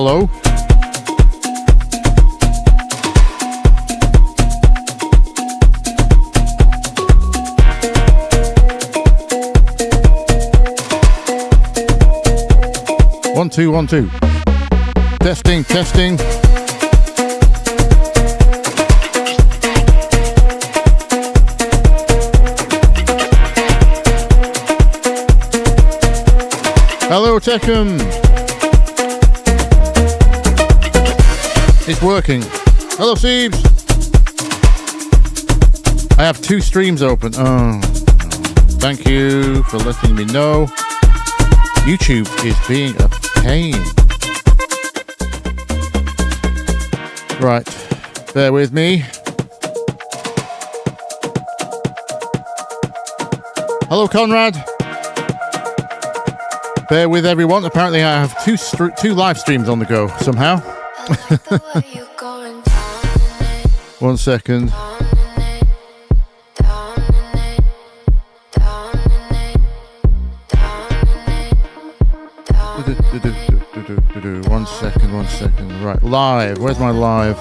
hello. One, two, 1, 2. Testing, testing. Hello, Techno. It's working. Hello, Siebes. I have 2 streams open. Oh, thank you for letting me know. YouTube is being a pain. Right, bear with me. Hello, Conrad. Bear with everyone. Apparently I have two live streams on the go somehow. 1 second. One second. Right, live. Where's my live?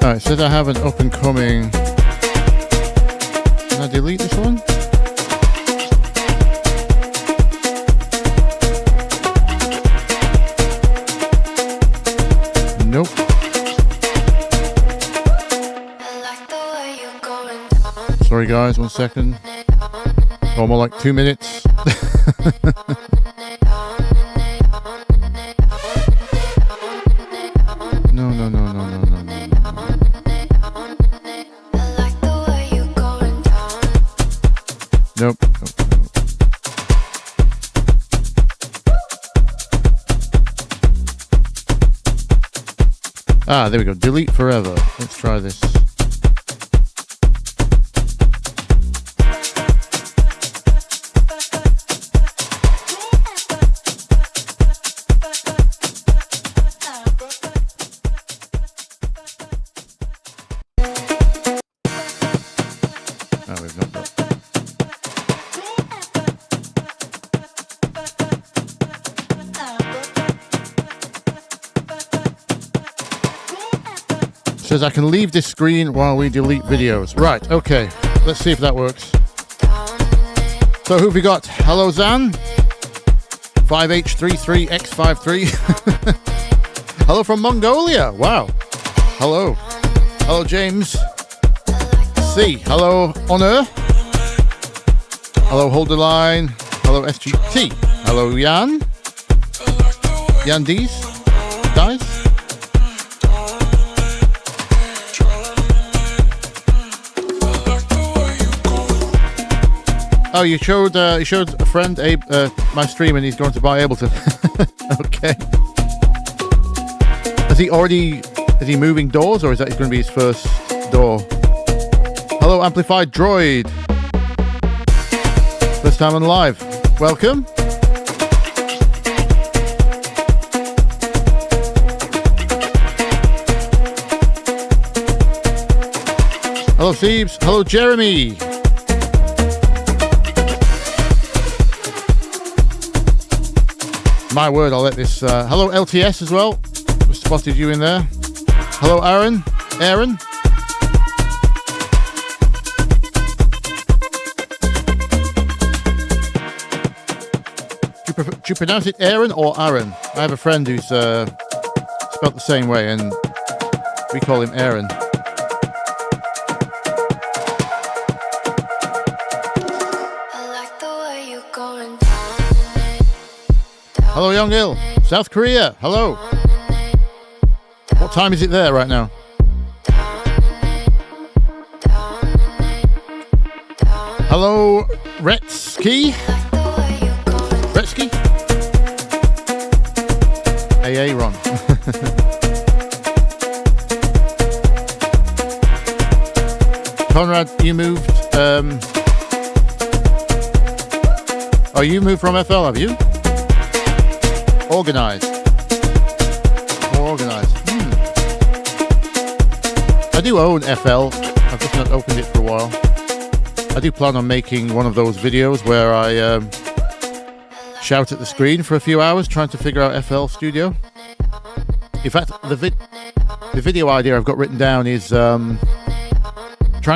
Alright, it says I have an up and coming. Can I delete this one? Nope. Sorry guys, 1 second. Or more like 2 minutes. No. Nope. Ah, there we go. Delete forever. Let's try this. Oh, we've not got. Says I can leave this screen while we delete videos. Right, okay. Let's see if that works. So who have we got? Hello, Zan. 5H33X53. Hello from Mongolia. Wow. Hello. Hello, James. C. Hello, Honor. Hello, Hold the Line. Hello, SGT. Hello, Jan. Jan Dies. Oh, you showed a friend Abe my stream, and he's going to buy Ableton. Okay. Is he moving doors, or is that going to be his first door? Hello, Amplified Droid. First time on live. Welcome. Hello, Thebes. Hello, Jeremy. My word, I'll let this... hello, LTS as well. We spotted you in there. Hello, Aaron. Do you pronounce it Aaron or Aaron? I have a friend who's spelled the same way, and we call him Aaron. Hello, Young Il. South Korea. Hello. What time is it there right now? Hello, Retsky. AA Ron. Conrad, you moved. Oh, you moved from FL, have you? Organized. More organized. I do own FL. I've just not opened it for a while. I do plan on making one of those videos where I shout at the screen for a few hours trying to figure out FL Studio. In fact, the video idea I've got written down is trying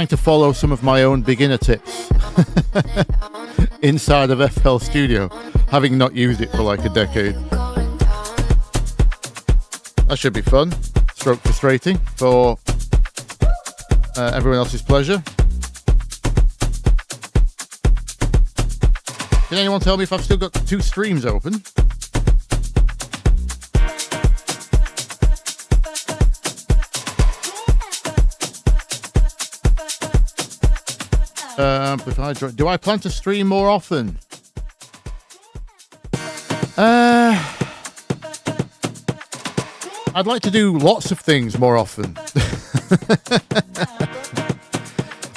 to follow some of my own beginner tips inside of FL Studio, having not used it for like a decade. That should be fun, stroke frustrating for everyone else's pleasure. Can anyone tell me if I've still got 2 streams open? Do I plan to stream more often? I'd like to do lots of things more often.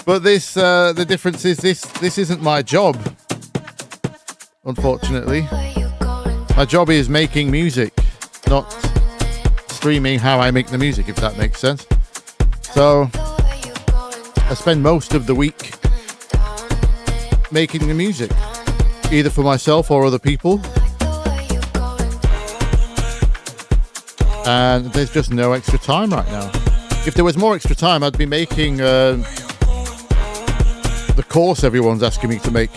But the difference is this isn't my job, unfortunately. My job is making music, not streaming how I make the music, if that makes sense. So I spend most of the week making the music, either for myself or other people. And there's just no extra time right now. If there was more extra time, I'd be making the course everyone's asking me to make.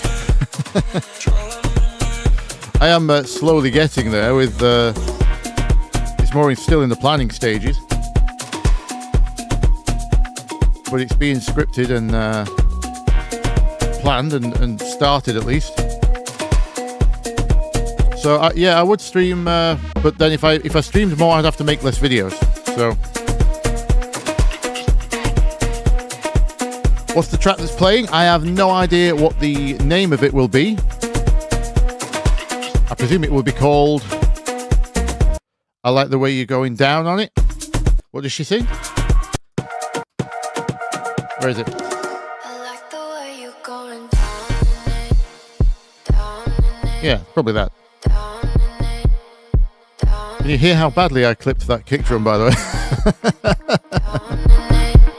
I am slowly getting there with it's more still in the planning stages, but it's being scripted and planned and started at least. So yeah, I would stream, but then if I streamed more, I'd have to make less videos. So what's the track that's playing? I have no idea what the name of it will be. I presume it will be called I Like the Way You're Going Down on It. What does she sing? Where is it? Yeah, probably that. Can you hear how badly I clipped that kick drum, by the way?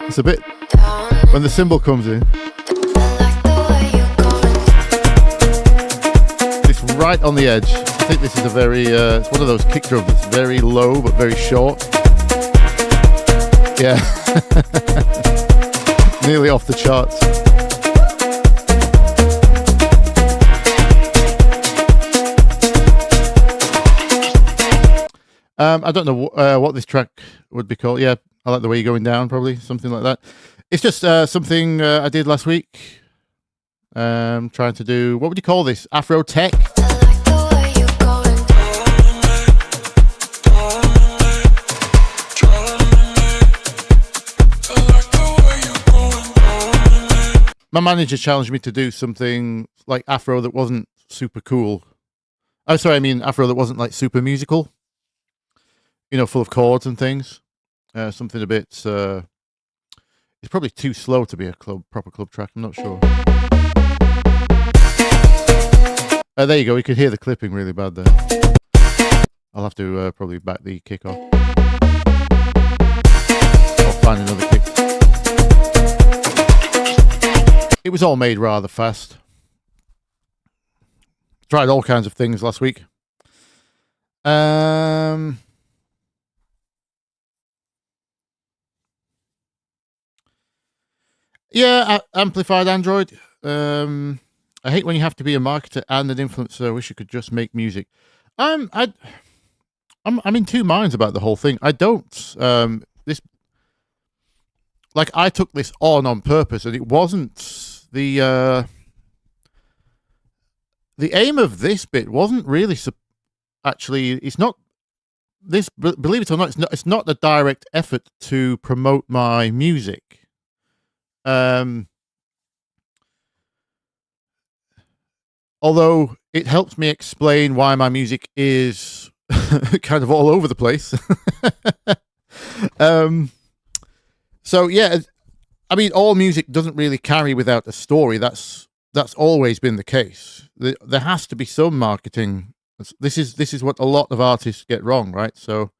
It's a bit... When the cymbal comes in... It's right on the edge. I think this is a very... it's one of those kick drums that's very low but very short. Yeah. Nearly off the charts. I don't know what this track would be called. Yeah, I Like the Way You're Going Down, probably something like that. It's just something I did last week. Trying to do, what would you call this? Afro tech. My manager challenged me to do something like Afro that wasn't super cool. Oh, sorry, I mean Afro that wasn't like super musical. You know, full of chords and things. Something a bit... it's probably too slow to be a proper club track. I'm not sure. There you go. You could hear the clipping really bad there. I'll have to probably back the kick off. Or find another kick. It was all made rather fast. Tried all kinds of things last week. Yeah, amplified Android. I hate when you have to be a marketer and an influencer. I wish you could just make music. I'm in two minds about the whole thing. I don't. I took this on purpose, and it wasn't the aim of this bit wasn't really actually. It's not this. Believe it or not, it's not a direct effort to promote my music. Although it helps me explain why my music is kind of all over the place. So yeah, I mean, all music doesn't really carry without a story. That's always been the case. There has to be some marketing. This is what a lot of artists get wrong, right? So,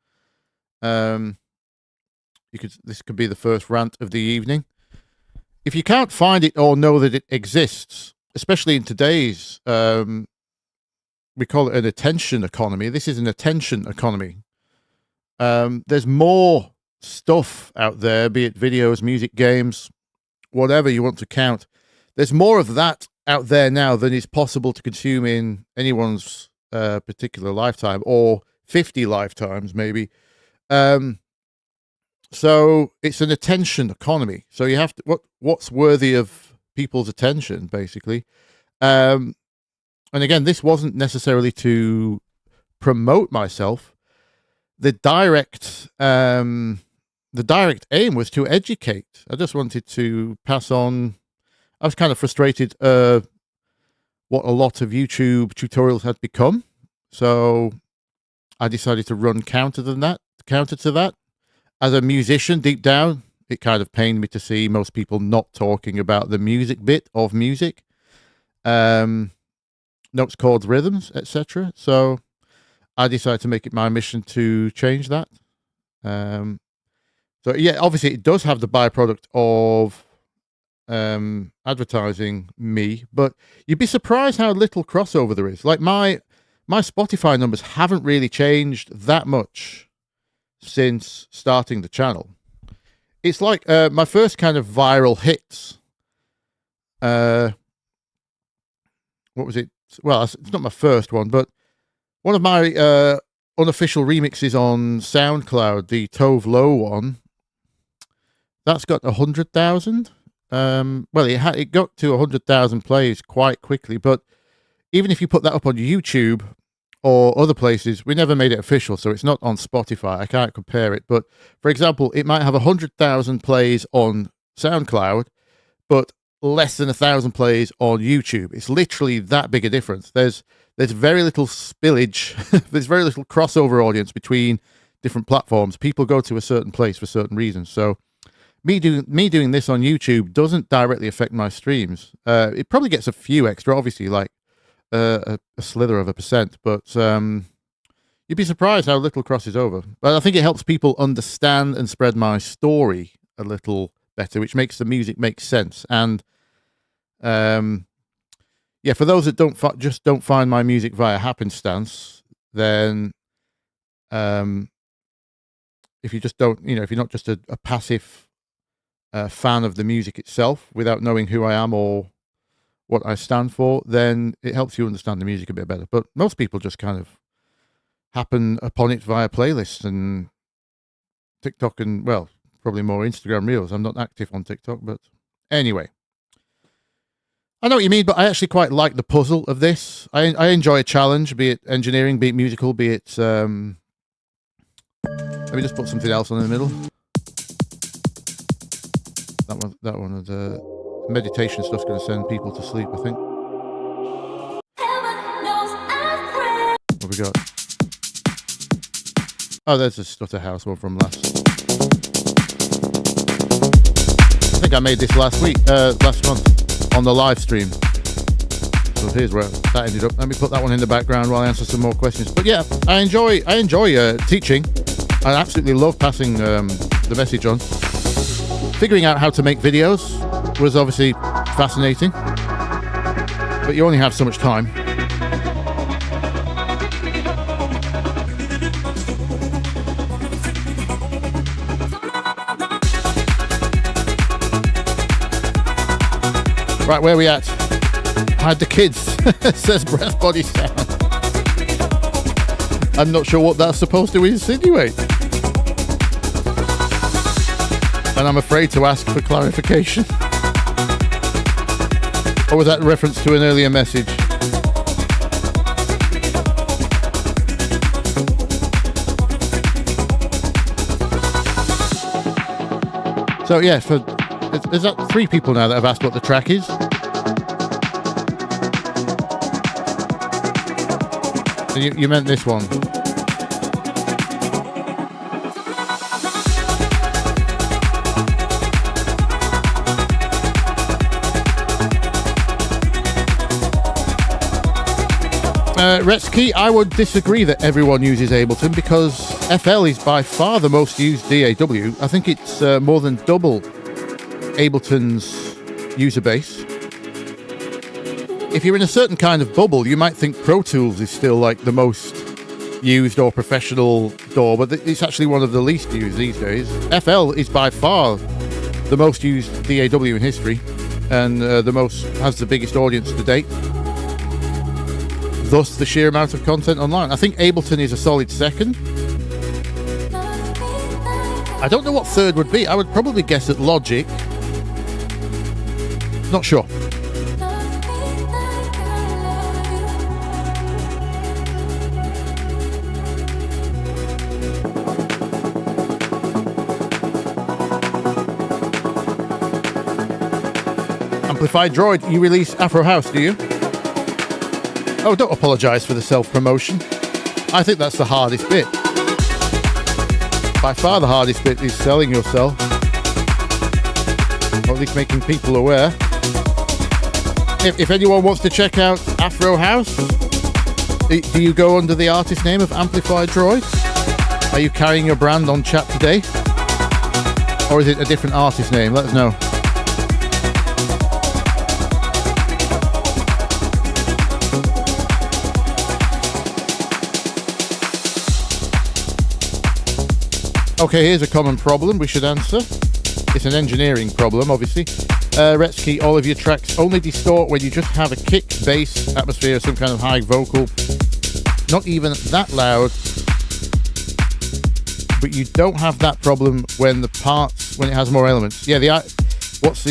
This could be the first rant of the evening. If you can't find it or know that it exists, especially in today's, we call it an attention economy. This is an attention economy. There's more stuff out there, be it videos, music, games, whatever you want to count. There's more of that out there now than is possible to consume in anyone's particular lifetime, or 50 lifetimes maybe. So it's an attention economy. So you have to, what's worthy of people's attention, basically. And again, this wasn't necessarily to promote myself. The direct aim was to educate. I just wanted to pass on. I was kind of frustrated what a lot of YouTube tutorials had become. So I decided to run counter to that. As a musician, deep down, it kind of pained me to see most people not talking about the music bit of music. Notes, chords, rhythms, etc. So I decided to make it my mission to change that. So yeah, obviously it does have the byproduct of advertising me, but you'd be surprised how little crossover there is. Like my Spotify numbers haven't really changed that much since starting the channel. It's like my first kind of viral hits. What was it? Well, it's not my first one, but one of my unofficial remixes on SoundCloud, the Tove Lo one, that's got 100,000. Well, it got to 100,000 plays quite quickly, but even if you put that up on YouTube or other places, we never made it official, so it's not on Spotify. I can't compare it, but for example, it might have 100,000 plays on SoundCloud, but less than 1,000 plays on YouTube. It's literally that big a difference. There's very little spillage. There's very little crossover audience between different platforms. People go to a certain place for certain reasons. So me doing this on YouTube doesn't directly affect my streams. It probably gets a few extra, obviously, like a slither of a percent, but you'd be surprised how little crosses over. But I think it helps people understand and spread my story a little better, which makes the music make sense. And yeah, for those that don't find my music via happenstance, then if you just don't, if you're not just a passive fan of the music itself without knowing who I am or what I stand for, then it helps you understand the music a bit better. But most people just kind of happen upon it via playlists and TikTok and, well, probably more Instagram Reels. I'm not active on TikTok, but anyway. I know what you mean, but I actually quite like the puzzle of this. I enjoy a challenge, be it engineering, be it musical, be it... let me just put something else on in the middle. That one, the meditation stuff's going to send people to sleep, I think. What have we got? Oh, there's a Stutter House one from last. I think I made this last month. On the live stream. So here's where that ended up. Let me put that one in the background while I answer some more questions. But yeah, I enjoy teaching. I absolutely love passing the message on. Figuring out how to make videos was obviously fascinating, but you only have so much time. Right, where are we at? Hide the kids, says Breath Body Sound. I'm not sure what that's supposed to insinuate. And I'm afraid to ask for clarification. Or was that a reference to an earlier message? So yeah, there's that 3 people now that have asked what the track is. So you meant this one. Retsky, I would disagree that everyone uses Ableton because FL is by far the most used DAW. I think it's more than double Ableton's user base. If you're in a certain kind of bubble, you might think Pro Tools is still like the most used or professional DAW, but it's actually one of the least used these days. FL is by far the most used DAW in history, and has the biggest audience to date. Thus, the sheer amount of content online. I think Ableton is a solid second. I don't know what third would be. I would probably guess at Logic. Not sure. Amplified Droid, you release Afro House, do you? Oh, don't apologise for the self-promotion. I think that's the hardest bit. By far the hardest bit is selling yourself. Or at least making people aware. If anyone wants to check out Afro House, do you go under the artist name of Amplified Droid? Are you carrying your brand on chat today? Or is it a different artist name? Let us know. Okay, here's a common problem we should answer. It's an engineering problem, obviously. Retsky, all of your tracks only distort when you just have a kick, bass, atmosphere, some kind of high vocal. Not even that loud. But you don't have that problem when it has more elements. Yeah, what's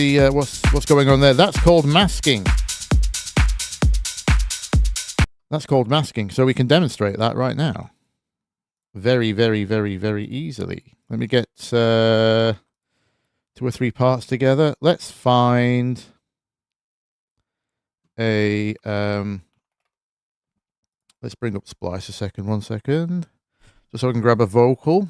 going on there? That's called masking. That's called masking. So we can demonstrate that right now. Very, very, very, very easily. Let me get 2 or 3 parts together. Let's find a let's bring up Splice a second, 1 second. Just so I can grab a vocal.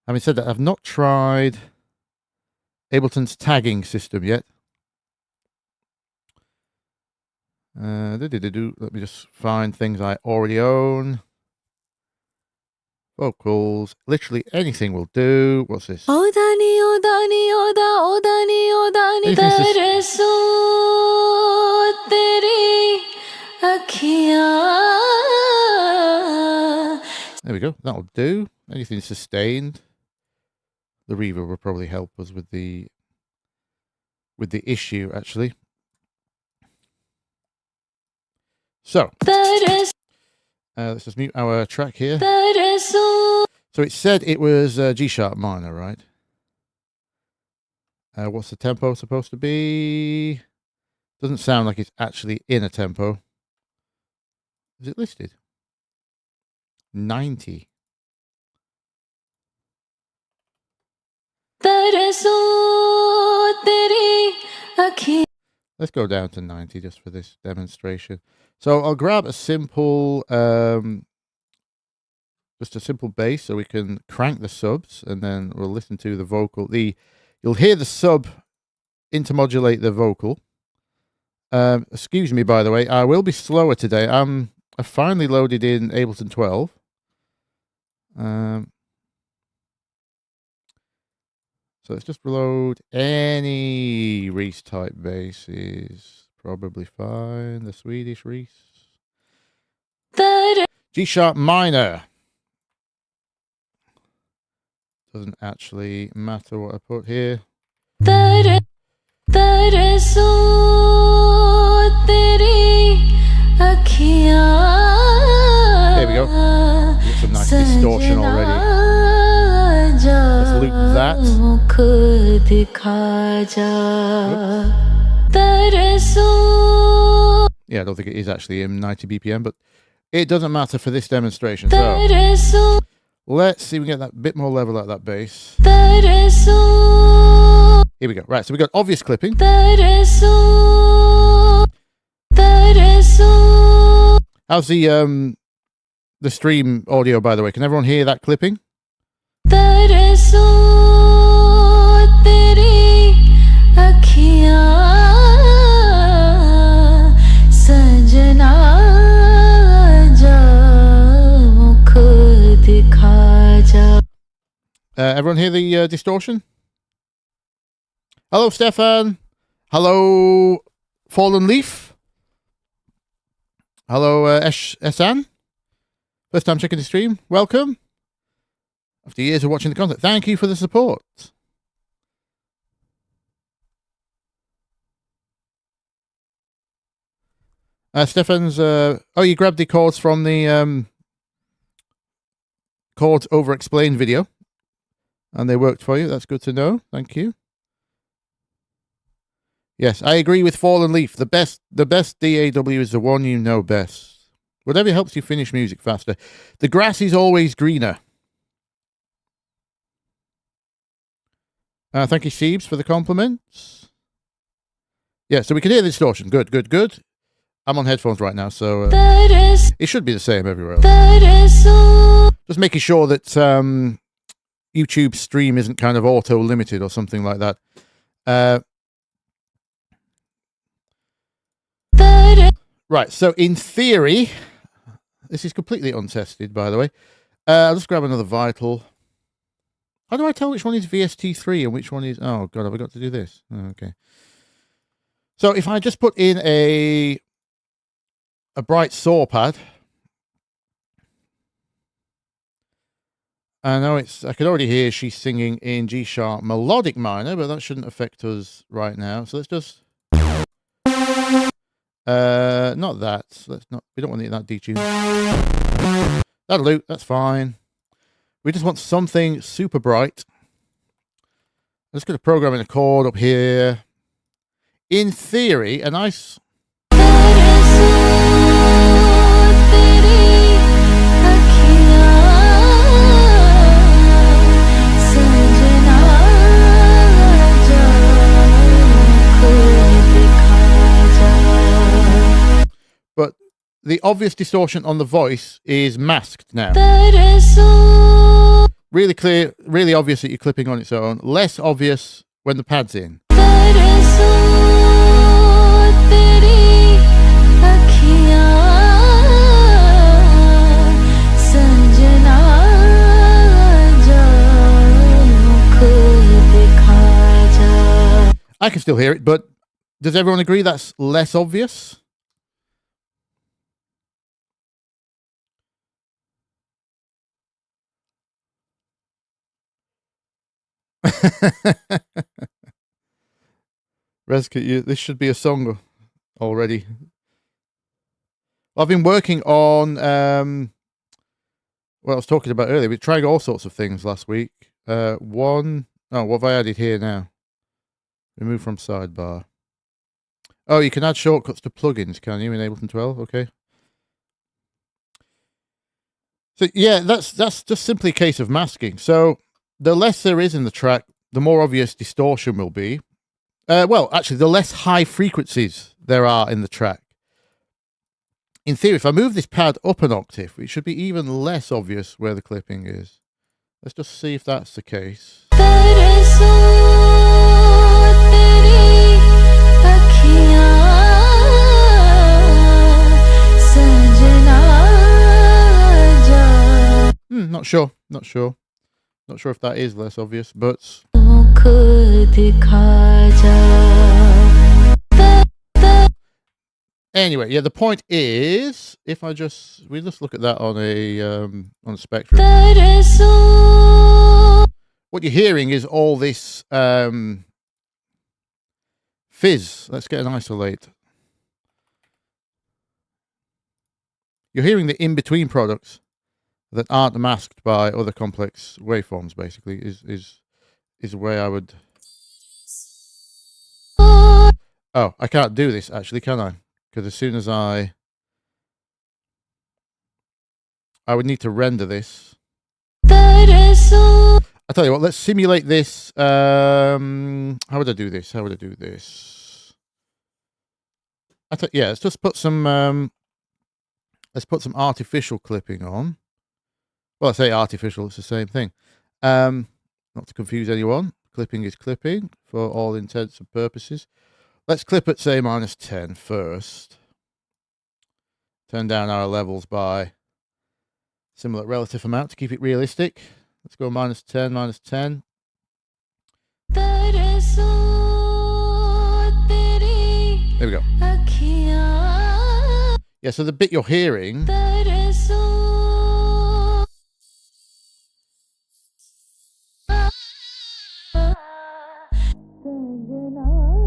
Having said that, I've not tried Ableton's tagging system yet. Let me just find things I already own. Vocals, literally anything will do. What's this? There we go. That'll do. Anything sustained. The reverb will probably help us with the issue, actually. So, let's just mute our track here. So it said it was G sharp minor, right? What's the tempo supposed to be? Doesn't sound like it's actually in a tempo. Is it listed? 90. Let's go down to 90 just for this demonstration. So I'll grab a simple, just a simple bass so we can crank the subs, and then we'll listen to the vocal. You'll hear the sub intermodulate the vocal. Excuse me, by the way, I will be slower today. I finally loaded in Ableton 12. So let's just reload. Any Reese type bass is probably fine. The Swedish Reese. G sharp minor. Doesn't actually matter what I put here. There we go. Get some nice distortion already. Let's loop that. Yeah, I don't think it is actually in 90 BPM, but it doesn't matter for this demonstration. So let's see if we can get that bit more level out of that bass. Here we go. Right, so we got obvious clipping. How's the stream audio, by the way? Can everyone hear that clipping? Everyone hear the distortion? Hello, Stefan. Hello, Fallen Leaf. Hello, Esan. First time checking the stream. Welcome. After years of watching the content, thank you for the support. Stefan's. Oh, you grabbed the chords from the chords over explained video, and they worked for you. That's good to know. Thank you. Yes, I agree with Fallen Leaf. The best DAW is the one you know best. Whatever helps you finish music faster. The grass is always greener. Thank you, Siebes, for the compliments. Yeah, so we can hear the distortion. Good, good, good. I'm on headphones right now, so it should be the same everywhere else. Just making sure that YouTube stream isn't kind of auto-limited or something like that. Right, so in theory, this is completely untested, by the way. I'll just grab another Vital. How do I tell which one is VST3 and which one is... Oh, God, have I got to do this? Oh, okay. So if I just put in a bright saw pad... I know I can already hear she's singing in G sharp melodic minor, but that shouldn't affect us right now. So let's just... not that. Let's not. We don't want that detune. That'll do. That's fine. We just want something super bright. I'm just going to program in a chord up here. In theory, a nice. But the obvious distortion on the voice is masked now. Really clear, really obvious that you're clipping on its own. Less obvious when the pad's in. I can still hear it, but does everyone agree that's less obvious? Reska, this should be a song already. Well, I've been working on what I was talking about earlier. We're trying all sorts of things last week. Oh, what have I added here now? Remove from sidebar. Oh, you can add shortcuts to plugins, can you, in Ableton 12? Okay. So yeah, that's just simply a case of masking. So the less there is in the track, the more obvious distortion will be. Well, actually, the less high frequencies there are in the track. In theory, if I move this pad up an octave, it should be even less obvious where the clipping is. Let's just see if that's the case. Not sure. Not sure if that is less obvious, but... Anyway, yeah, the point is, if we just look at that on a spectrum. What you're hearing is all this fizz. Let's get an isolate. You're hearing the in-between products that aren't masked by other complex waveforms, basically, is the way I would... Oh, I can't do this, actually, can I? Because as soon as I would need to render this. I tell you what, let's simulate this. How would I do this? Yeah, let's just put some artificial clipping on. Well, I say artificial, it's the same thing. Not to confuse anyone, clipping is clipping for all intents and purposes. Let's clip at, say, -10 first. Turn down our levels by similar relative amount to keep it realistic. Let's go -10, -10. There we go. Yeah, so the bit you're hearing,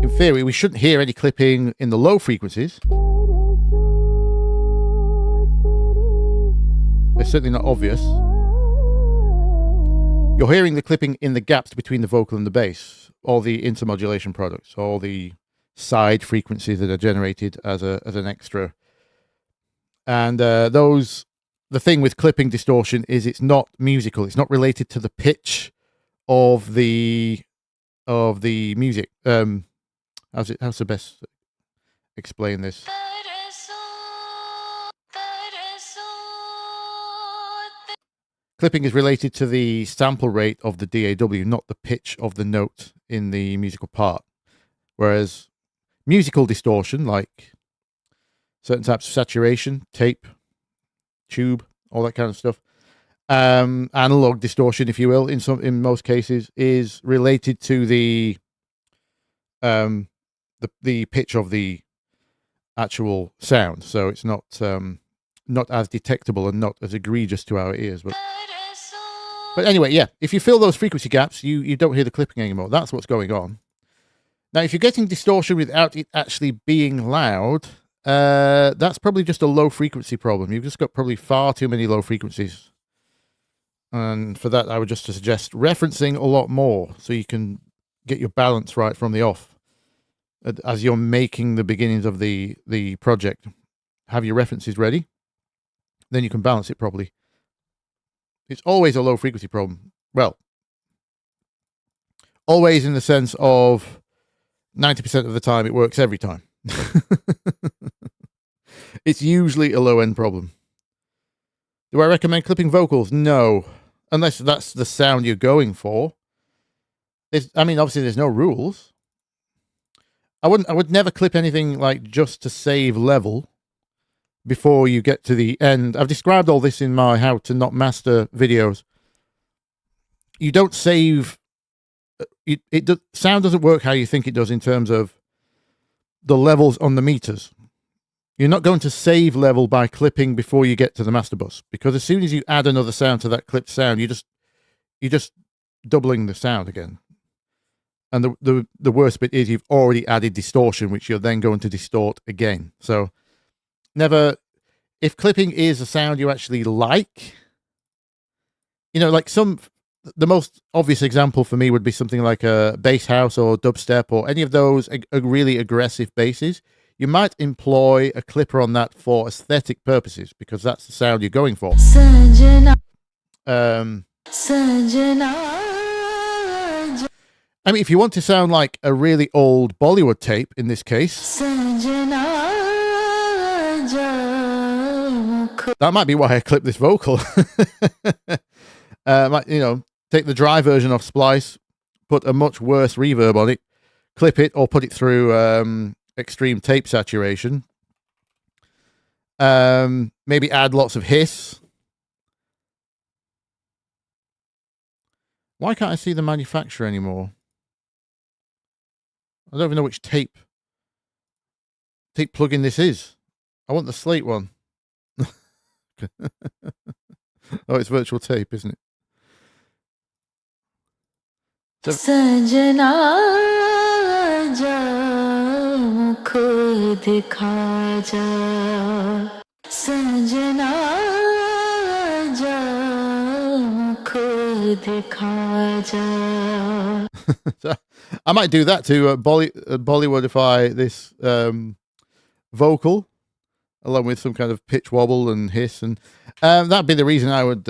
in theory, we shouldn't hear any clipping in the low frequencies. It's certainly not obvious. You're hearing the clipping in the gaps between the vocal and the bass, all the intermodulation products, all the side frequencies that are generated as an extra. And the thing with clipping distortion is it's not musical. It's not related to the pitch of the music. How's the best explain this? Clipping is related to the sample rate of the DAW, not the pitch of the note in the musical part. Whereas musical distortion, like certain types of saturation, tape, tube, all that kind of stuff, analog distortion, if you will, in most cases, is related to the pitch of the actual sound. So it's not as detectable and not as egregious to our ears. But anyway, yeah, if you fill those frequency gaps, you don't hear the clipping anymore. That's what's going on. Now, if you're getting distortion without it actually being loud, that's probably just a low frequency problem. You've just got probably far too many low frequencies. And for that, I would just suggest referencing a lot more so you can get your balance right from the off. As you're making the beginnings of the project, have your references ready. Then you can balance it properly. It's always a low frequency problem. Well, always in the sense of 90% of the time it works every time. It's usually a low end problem. Do I recommend clipping vocals? No, unless that's the sound you're going for. Obviously there's no rules. I would never clip anything like just to save level before you get to the end. I've described all this in my How to Not Master videos. You don't save. Sound doesn't work how you think it does in terms of the levels on the meters. You're not going to save level by clipping before you get to the master bus, because as soon as you add another sound to that clipped sound, you're just doubling the sound again. And the worst bit is you've already added distortion, which you're then going to distort again. So never, if clipping is a sound you actually like, like the most obvious example for me would be something like a bass house or dubstep or any of those really aggressive basses. You might employ a clipper on that for aesthetic purposes, because that's the sound you're going for. If you want to sound like a really old Bollywood tape, in this case, that might be why I clip this vocal. Take the dry version of Splice, put a much worse reverb on it, clip it, or put it through extreme tape saturation. Maybe add lots of hiss. Why can't I see the manufacturer anymore? I don't even know which tape plugin this is. I want the Slate one. Oh, it's virtual tape, isn't it? So I might do that to Bollywoodify this vocal, along with some kind of pitch wobble and hiss, and that'd be the reason I would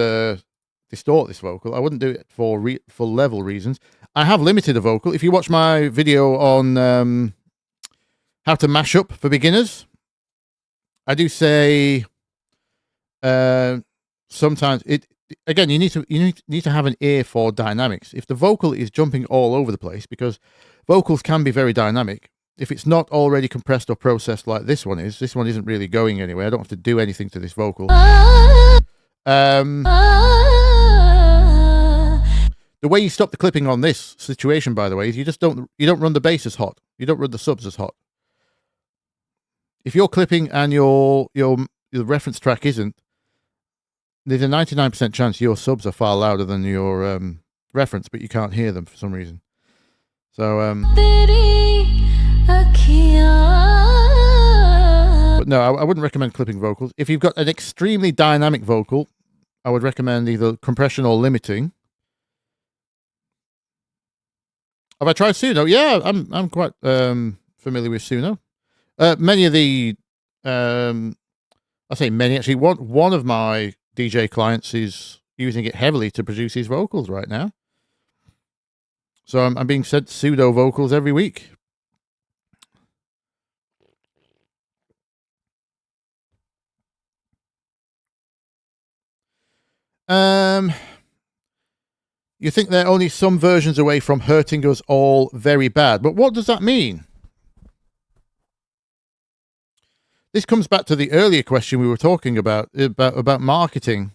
distort this vocal. I wouldn't do it for level reasons. I have limited a vocal. If you watch my video on how to mash up for beginners, I do say sometimes again, you need to have an ear for dynamics. If the vocal is jumping all over the place, because vocals can be very dynamic, if it's not already compressed or processed like this one isn't really going anywhere. I don't have to do anything to this vocal. The way you stop the clipping on this situation, by the way, is you don't run the bass as hot. You don't run the subs as hot. If you're clipping and your reference track isn't, there's a 99% chance your subs are far louder than your reference, but you can't hear them for some reason. So, but no, I wouldn't recommend clipping vocals. If you've got an extremely dynamic vocal, I would recommend either compression or limiting. Have I tried Suno? Yeah, I'm quite familiar with Suno. Many of the, I say many, actually, one of my DJ clients is using it heavily to produce his vocals right now. So I'm being sent pseudo vocals every week. You think they're only some versions away from hurting us all very bad, but what does that mean? This comes back to the earlier question we were talking about marketing.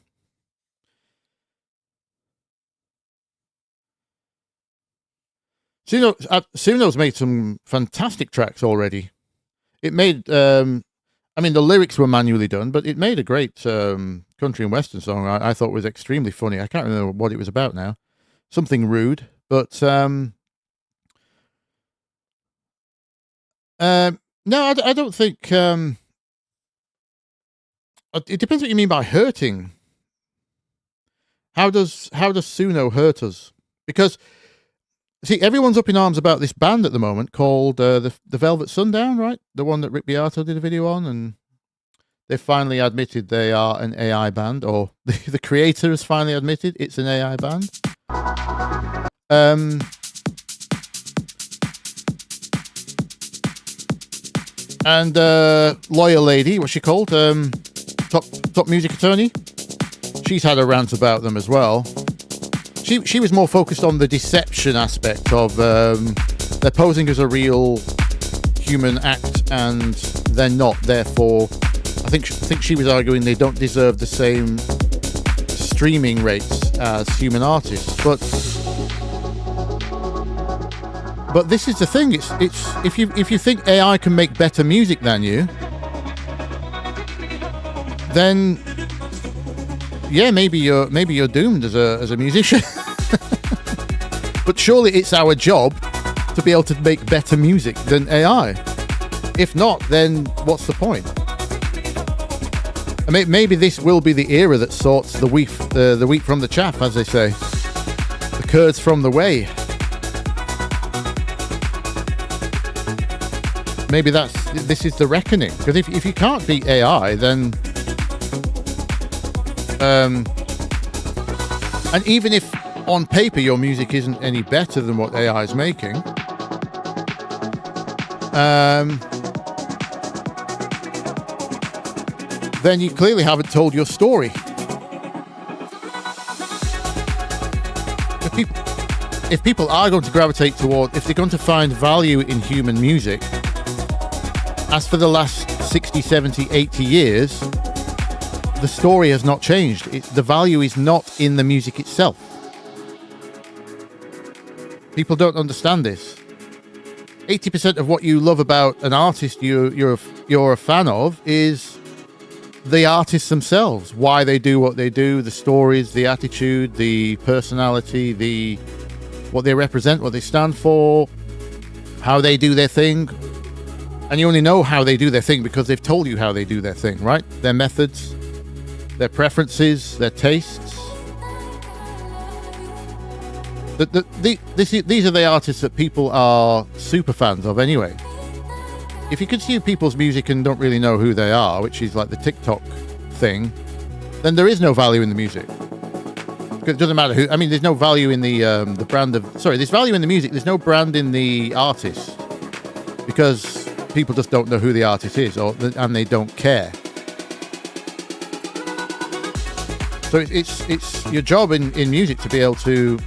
Suno's made some fantastic tracks already. It made, I mean, the lyrics were manually done, but it made a great country and western song. I thought was extremely funny. I can't remember what it was about now. Something rude, but no, I don't think. It depends what you mean by hurting. How does Suno hurt us? Because see, everyone's up in arms about this band at the moment called the Velvet Sundown, right? The one that Rick Beato did a video on, and they've finally admitted they are an AI band, or the creator has finally admitted it's an AI band. And lawyer lady, what's she called? Top music attorney. She's had a rant about them as well. She was more focused on the deception aspect of they're posing as a real human act and they're not. Therefore, I think she was arguing they don't deserve the same streaming rates as human artists. But this is the thing. It's if you think AI can make better music than you, then yeah, maybe you're doomed as a musician. But surely it's our job to be able to make better music than AI. If not, then what's the point? I mean, maybe this will be the era that sorts the wheat from the chaff, as they say, the curds from the whey. Maybe this is the reckoning. Because if you can't beat AI, then and even if on paper your music isn't any better than what AI is making, then you clearly haven't told your story. If people are going to gravitate toward, if they're going to find value in human music, as for the last 60, 70, 80 years, the story has not changed. The value is not in the music itself. People don't understand this. 80% of what you love about an artist you're a fan of is the artists themselves, why they do what they do, the stories, the attitude, the personality, what they represent, what they stand for, how they do their thing. And you only know how they do their thing because they've told you how they do their thing, right? Their methods, their preferences, their tastes. These are the artists that people are super fans of anyway. If you consume people's music and don't really know who they are, which is like the TikTok thing, then there is no value in the music. It doesn't matter who. I mean, there's no value in the brand of. Sorry, there's value in the music. There's no brand in the artist because people just don't know who the artist is, and they don't care. So it's your job in music to be able to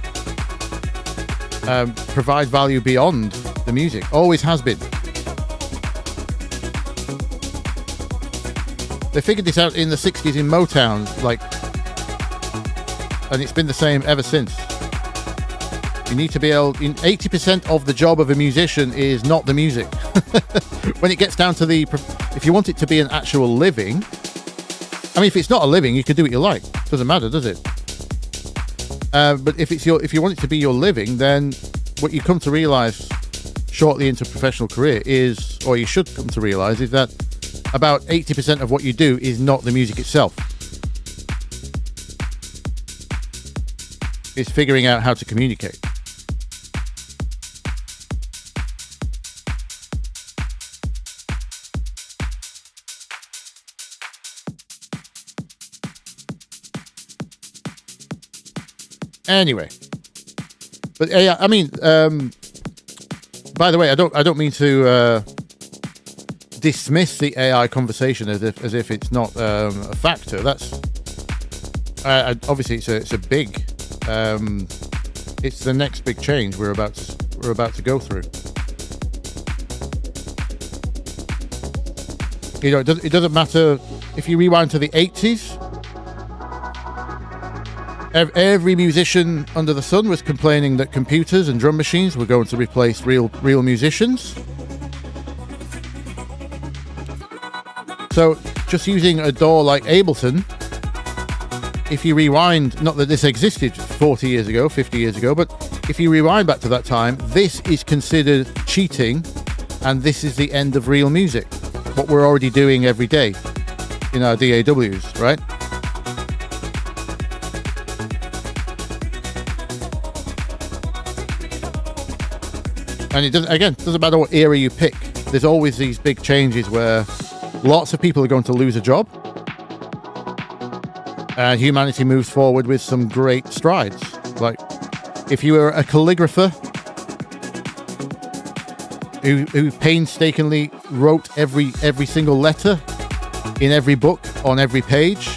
provide value beyond the music. Always has been. They figured this out in the 60s in Motown, and it's been the same ever since. You need to be able... 80% of the job of a musician is not the music. When it gets down to the... If you want it to be an actual living... I mean, if it's not a living, you can do what you like. Doesn't matter, does it? But if you want it to be your living, then what you come to realise shortly into a professional career is, or you should come to realise, is that about 80% of what you do is not the music itself. It's figuring out how to communicate. Anyway, but yeah, I mean, by the way, I don't mean to dismiss the AI conversation as if it's not a factor. That's obviously it's a big, it's the next big change we're about to go through. You know, it doesn't matter if you rewind to the 80s. Every musician under the sun was complaining that computers and drum machines were going to replace real musicians. So just using a DAW like Ableton, if you rewind, not that this existed 40 years ago, 50 years ago, but if you rewind back to that time, this is considered cheating, and this is the end of real music. What we're already doing every day in our DAWs, right? And it doesn't matter what era you pick. There's always these big changes where lots of people are going to lose a job. And humanity moves forward with some great strides. Like, if you were a calligrapher who painstakingly wrote every single letter in every book on every page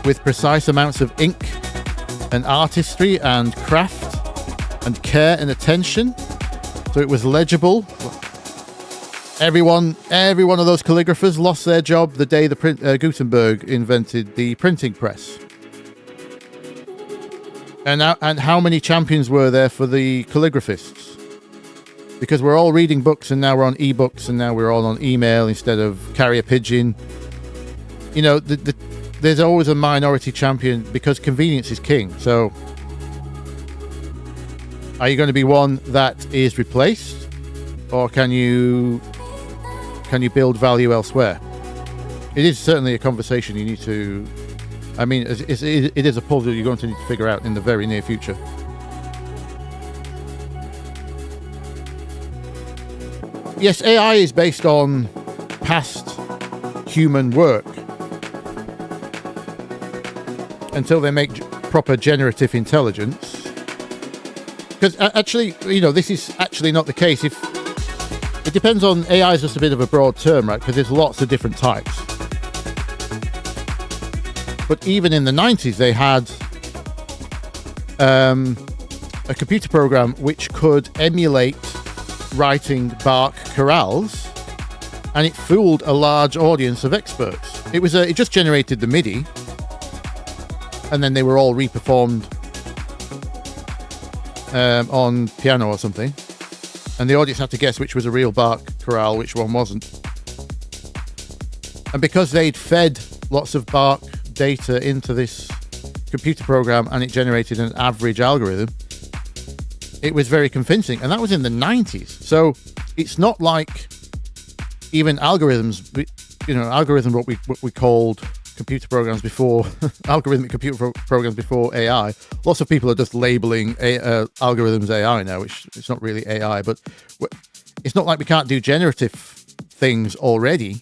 with precise amounts of ink and artistry and craft and care and attention, so it was legible. Every one of those calligraphers lost their job the day Gutenberg invented the printing press. And how many champions were there for the calligraphists? Because we're all reading books, and now we're on ebooks, and now we're all on email instead of carrier pigeon. You know, there's always a minority champion because convenience is king. So, are you going to be one that is replaced, or can you build value elsewhere? It is certainly a conversation you need to... I mean, it is a puzzle you're going to need to figure out in the very near future. Yes, AI is based on past human work until they make proper generative intelligence. Because actually, you know, this is actually not the case. If it depends on... AI is just a bit of a broad term, right? Because there's lots of different types. But even in the 90s, they had a computer program which could emulate writing Bach chorales, and it fooled a large audience of experts. It just generated the MIDI, and then they were all reperformed on piano or something, and the audience had to guess which was a real Bach chorale, which one wasn't. And because they'd fed lots of Bach data into this computer program and it generated an average algorithm, it was very convincing. And that was in the 90s. So it's not like even algorithms, you know, what we called computer programs before, algorithmic computer programs before AI. Lots of people are just labeling algorithms AI now, which it's not really AI, but it's not like we can't do generative things already.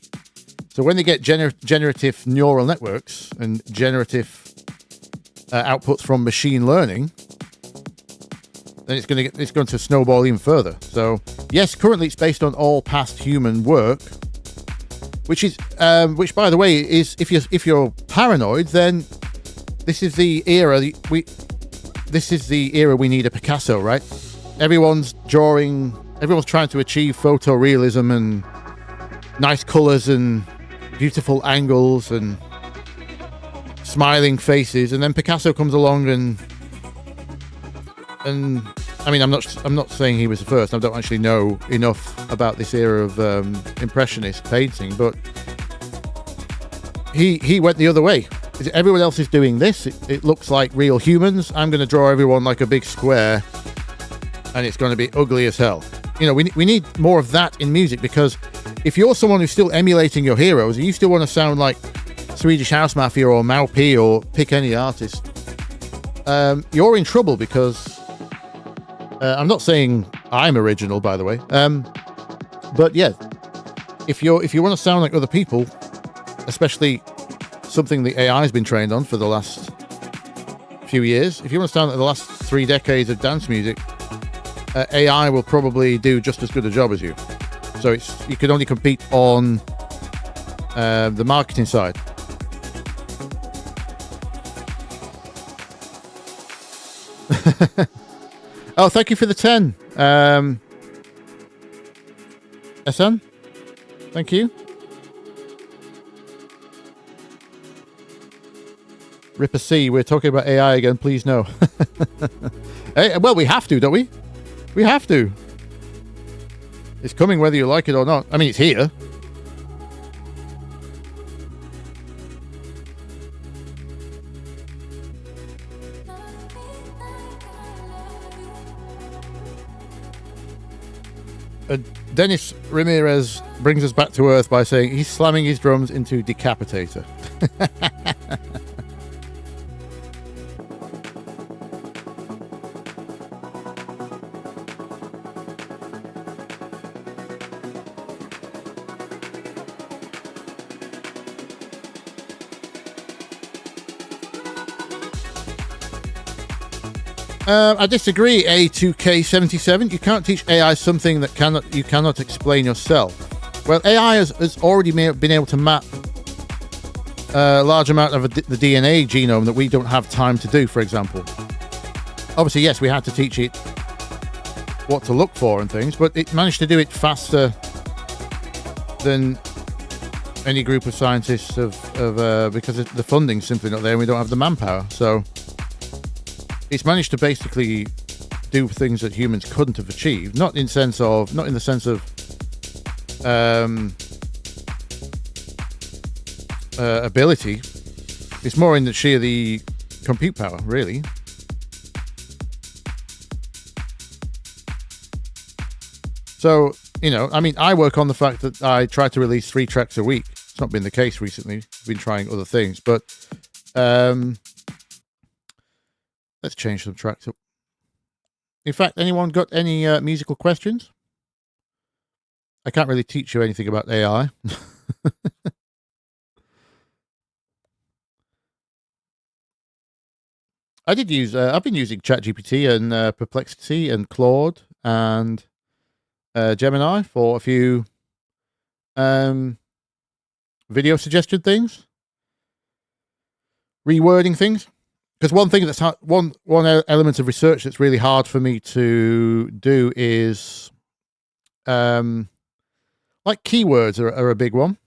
So when they get generative neural networks and generative outputs from machine learning, then it's going to snowball even further. So yes, currently it's based on all past human work, which by the way is, if you're paranoid, then this is the era we need a Picasso, right? Everyone's trying to achieve photorealism and nice colors and beautiful angles and smiling faces, and then Picasso comes along and and I mean, I'm not saying he was the first. I don't actually know enough about this era of impressionist painting, but he went the other way. Everyone else is doing this. It looks like real humans. I'm going to draw everyone like a big square, and it's going to be ugly as hell. You know, we need more of that in music, because if you're someone who's still emulating your heroes, and you still want to sound like Swedish House Mafia or Maupi or pick any artist, you're in trouble, because I'm not saying I'm original, by the way, but yeah, if you want to sound like other people, especially something the AI has been trained on for the last few years, if you want to sound like the last 3 decades of dance music, AI will probably do just as good a job as you. So you can only compete on the marketing side. Oh, thank you for the 10. SN, thank you. Ripper C, we're talking about AI again, please no. Hey, well, we have to, don't we? We have to. It's coming whether you like it or not. I mean, it's here. Dennis Ramirez brings us back to earth by saying he's slamming his drums into Decapitator. I disagree, A2K77. You can't teach AI something that you cannot explain yourself. Well, AI has already been able to map a large amount of the DNA genome that we don't have time to do, for example. Obviously, yes, we had to teach it what to look for and things, but it managed to do it faster than any group of scientists because the funding's simply not there and we don't have the manpower. So it's managed to basically do things that humans couldn't have achieved. Not in the sense of ability. It's more in the compute power, really. So, I mean, I work on the fact that I try to release 3 tracks a week. It's not been the case recently. I've been trying other things, but let's change some tracks up. In fact, anyone got any musical questions? I can't really teach you anything about AI. I've been using ChatGPT and Perplexity and Claude and Gemini for a few video suggestion things, rewording things. Because one thing that's one element of research that's really hard for me to do is, like keywords are a big one.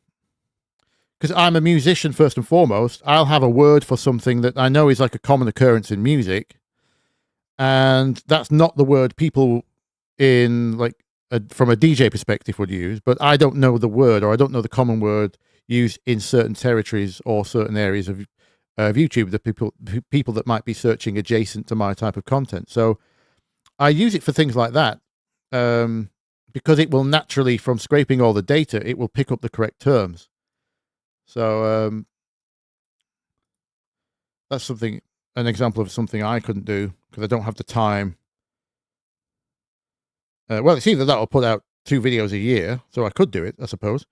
Because I'm a musician first and foremost, I'll have a word for something that I know is like a common occurrence in music, and that's not the word people in from a DJ perspective would use. But I don't know the word, or I don't know the common word used in certain territories or certain areas of YouTube, the people that might be searching adjacent to my type of content. So I use it for things like that, because it will naturally, from scraping all the data, it will pick up the correct terms. So that's an example of something I couldn't do because I don't have the time. Well, it's either that or put out 2 videos a year, so I could do it, I suppose.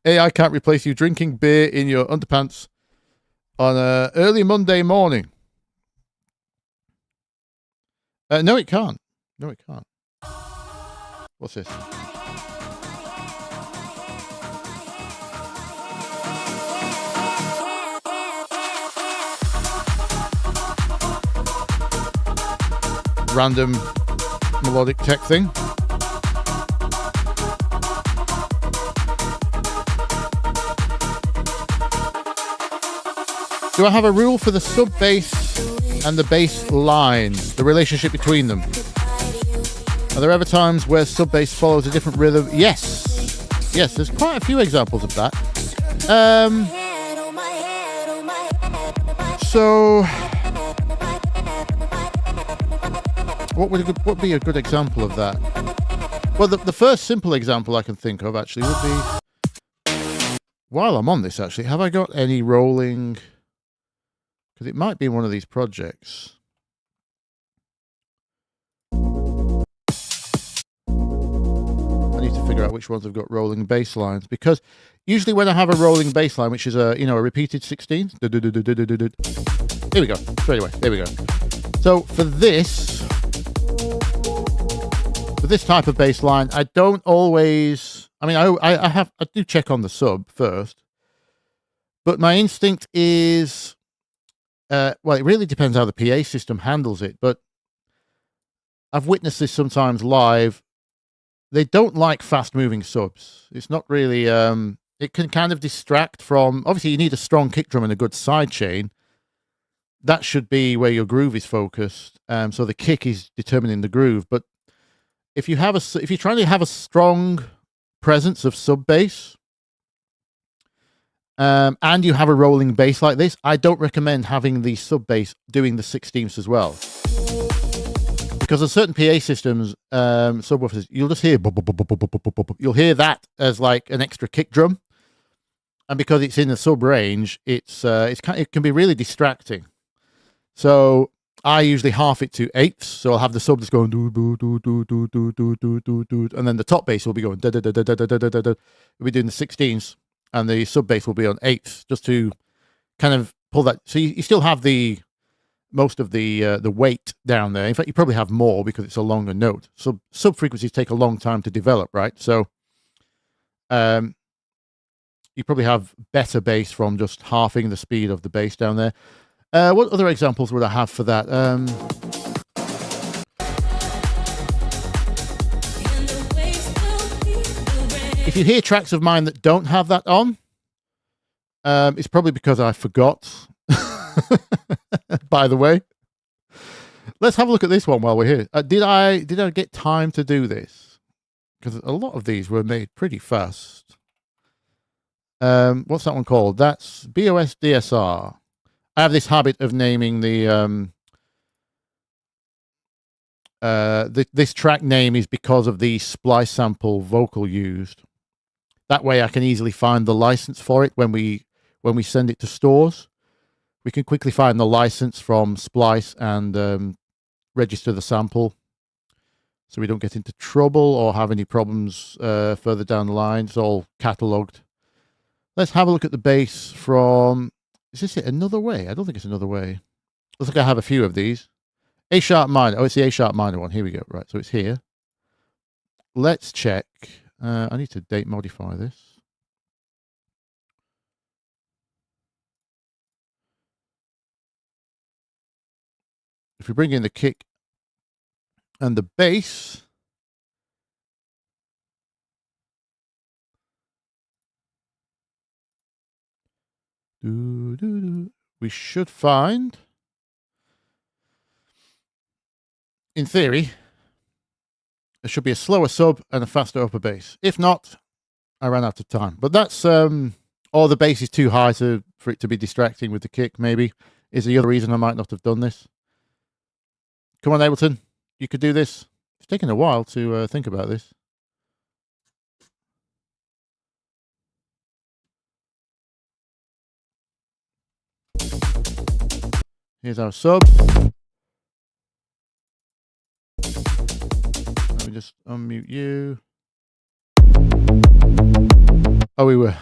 AI can't replace you drinking beer in your underpants on an early Monday morning. No, it can't. No, it can't. What's this? Random melodic tech thing. Do I have a rule for the sub bass and the bass line, the relationship between them? Are there ever times where sub bass follows a different rhythm? Yes. Yes, there's quite a few examples of that. So, what would be a good example of that? Well, the first simple example I can think of actually would be, while I'm on this actually, have I got any rolling? Because it might be in one of these projects. I need to figure out which ones have got rolling bass lines, because usually when I have a rolling bass line, which is a a repeated 16, here we go, straight away, there we go. So for this type of bass line, I don't always, I mean, I do check on the sub first, but my instinct is, well, it really depends how the PA system handles it, but I've witnessed this sometimes live. They don't like fast-moving subs. It's not really, it can kind of distract from, obviously you need a strong kick drum and a good side chain. That should be where your groove is focused. So the kick is determining the groove. But if you're trying to have a strong presence of sub bass, and you have a rolling bass like this, I don't recommend having the sub bass doing the 16ths as well. Because on certain PA systems, subwoofers, you'll just hear, you'll hear that as like an extra kick drum. And because it's in the sub range, it can be really distracting. So I usually half it to eighths. So I'll have the sub that's going do do do do do do do do do do, and then the top bass will be going da da da da da da da da da. We'll be doing the 16ths, and the sub bass will be on eighths, just to kind of pull that. So you still have most of the weight down there. In fact, you probably have more because it's a longer note. So sub frequencies take a long time to develop, right? So you probably have better bass from just halving the speed of the bass down there. What other examples would I have for that? If you hear tracks of mine that don't have that on, it's probably because I forgot. By the way, let's have a look at this one while we're here. Did I get time to do this? Because a lot of these were made pretty fast. What's that one called? That's BOS DSR. I have this habit of naming the this track name is because of the splice sample vocal used. That way I can easily find the license for it when we send it to stores. We can quickly find the license from Splice and register the sample, so we don't get into trouble or have any problems further down the line. It's all catalogued. Let's have a look at the bass from, is this it? Another Way? I don't think it's Another Way. Looks like I have a few of these. A sharp minor. Oh, it's the A sharp minor one. Here we go. Right, so it's here. Let's check. I need to date modify this. If we bring in the kick and the bass, we should find, in theory, there should be a slower sub and a faster upper bass. If not, I ran out of time. But that's, or the bass is too high for it to be distracting with the kick, maybe, is the other reason I might not have done this. Come on, Ableton, you could do this. It's taken a while to think about this. Here's our sub. Let me just unmute you. Oh, we were.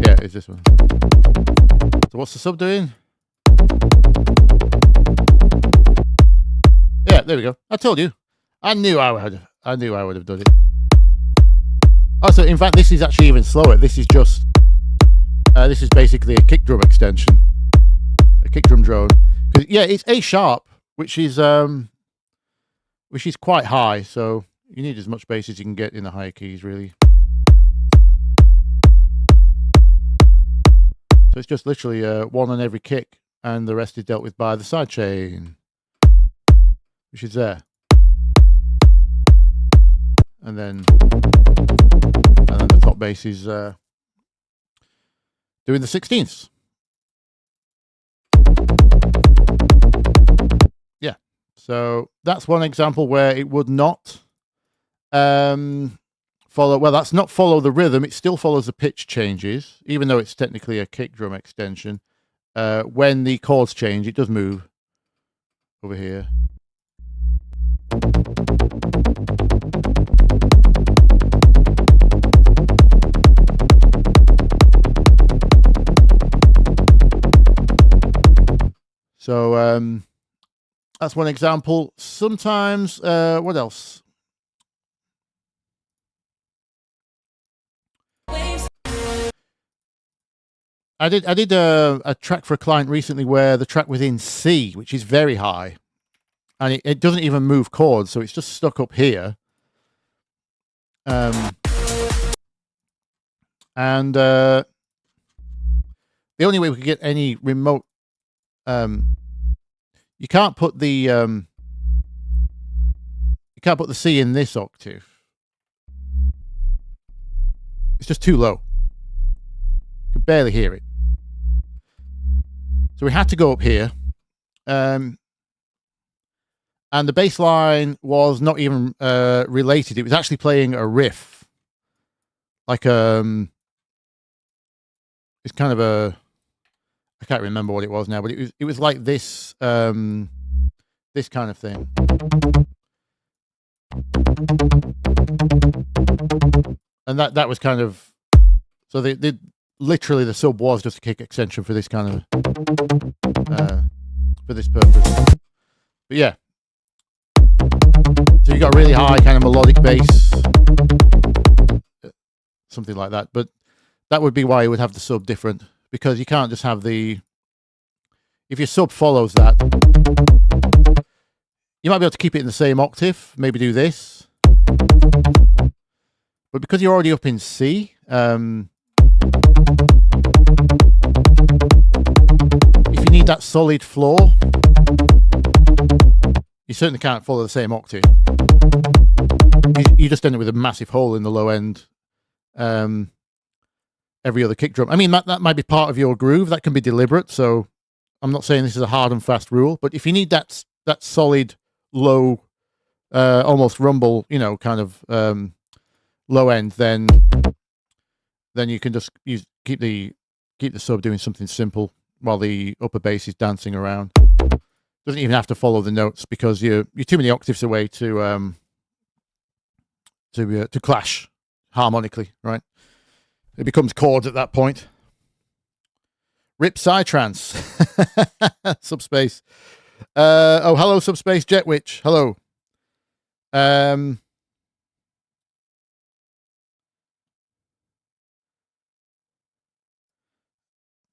Yeah, it's this one. So what's the sub doing? Yeah, there we go. I told you. I knew I would have done it. Oh, so in fact, this is actually even slower. This is just, this is basically a kick drum extension, a kick drum drone. Because yeah, it's A sharp, which is quite high. So you need as much bass as you can get in the higher keys, really. So it's just literally one on every kick, and the rest is dealt with by the sidechain, which is there. And then the top bass is doing the 16ths. Yeah, so that's one example where it would not follow. Well, that's not follow the rhythm. It still follows the pitch changes, even though it's technically a kick drum extension. When the chords change, it does move over here. So that's one example. Sometimes, what else? I did a track for a client recently where the track was in C, which is very high, and it doesn't even move chords, so it's just stuck up here. And the only way we could get any remote, you can't put the C in this octave. It's just too low. You can barely hear it. So we had to go up here. And the bass line was not even related. It was actually playing a riff. Like it's kind of a, I can't remember what it was now, but it was like this this kind of thing. And that was kind of, so they literally the sub was just a kick extension for this kind of for this purpose. But yeah, so you got really high kind of melodic bass, something like that. But that would be why you would have the sub different, because you can't just have the, if your sub follows that, you might be able to keep it in the same octave, maybe do this, but because you're already up in C, if you need that solid floor, you certainly can't follow the same octave. You just end up with a massive hole in the low end. Every other kick drum. I mean, that might be part of your groove. That can be deliberate. So I'm not saying this is a hard and fast rule, but if you need that solid low, almost rumble, you know, kind of low end, then you can just keep the sub doing something simple while the upper bass is dancing around. Doesn't even have to follow the notes, because you're too many octaves away to clash harmonically, right? It becomes chords at that point. Rip Psytrance. Subspace. Oh, hello, Subspace Jetwitch. Hello.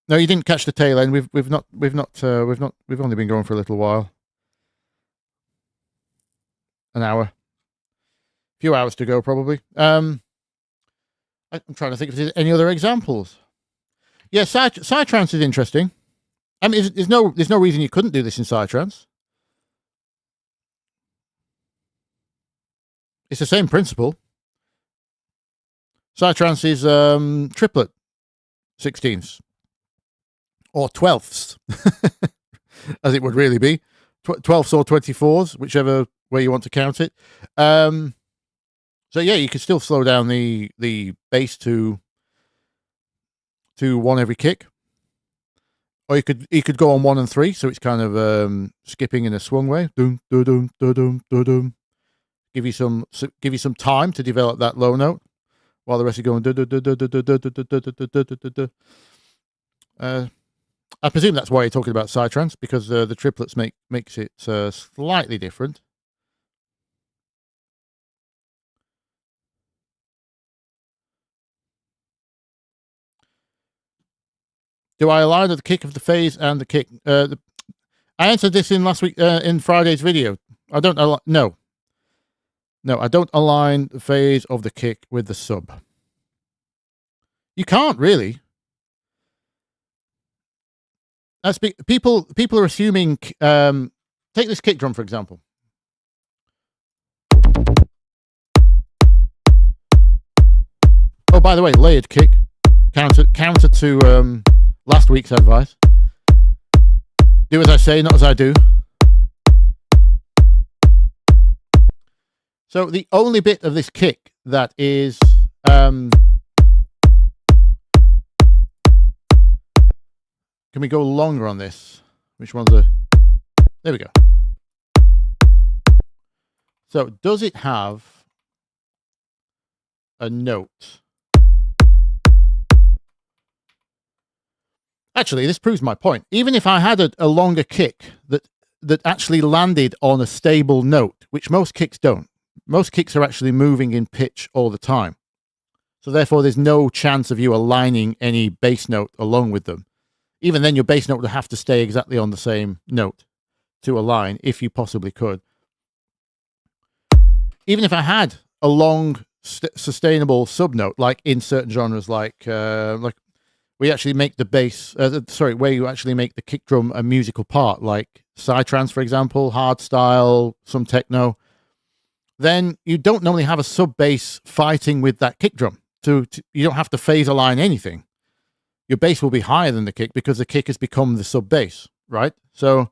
No, you didn't catch the tail end. We've only been going for a little while. An hour. A few hours to go, probably. I'm trying to think if there's any other examples. Yeah, Psytrance is interesting. I mean, there's no reason you couldn't do this in Psytrance. It's the same principle. Psytrance is triplet 16ths. Or 12ths, as it would really be. 12ths or 24s, whichever way you want to count it. So yeah, you could still slow down the bass to one every kick, or you could go on 1 and 3, so it's kind of skipping in a swung way. Doom, doom, doom, doom, doom. Give you some time to develop that low note, while the rest are going. I presume that's why you're talking about Psytrance, because the triplets makes it slightly different. Do I align the kick of the phase and the kick? I answered this in last week in Friday's video. I don't no, I don't align the phase of the kick with the sub. You can't really. People are assuming. Take this kick drum for example. Oh, by the way, layered kick. Counter to last week's advice. Do as I say, not as I do. So the only bit of this kick that is can we go longer on this? Which one's the... There we go. So does it have a note? Actually, this proves my point. Even if I had a longer kick that actually landed on a stable note, which most kicks don't. Most kicks are actually moving in pitch all the time. So therefore, there's no chance of you aligning any bass note along with them. Even then, your bass note would have to stay exactly on the same note to align, if you possibly could. Even if I had a long, sustainable subnote, like in certain genres, like we actually make the bass, where you actually make the kick drum a musical part, like Trance, for example, hardstyle, some techno, then you don't normally have a sub bass fighting with that kick drum. You don't have to phase align anything. Your bass will be higher than the kick because the kick has become the sub bass, right? So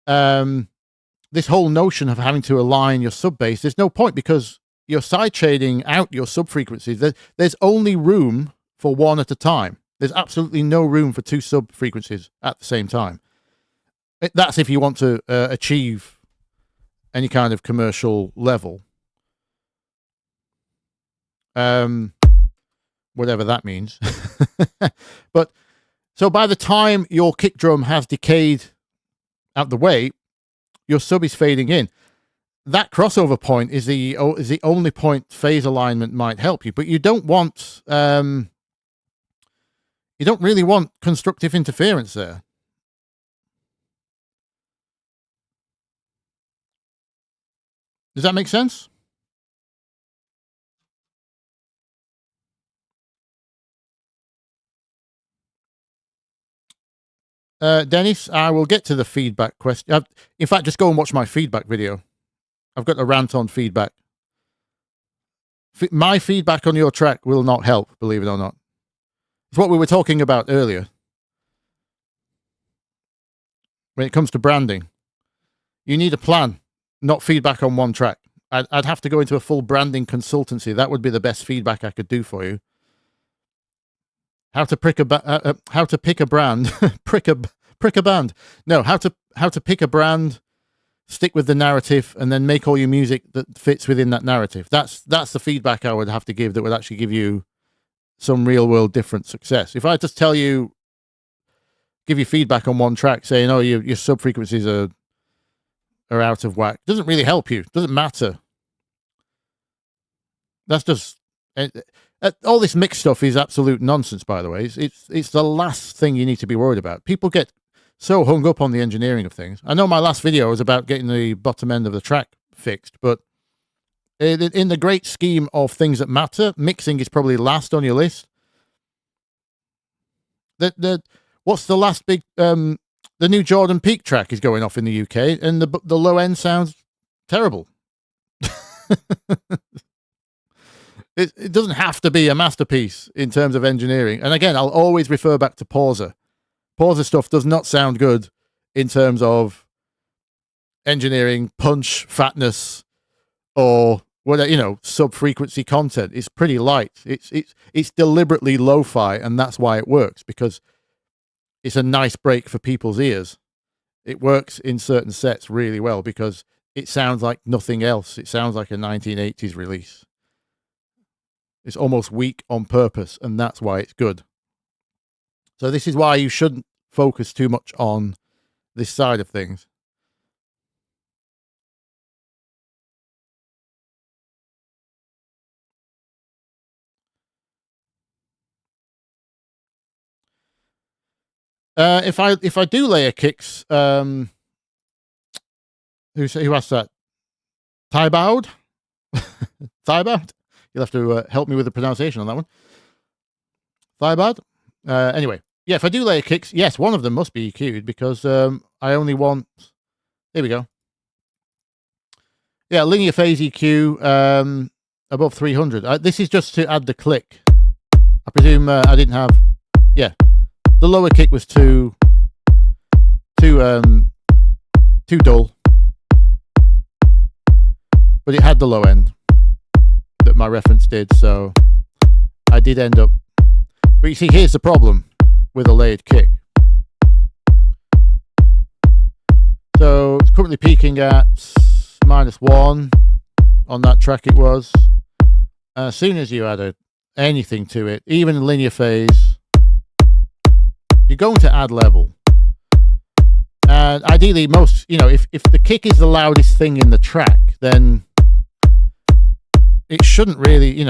this whole notion of having to align your sub bass, there's no point because you're side shading out your sub frequencies. There's only room for one at a time. There's absolutely no room for two sub frequencies at the same time. That's if you want to achieve any kind of commercial level. Whatever that means. But so by the time your kick drum has decayed out the way, your sub is fading in. That crossover point is the only point phase alignment might help you, but you don't want you don't really want constructive interference there. Does that make sense? Dennis, I will get to the feedback question. In fact, just go and watch my feedback video. I've got a rant on feedback. My feedback on your track will not help, believe it or not. It's what we were talking about earlier. When it comes to branding, you need a plan, not feedback on one track. I'd have to go into a full branding consultancy. That would be the best feedback I could do for you. How to pick a how to pick a brand, prick a band. No, how to pick a brand, stick with the narrative, and then make all your music that fits within that narrative. That's the feedback I would have to give that would actually give you some real world different success. If I just tell you, give you feedback on one track, saying, "Oh, your sub frequencies are out of whack," doesn't really help you. Doesn't matter. That's just all this mixed stuff is absolute nonsense. By the way, it's the last thing you need to be worried about. People get so hung up on the engineering of things. I know my last video was about getting the bottom end of the track fixed, but in the great scheme of things that matter, mixing is probably last on your list. What's the last big? The new Jordan Peak track is going off in the UK, and the low end sounds terrible. It doesn't have to be a masterpiece in terms of engineering. And again, I'll always refer back to Pauser. Pauser stuff does not sound good in terms of engineering, punch, fatness, or whatever, sub-frequency content. It's pretty light. It's deliberately lo-fi, and that's why it works, because it's a nice break for people's ears. It works in certain sets really well because it sounds like nothing else. It sounds like a 1980s release. It's almost weak on purpose, and that's why it's good. So this is why you shouldn't focus too much on this side of things. If I do layer kicks, who asked that? Thibaud? Thibaud? You'll have to help me with the pronunciation on that one. Thibaud? Anyway, Yeah, if I do layer kicks, yes, one of them must be EQ'd because I only want. There we go. Yeah, linear phase EQ above 300. This is just to add the click. I presume I didn't have. Yeah, the lower kick was too dull, but it had the low end that my reference did, so I did end up. But you see, here's the problem with a layered kick. So it's currently peaking at -1 on that track. It was. As soon as you added anything to it, even linear phase, you're going to add level. And ideally, most, if the kick is the loudest thing in the track, then it shouldn't really,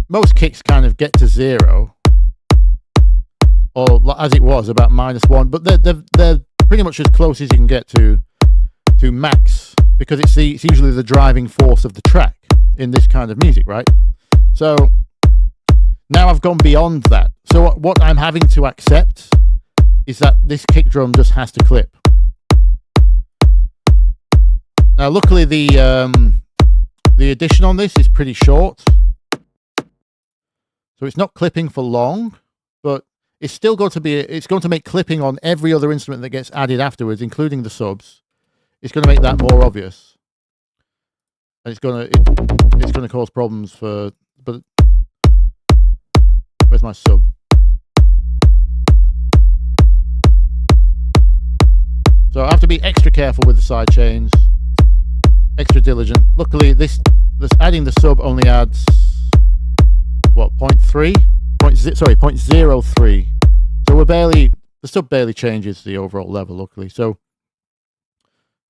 most kicks kind of get to 0, or as it was about -1, but they're pretty much as close as you can get to max, because it's usually the driving force of the track in this kind of music, right? So now I've gone beyond that. So what I'm having to accept is that this kick drum just has to clip. Now, luckily the addition on this is pretty short, so it's not clipping for long, but it's still going to be. It's going to make clipping on every other instrument that gets added afterwards, including the subs. It's going to make that more obvious, and it's going to cause problems for. But where's my sub? So I have to be extra careful with the side chains, extra diligent. Luckily, this adding the sub only adds what 0.3, 0.03. So the sub barely changes the overall level. Luckily, so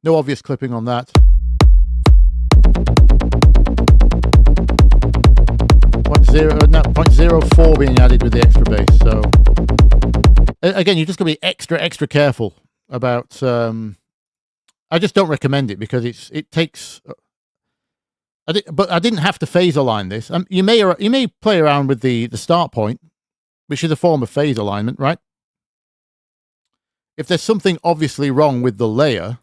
no obvious clipping on that. 0.04 being added with the extra bass. So again, you just got to be extra careful about. I just don't recommend it because it takes. But I didn't have to phase align this. You may play around with the start point, which is a form of phase alignment, right? If there's something obviously wrong with the layer,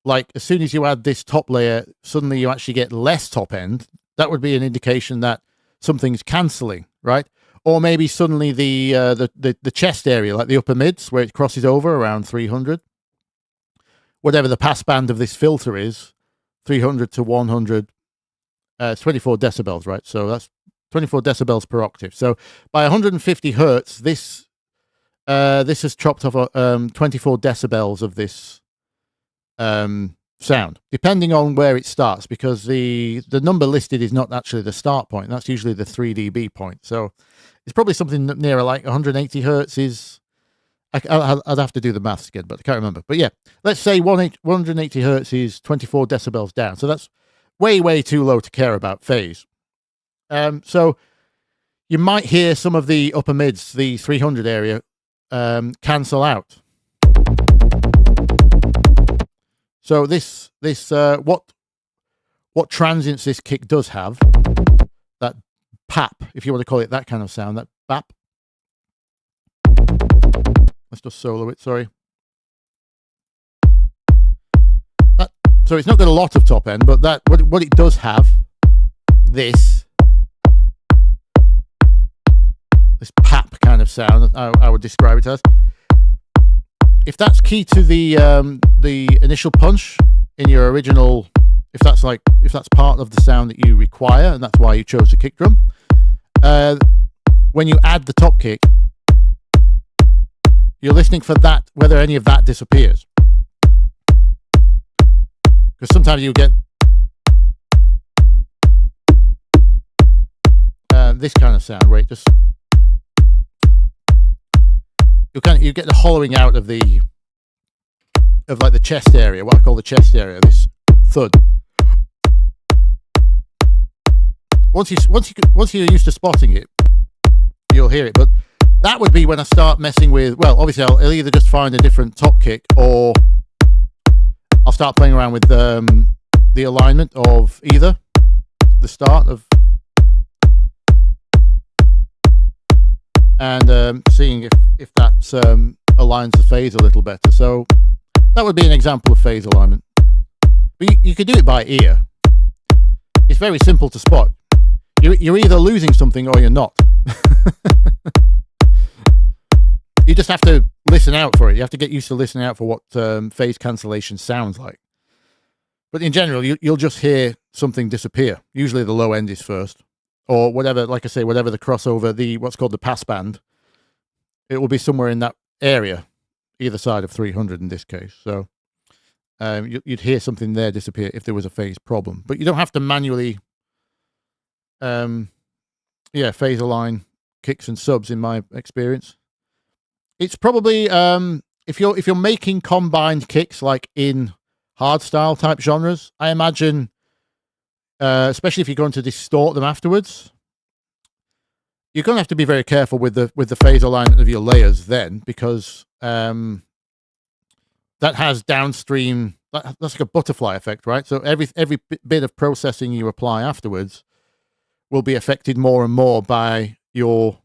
like as soon as you add this top layer, suddenly you actually get less top end. That would be an indication that something's cancelling, right? Or maybe suddenly the chest area, like the upper mids, where it crosses over around 300, whatever the pass band of this filter is, 300 to 100, it's 24 decibels, right? So that's 24 decibels per octave. So by 150 hertz, this has chopped off 24 decibels of this sound, depending on where it starts, because the number listed is not actually the start point. That's usually the 3 dB point. So it's probably something nearer like 180 hertz is. I'd have to do the maths again, but I can't remember. But yeah, let's say 180 hertz is 24 decibels down. So that's way too low to care about phase. So you might hear some of the upper mids, the 300 area, cancel out. So this what transients this kick does have, that pap, if you want to call it that kind of sound, that bap. Let's just solo it, sorry. So it's not got a lot of top end, but what it does have, this pap kind of sound, I would describe it as. If that's key to the initial punch in your original, if that's part of the sound that you require, and that's why you chose the kick drum, when you add the top kick, you're listening for that, whether any of that disappears. Because sometimes you get this kind of sound where it just you get the hollowing out of like the chest area, what I call the chest area, this thud. Once you're used to spotting it, you'll hear it. But that would be when I start messing with, well, obviously I'll either just find a different top kick, or I'll start playing around with the alignment of either the start of, and seeing if that aligns the phase a little better. So that would be an example of phase alignment. But you could do it by ear. It's very simple to spot. You're either losing something or you're not. You just have to listen out for it. You have to get used to listening out for what phase cancellation sounds like. But in general, you'll just hear something disappear. Usually the low end is first, or whatever, like I say, whatever the crossover, what's called the passband, it will be somewhere in that area, either side of 300 in this case. So you'd hear something there disappear if there was a phase problem. But you don't have to manually, phase align kicks and subs in my experience. It's probably if you're making combined kicks like in hardstyle type genres, I imagine, especially if you're going to distort them afterwards, you're going to have to be very careful with the phase alignment of your layers then, because that has downstream. That's like a butterfly effect, right? So every bit of processing you apply afterwards will be affected more and more by your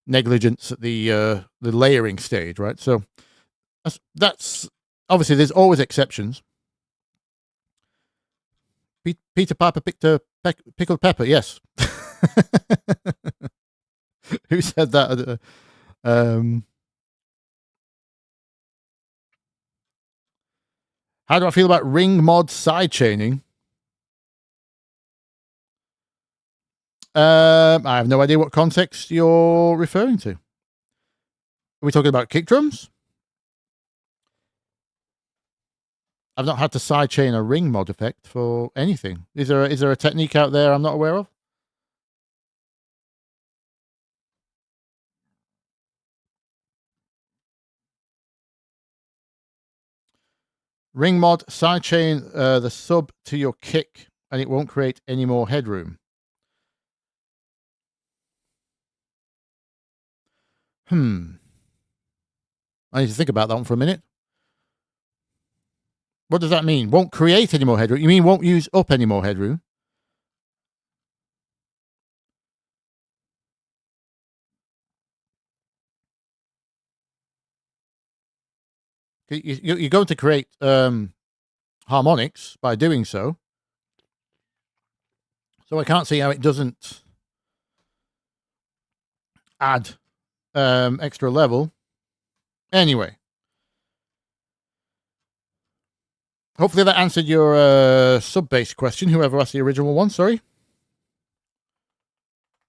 negligence at the layering stage, right? So that's obviously, there's always exceptions. Peter Piper picked a pickled pepper. Yes. Who said that? How do I feel about ring mod sidechaining? I have no idea what context you're referring to. Are we talking about kick drums? I've not had to sidechain a ring mod effect for anything. Is there a technique out there I'm not aware of? Ring mod, sidechain the sub to your kick, and it won't create any more headroom. I need to think about that one for a minute. What does that mean? Won't create any more headroom? You mean won't use up any more headroom? You're going to create harmonics by doing so. So I can't see how it doesn't add extra level. Anyway. Hopefully that answered your sub-bass question, whoever asked the original one, sorry.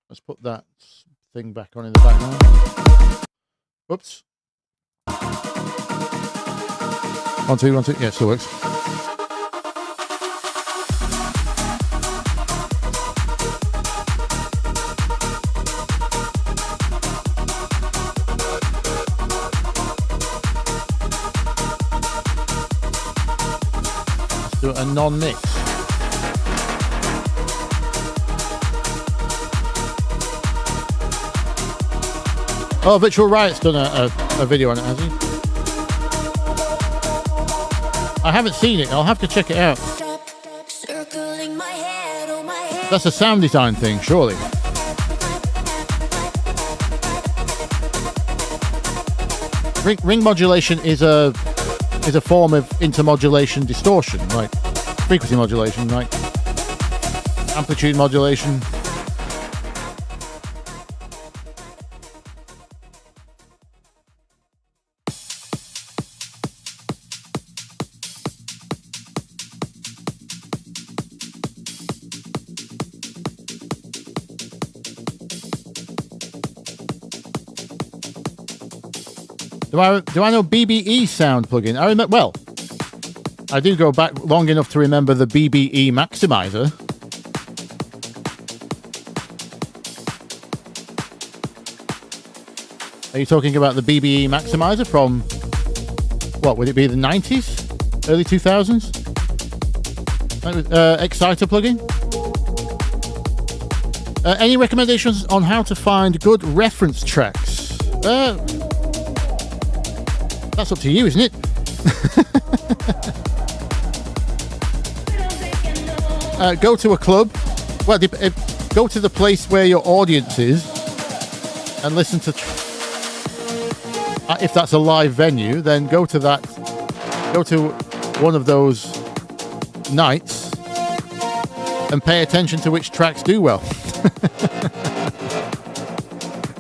Let's put that thing back on in the background. Whoops. 1, 2, 1, 2. Yeah, it still works. Let's do a non-mix. Oh, Virtual Riot's done a video on it, has he? I haven't seen it. I'll have to check it out. That's a sound design thing, surely. Ring modulation is a form of intermodulation distortion, like frequency modulation, like amplitude modulation. Do I know BBE sound plugin? I remember. Well, I do go back long enough to remember the BBE maximizer. Are you talking about the BBE maximizer from what would it be? The 90s, early 2000s? Exciter plugin. Any recommendations on how to find good reference tracks? That's up to you, isn't it? Go to a club. Well, go to the place where your audience is and listen to if that's a live venue, then go to one of those nights and pay attention to which tracks do well.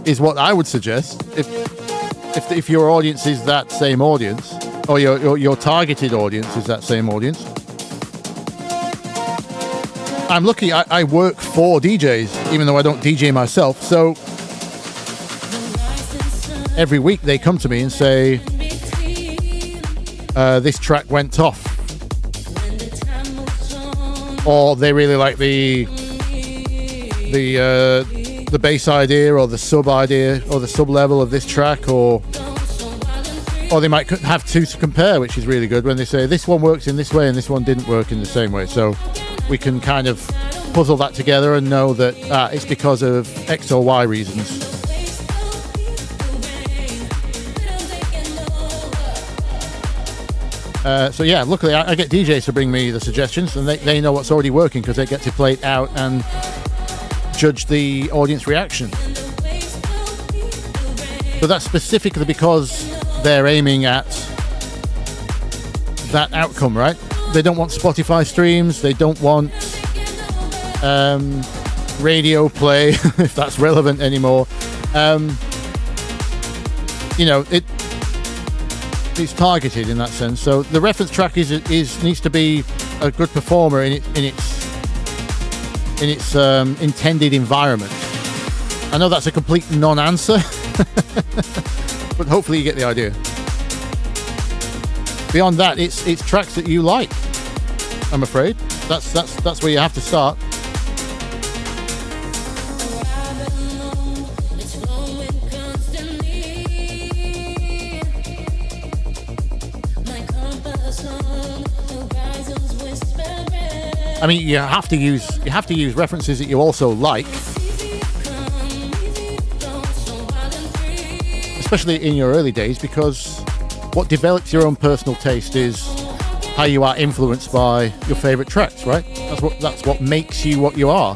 Is what I would suggest. If your audience is that same audience, or your targeted audience is that same audience. I'm lucky I work for DJs, even though I don't DJ myself. So every week they come to me and say, this track went off. Or they really like the bass idea or the sub idea or the sub level of this track, or they might have two to compare, which is really good when they say this one works in this way and this one didn't work in the same way. So we can kind of puzzle that together and know that it's because of X or Y reasons. So yeah, luckily I get DJs to bring me the suggestions, and they know what's already working because they get to play it out and judge the audience reaction. But that's specifically because they're aiming at that outcome, right? They don't want Spotify streams, they don't want radio play, if that's relevant anymore. It's targeted in that sense. So the reference track needs to be a good performer in its intended environment. I know that's a complete non-answer, but hopefully you get the idea. Beyond that, it's tracks that you like. I'm afraid that's where you have to start. I mean, you have to use references that you also like, especially in your early days, because what develops your own personal taste is how you are influenced by your favorite tracks, right? That's what makes you what you are.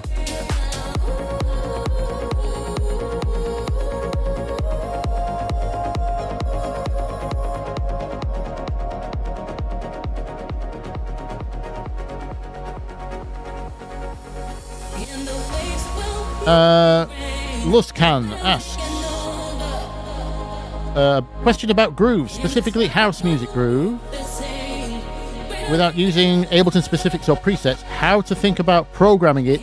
Luskan asks a question about grooves, specifically house music groove, without using Ableton specifics or presets, how to think about programming it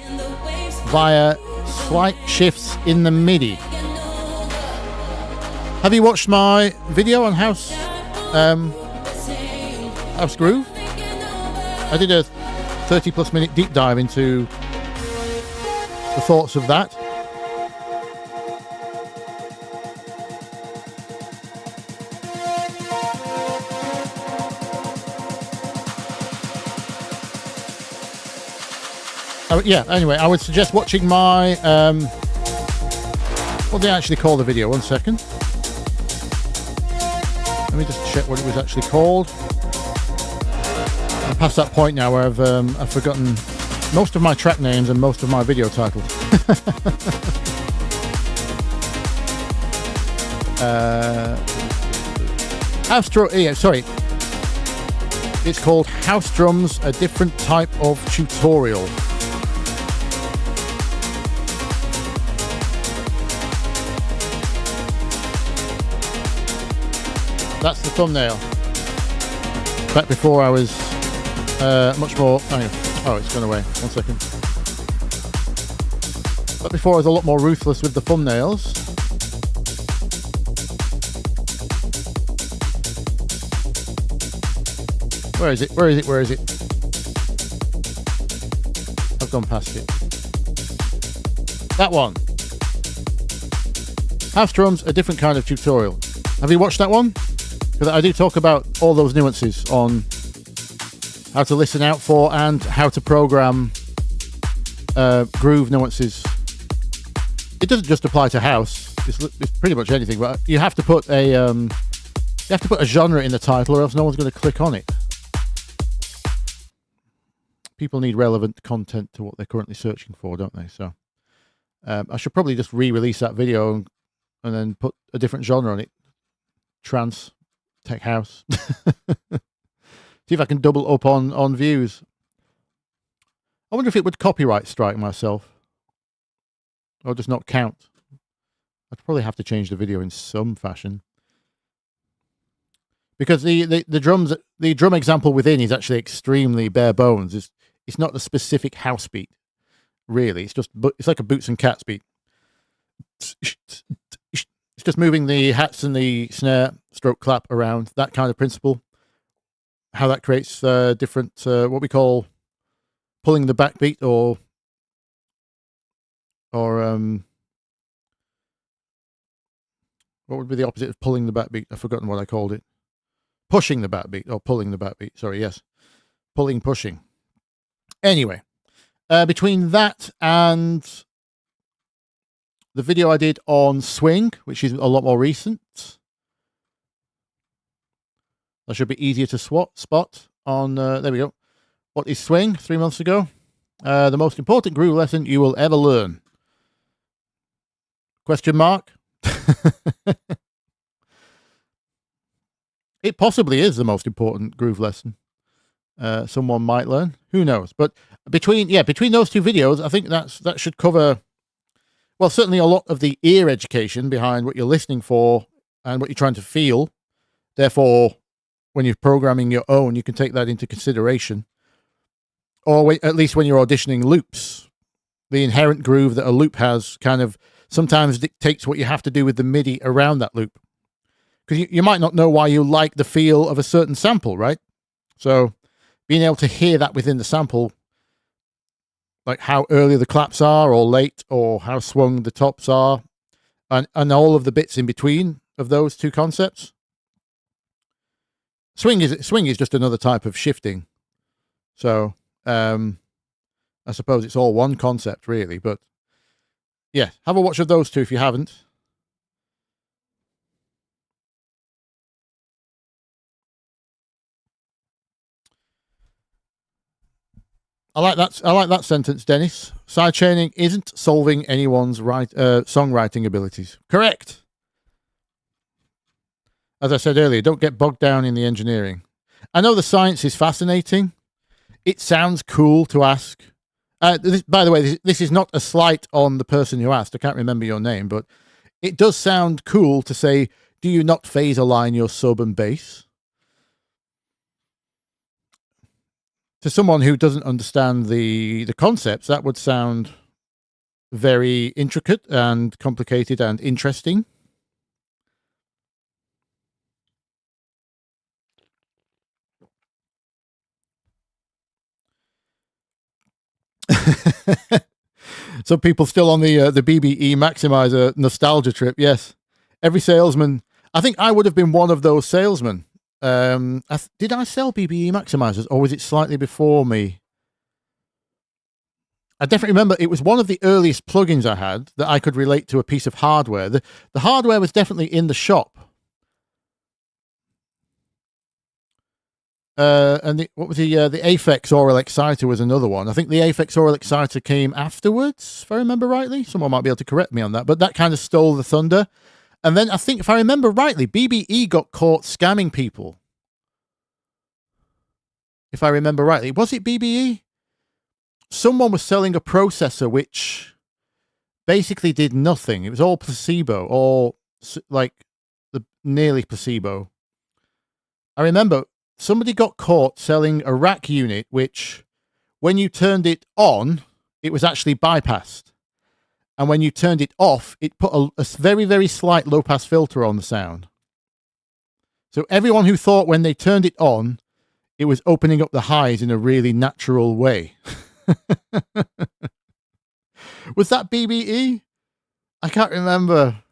via slight shifts in the MIDI. Have you watched my video on house groove? I did a 30+ minute deep dive into the thoughts of that. Yeah, anyway, I would suggest watching my what they actually call the video. 1 second. Let me just check what it was actually called. I'm past that point now where I've forgotten most of my track names and most of my video titles. Sorry. It's called House Drums, a Different Type of Tutorial. That's the thumbnail. Back before I was much more... Oh, it's gone away. 1 second. But before I was a lot more ruthless with the thumbnails. Where is it? Where is it? Where is it? I've gone past it. That one. House Drums, a Different Kind of Tutorial. Have you watched that one? Because I do talk about all those nuances on how to listen out for and how to program groove nuances. It doesn't just apply to house; it's pretty much anything. But you have to put a genre in the title, or else no one's going to click on it. People need relevant content to what they're currently searching for, don't they? So I should probably just re-release that video and then put a different genre on it. trance, tech house. See if I can double up on views. I wonder if it would copyright strike myself. Or just not count. I'd probably have to change the video in some fashion. Because the drum example within is actually extremely bare bones. It's not a specific house beat, really. It's like a boots and cats beat. It's just moving the hats and the snare stroke clap around, that kind of principle. How that creates different what we call pulling the backbeat or what would be the opposite of pulling the backbeat? I've forgotten what I called it. Pushing the backbeat or pulling the backbeat. Sorry, yes. Pulling, pushing. Anyway, between that and the video I did on swing, which is a lot more recent, that should be easier to spot on, there we go. What is swing? 3 months ago. The most important groove lesson you will ever learn. Question mark? It possibly is the most important groove lesson someone might learn. Who knows? But between those two videos, I think that should cover, well, certainly a lot of the ear education behind what you're listening for and what you're trying to feel. Therefore, when you're programming your own, you can take that into consideration. Or at least when you're auditioning loops, the inherent groove that a loop has kind of sometimes dictates what you have to do with the MIDI around that loop. Because you might not know why you like the feel of a certain sample, right? So being able to hear that within the sample, like how early the claps are or late, or how swung the tops are, and all of the bits in between of those two concepts. Swing is just another type of shifting. So I suppose it's all one concept, really. But yeah, have a watch of those two if you haven't. I like that sentence, Dennis. Sidechaining isn't solving anyone's songwriting abilities. Correct. As I said earlier, don't get bogged down in the engineering. I know the science is fascinating. It sounds cool to ask. By the way, this is not a slight on the person who asked. I can't remember your name, but it does sound cool to say, do you not phase align your sub and bass? To someone who doesn't understand the concepts, that would sound very intricate and complicated and interesting. Some people still on the BBE Maximizer nostalgia trip. Yes, every salesman. I think I would have been one of those salesmen. Did I sell BBE Maximizers, or was it slightly before me? I definitely remember it was one of the earliest plugins I had that I could relate to a piece of hardware. The hardware was definitely in the shop. And what was the Aphex Oral Exciter was another one. I think the Aphex Oral Exciter came afterwards, if I remember rightly. Someone might be able to correct me on that, but that kind of stole the thunder. And then I think, if I remember rightly, BBE got caught scamming people. If I remember rightly. Was it BBE? Someone was selling a processor which basically did nothing. It was all placebo, or like nearly placebo. I remember somebody got caught selling a rack unit which, when you turned it on, it was actually bypassed. And when you turned it off, it put a very, very slight low-pass filter on the sound. So everyone who thought when they turned it on, it was opening up the highs in a really natural way. Was that BBE? I can't remember.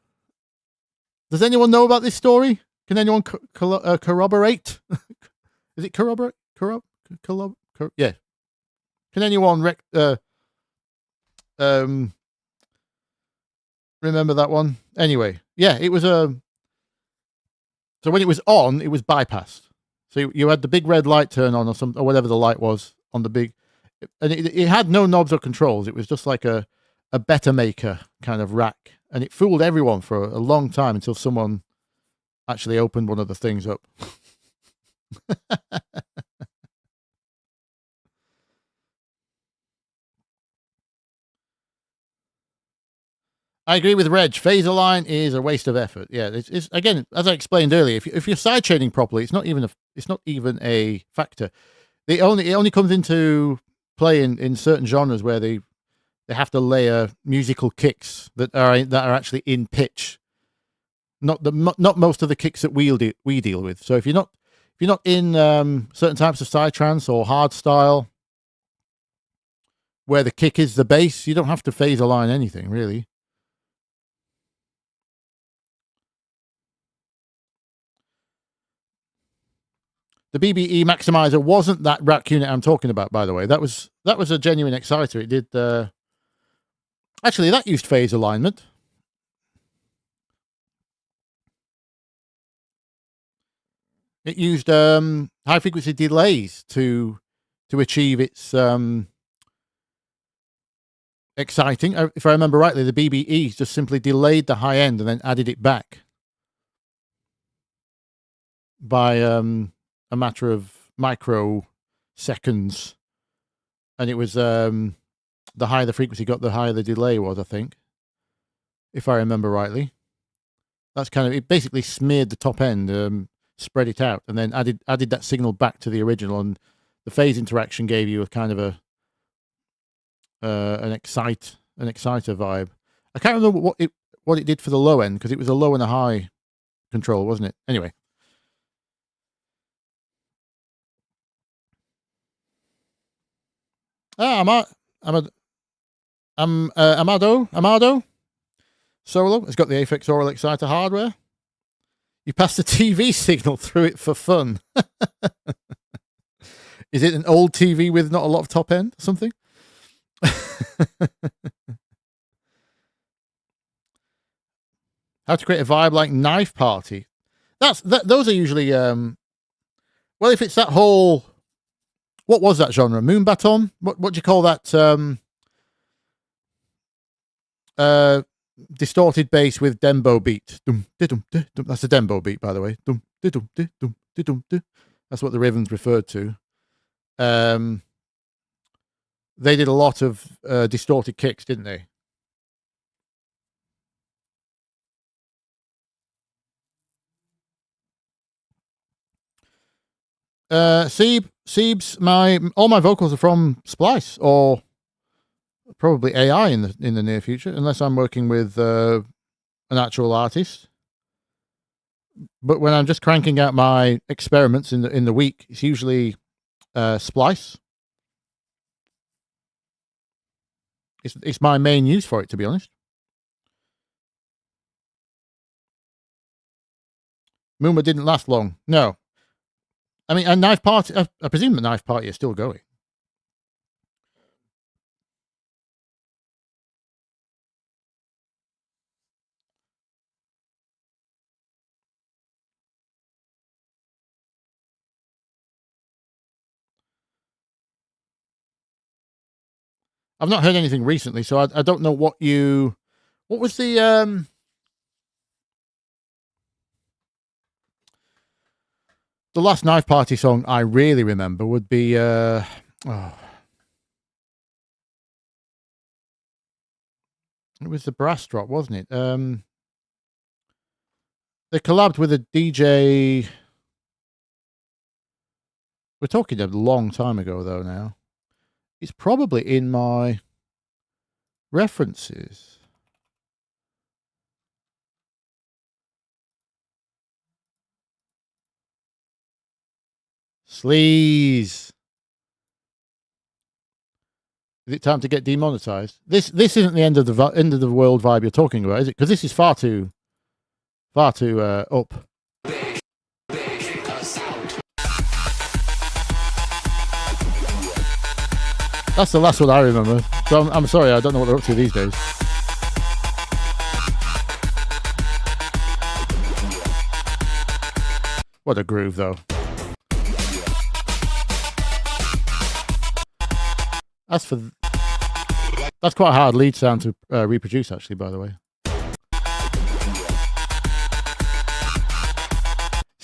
Does anyone know about this story? Can anyone corroborate? Is it corroborate? Yeah. Can anyone remember that one? Anyway, yeah, it was so when it was on, it was bypassed. So you had the big red light turn on, or whatever the light was on the big, and it had no knobs or controls. It was just like a better maker kind of rack, and it fooled everyone for a long time until someone actually opened one of the things up. I agree with Reg. Phaser line is a waste of effort. Yeah, it's again, as I explained earlier, if you're sidechaining properly, it's not even a factor. It only comes into play in certain genres where they have to layer musical kicks that are actually in pitch. Not most of the kicks that we deal with. So if you're not in certain types of psytrance or hard style where the kick is the bass, you don't have to phaser line anything really. The BBE maximizer wasn't that rack unit I'm talking about, by the way. That was a genuine exciter. It did actually that used phase alignment. It used high frequency delays to achieve its exciting. If I remember rightly, the BBE just simply delayed the high end and then added it back by a matter of microseconds, and it was the higher the frequency got, the higher the delay was, I think, if I remember rightly. That's kind of it. Basically smeared the top end, spread it out, and then added that signal back to the original, and the phase interaction gave you a kind of an exciter vibe. I can't remember what it did for the low end, because it was a low and a high control, wasn't it? Anyway. Amado Solo has got the Aphex Oral Exciter hardware. You pass the TV signal through it for fun. Is it an old TV with not a lot of top end or something? How to create a vibe like Knife Party. Those are usually well, if it's that whole, what was that genre? Moonbaton? What do you call that? Distorted bass with dembo beat. That's a dembo beat, by the way. That's what the rhythm's referred to. They did a lot of distorted kicks, didn't they? Siebes, all my vocals are from Splice or probably AI in the near future, unless I'm working with an actual artist. But when I'm just cranking out my experiments in the week, it's usually Splice. It's my main use for it, to be honest. Mooma didn't last long. No. I mean, a Knife Party, I presume the Knife Party is still going. I've not heard anything recently, so I don't know what was the last Knife Party song I really remember would be it was the Brass Drop, wasn't it? They collabed with a DJ. We're talking a long time ago, though, now. It's probably in my references. Sleaze. Is it time to get demonetized? This isn't the end of the world vibe you're talking about, is it? Because this is far too up. That's the last one I remember. So I'm sorry, I don't know what they're up to these days. What a groove, though. That's quite a hard lead sound to reproduce, actually, by the way.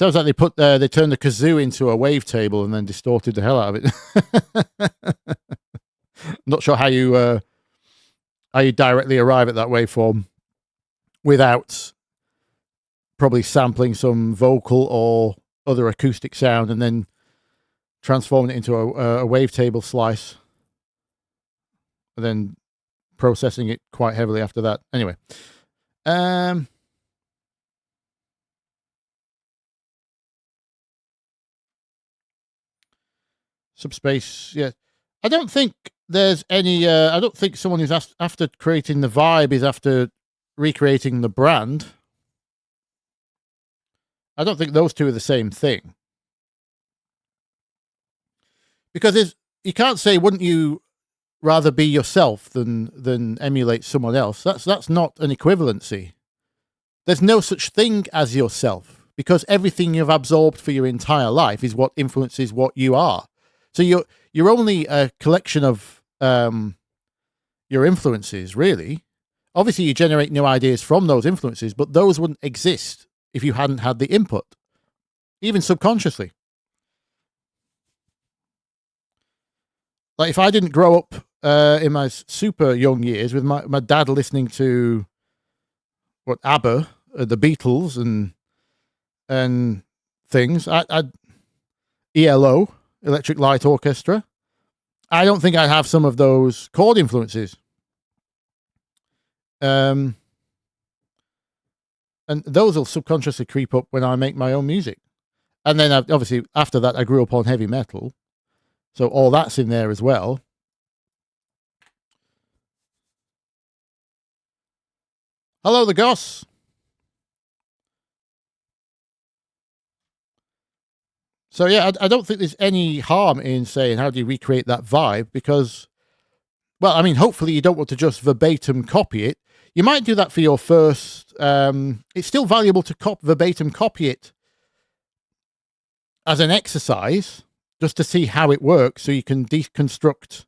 Sounds like they turned the kazoo into a wavetable and then distorted the hell out of it. Not sure how you directly arrive at that waveform without probably sampling some vocal or other acoustic sound and then transforming it into a wavetable slice and then processing it quite heavily after that. Anyway, Subspace, yeah. I don't think there's any, I don't think someone who's after creating the vibe is after recreating the brand. I don't think those two are the same thing. Because you can't say, wouldn't you rather be yourself than emulate someone else? That's not an equivalency. There's no such thing as yourself, because everything you've absorbed for your entire life is what influences what you are. So you're only a collection of your influences, really. Obviously, you generate new ideas from those influences, but those wouldn't exist if you hadn't had the input, even subconsciously. Like if I didn't grow up in my super young years with my dad listening to ABBA, the Beatles, and things, I'd ELO, Electric Light Orchestra, I don't think I'd have some of those chord influences. And those will subconsciously creep up when I make my own music. And then obviously after that, I grew up on heavy metal. So all that's in there as well. Hello, the Goss. So yeah, I don't think there's any harm in saying, how do you recreate that vibe? Because, well, I mean, hopefully you don't want to just verbatim copy it. You might do that for your first, it's still valuable to verbatim copy it as an exercise, just to see how it works, so you can deconstruct.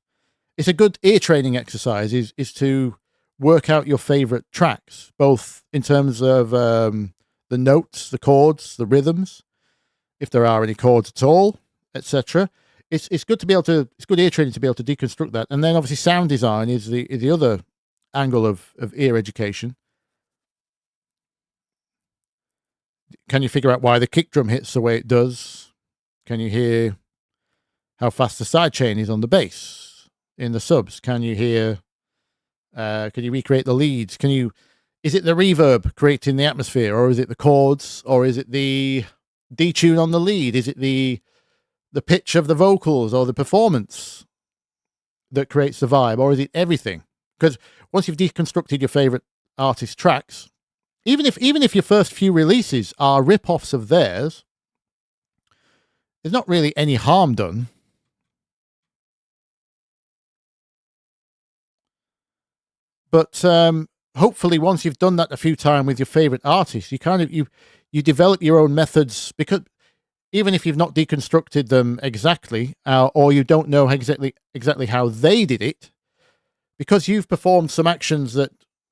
It's a good ear training exercise, is to work out your favorite tracks, both in terms of the notes, the chords, the rhythms, if there are any chords at all, etc. It's good to be able to, it's good ear training to be able to deconstruct that. And then obviously sound design is the other angle of ear education. Can you figure out why the kick drum hits the way it does? Can you hear how fast the sidechain is on the bass in the subs? Can you hear, can you recreate the leads? Is it the reverb creating the atmosphere, or is it the chords, or is it the detune on the lead? Is it the pitch of the vocals or the performance that creates the vibe, or is it everything? Because once you've deconstructed your favorite artist tracks, even if your first few releases are rip-offs of theirs, there's not really any harm done. But hopefully once you've done that a few times with your favorite artists, you develop your own methods, because even if you've not deconstructed them exactly, or you don't know exactly how they did it, because you've performed some actions that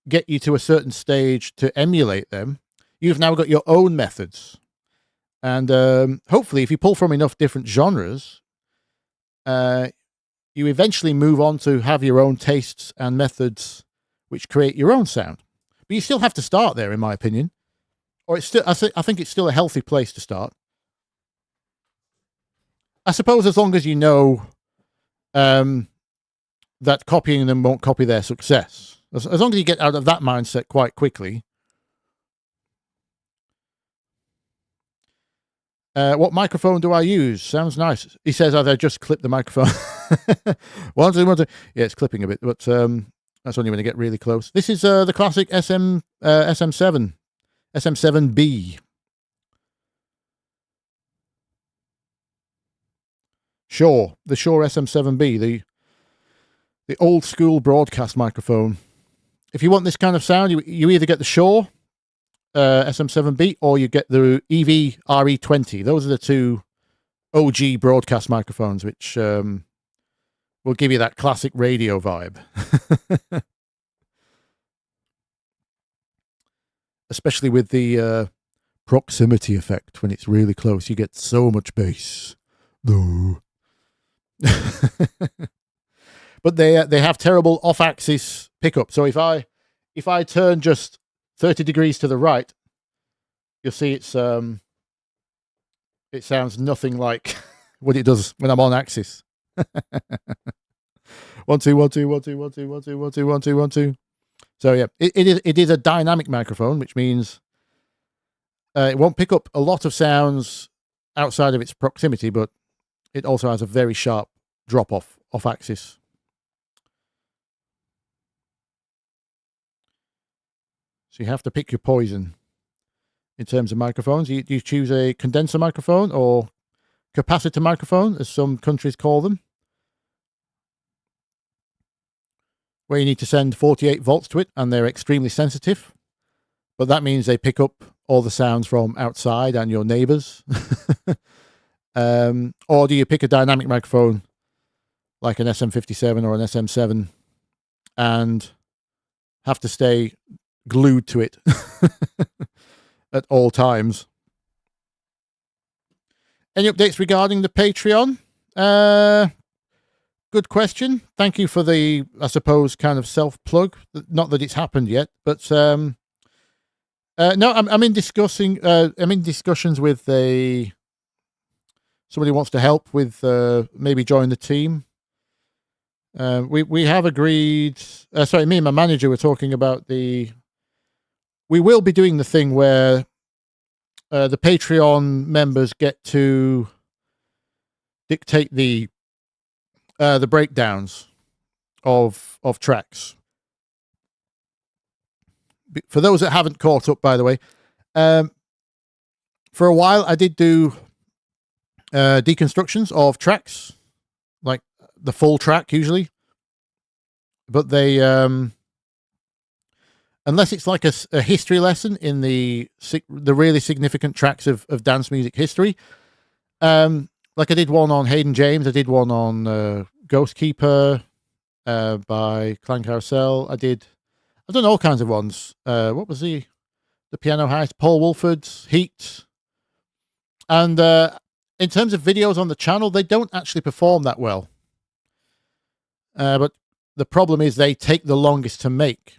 get you to a certain stage to emulate them, you've now got your own methods. And hopefully if you pull from enough different genres, you eventually move on to have your own tastes and methods which create your own sound. But you still have to start there, in my opinion. Or I think it's still a healthy place to start. I suppose as long as you know that copying them won't copy their success. As long as you get out of that mindset quite quickly. What microphone do I use? Sounds nice. He says, I just clip the microphone. one, two. Yeah, it's clipping a bit, but that's only when you get really close. This is the classic SM7, SM7B. Shure, the Shure SM7B, the old school broadcast microphone. If you want this kind of sound, you either get the Shure SM7B, or you get the EV RE20. Those are the two OG broadcast microphones, which will give you that classic radio vibe. Especially with the proximity effect. When it's really close, you get so much bass. No. But they have terrible off-axis pickup. So if I turn just 30 degrees to the right, you'll see it sounds nothing like what it does when I'm on axis. 1 2 1 2 1 2 1 2 1 2 1 2 1 2 1 2. So yeah, it is a dynamic microphone, which means it won't pick up a lot of sounds outside of its proximity, but it also has a very sharp drop off axis. So you have to pick your poison in terms of microphones. You choose a condenser microphone or capacitor microphone, as some countries call them, where you need to send 48 volts to it, and they're extremely sensitive. But that means they pick up all the sounds from outside and your neighbors. Or do you pick a dynamic microphone like an SM57 or an SM7 and have to stay glued to it at all times? Any updates regarding the Patreon? Good question. Thank you for the, I suppose, kind of self-plug. Not that it's happened yet, but no, I'm in discussions with somebody who wants to help with maybe join the team. We have agreed. Sorry, me and my manager were talking about we will be doing the thing where the Patreon members get to dictate the breakdowns of tracks. For those that haven't caught up, by the way, for a while I did do deconstructions of tracks, like the full track usually, but they unless it's like a history lesson in the really significant tracks of dance music history, like I did one on Hayden James, I did one on Ghost Keeper by Clan Carousel. I've done all kinds of ones. What was the piano heist? Paul Wolford's Heat. And in terms of videos on the channel, they don't actually perform that well. But the problem is they take the longest to make.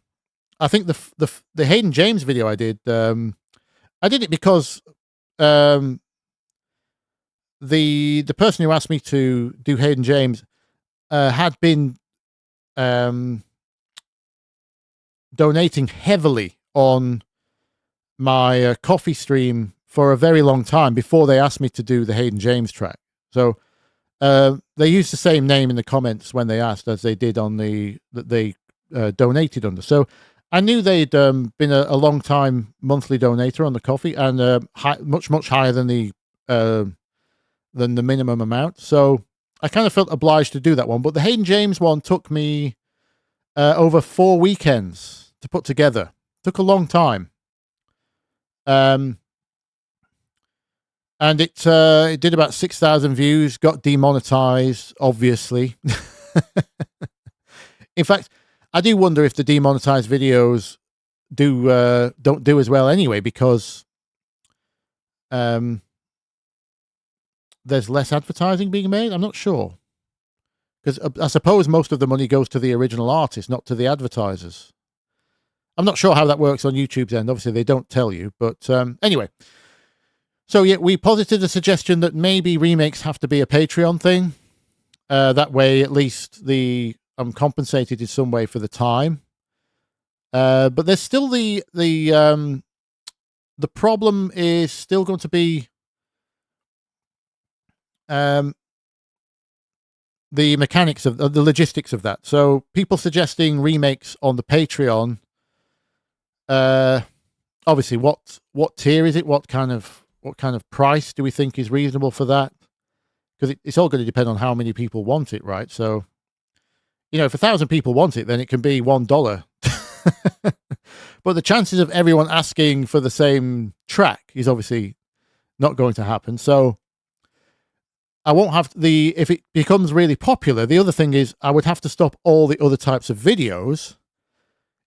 I think the Hayden James video I did it because the person who asked me to do Hayden James had been donating heavily on my coffee stream for a very long time before they asked me to do the Hayden James track. So they used the same name in the comments when they asked as they did on that they donated under. So I knew they'd been a long time monthly donator on the coffee, and much higher than the minimum amount. So I kind of felt obliged to do that one. But the Hayden James one took me over 4 weekends to put together. Took a long time. And it did about 6,000 views, got demonetized, obviously. In fact, I do wonder if the demonetized videos don't do as well anyway, because there's less advertising being made. I'm not sure, because I suppose most of the money goes to the original artist, not to the advertisers. I'm not sure how that works on YouTube's end. Obviously, they don't tell you. But anyway, so yeah, we posited the suggestion that maybe remakes have to be a Patreon thing. That way, at least I'm compensated in some way for the time. But there's still the problem is still going to be the mechanics of the logistics of that. So people suggesting remakes on the Patreon. Obviously, what tier is it? What kind of price do we think is reasonable for that? Because it's all going to depend on how many people want it, right? So, if 1,000 people want it, then it can be $1. But the chances of everyone asking for the same track is obviously not going to happen. So I won't have if it becomes really popular, the other thing is I would have to stop all the other types of videos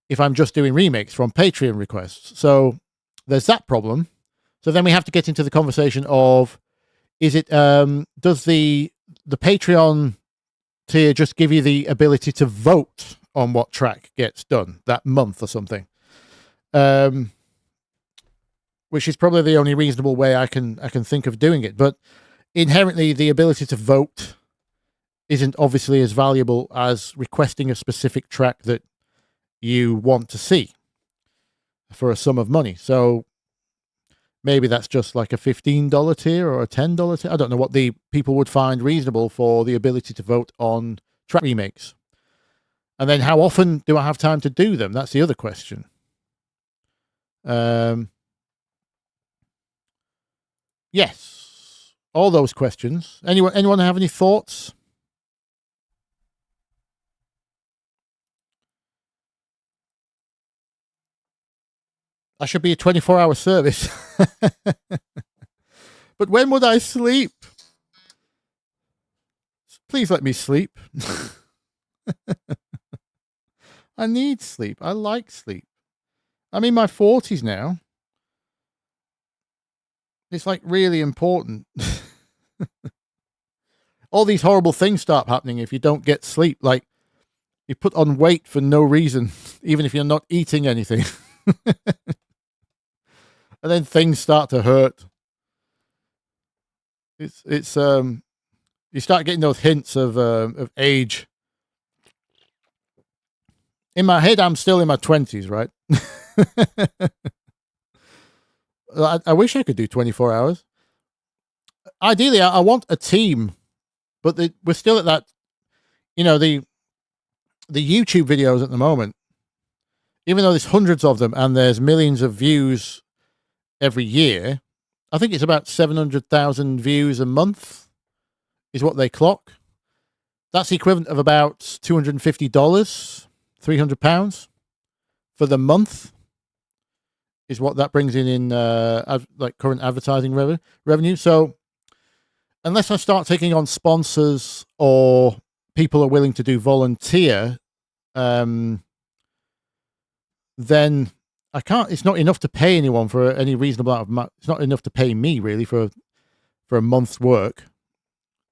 if I'm just doing remakes from Patreon requests. So there's that problem. So then we have to get into the conversation of, is it, does the Patreon tier just give you the ability to vote on what track gets done that month or something? Which is probably the only reasonable way I can think of doing it. But inherently, the ability to vote isn't obviously as valuable as requesting a specific track that you want to see for a sum of money. So maybe that's just like a $15 tier or a $10 tier. I don't know what the people would find reasonable for the ability to vote on track remakes. And then how often do I have time to do them? That's the other question. Yes, all those questions. Anyone have any thoughts? I should be a 24-hour service. But when would I sleep? Please let me sleep. I need sleep. I like sleep. I'm in my 40s now. It's like really important. All these horrible things start happening if you don't get sleep. Like you put on weight for no reason, even if you're not eating anything. And then things start to hurt. It's you start getting those hints of age. In my head, I'm still in my 20s, right? I wish I could do 24 hours. Ideally, I want a team, but we're still at that, the YouTube videos at the moment, even though there's hundreds of them and there's millions of views every year, I think it's about 700,000 views a month is what they clock. That's the equivalent of about $250, £300 for the month. Is what that brings in like current advertising revenue. So unless I start taking on sponsors or people are willing to do volunteer, then I can't. It's not enough to pay anyone for any reasonable amount of. It's not enough to pay me really for a month's work.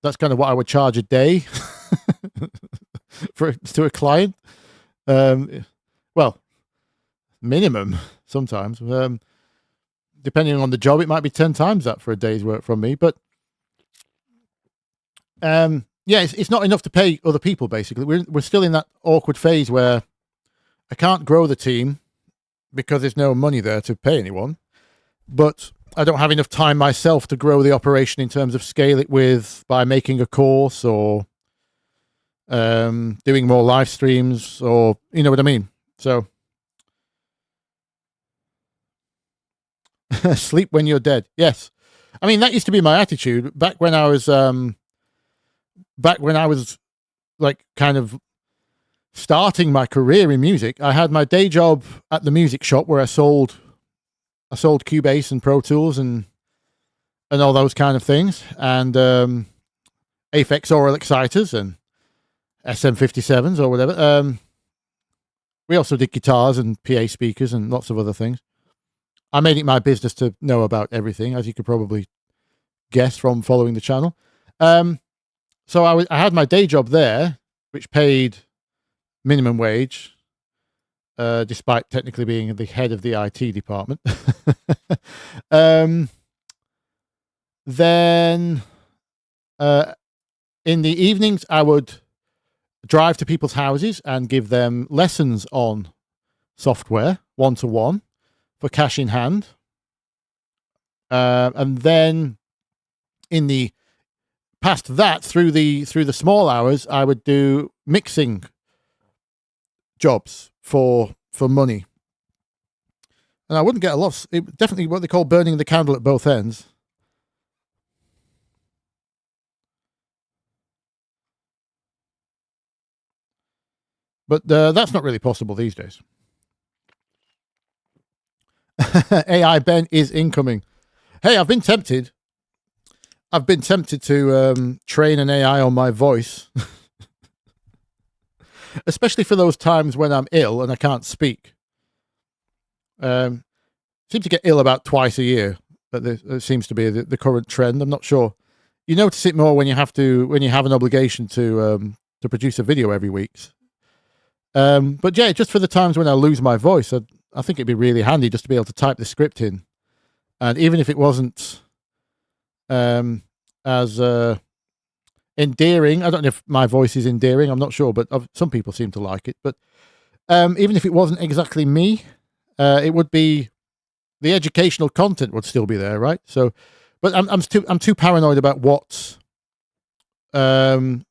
That's kind of what I would charge a day to a client. Well, minimum. Sometimes, depending on the job, it might be 10 times that for a day's work from me. But yeah, it's not enough to pay other people. Basically, we're still in that awkward phase where I can't grow the team because there's no money there to pay anyone. But I don't have enough time myself to grow the operation in terms of scale it with by making a course or doing more live streams, or you know what I mean. So. Sleep when you're dead. Yes. I mean, that used to be my attitude back when I was like kind of starting my career in music. I had my day job at the music shop where I sold Cubase and Pro Tools and all those kind of things, and Aphex Oral Exciters and SM57s or whatever. We also did guitars and PA speakers and lots of other things. I made it my business to know about everything, as you could probably guess from following the channel. So I had my day job there, which paid minimum wage, despite technically being the head of the IT department. Then in the evenings, I would drive to people's houses and give them lessons on software, one-to-one, for cash in hand. And then in the past that, through the small hours, I would do mixing jobs for money. And I wouldn't get a lot. It definitely what they call burning the candle at both ends. But that's not really possible these days. AI Ben is incoming. Hey, I've been tempted. I've been tempted to train an AI on my voice. Especially for those times when I'm ill and I can't speak. Seem to get ill about twice a year. but it seems to be the current trend. I'm not sure. You notice it more when you have an obligation to produce a video every week. But yeah, just for the times when I lose my voice, I think it'd be really handy just to be able to type the script in, and even if it wasn't as endearing, I don't know if my voice is endearing. I'm not sure, but some people seem to like it. But even if it wasn't exactly me, it would be the educational content would still be there, right? So, but I'm too paranoid about what that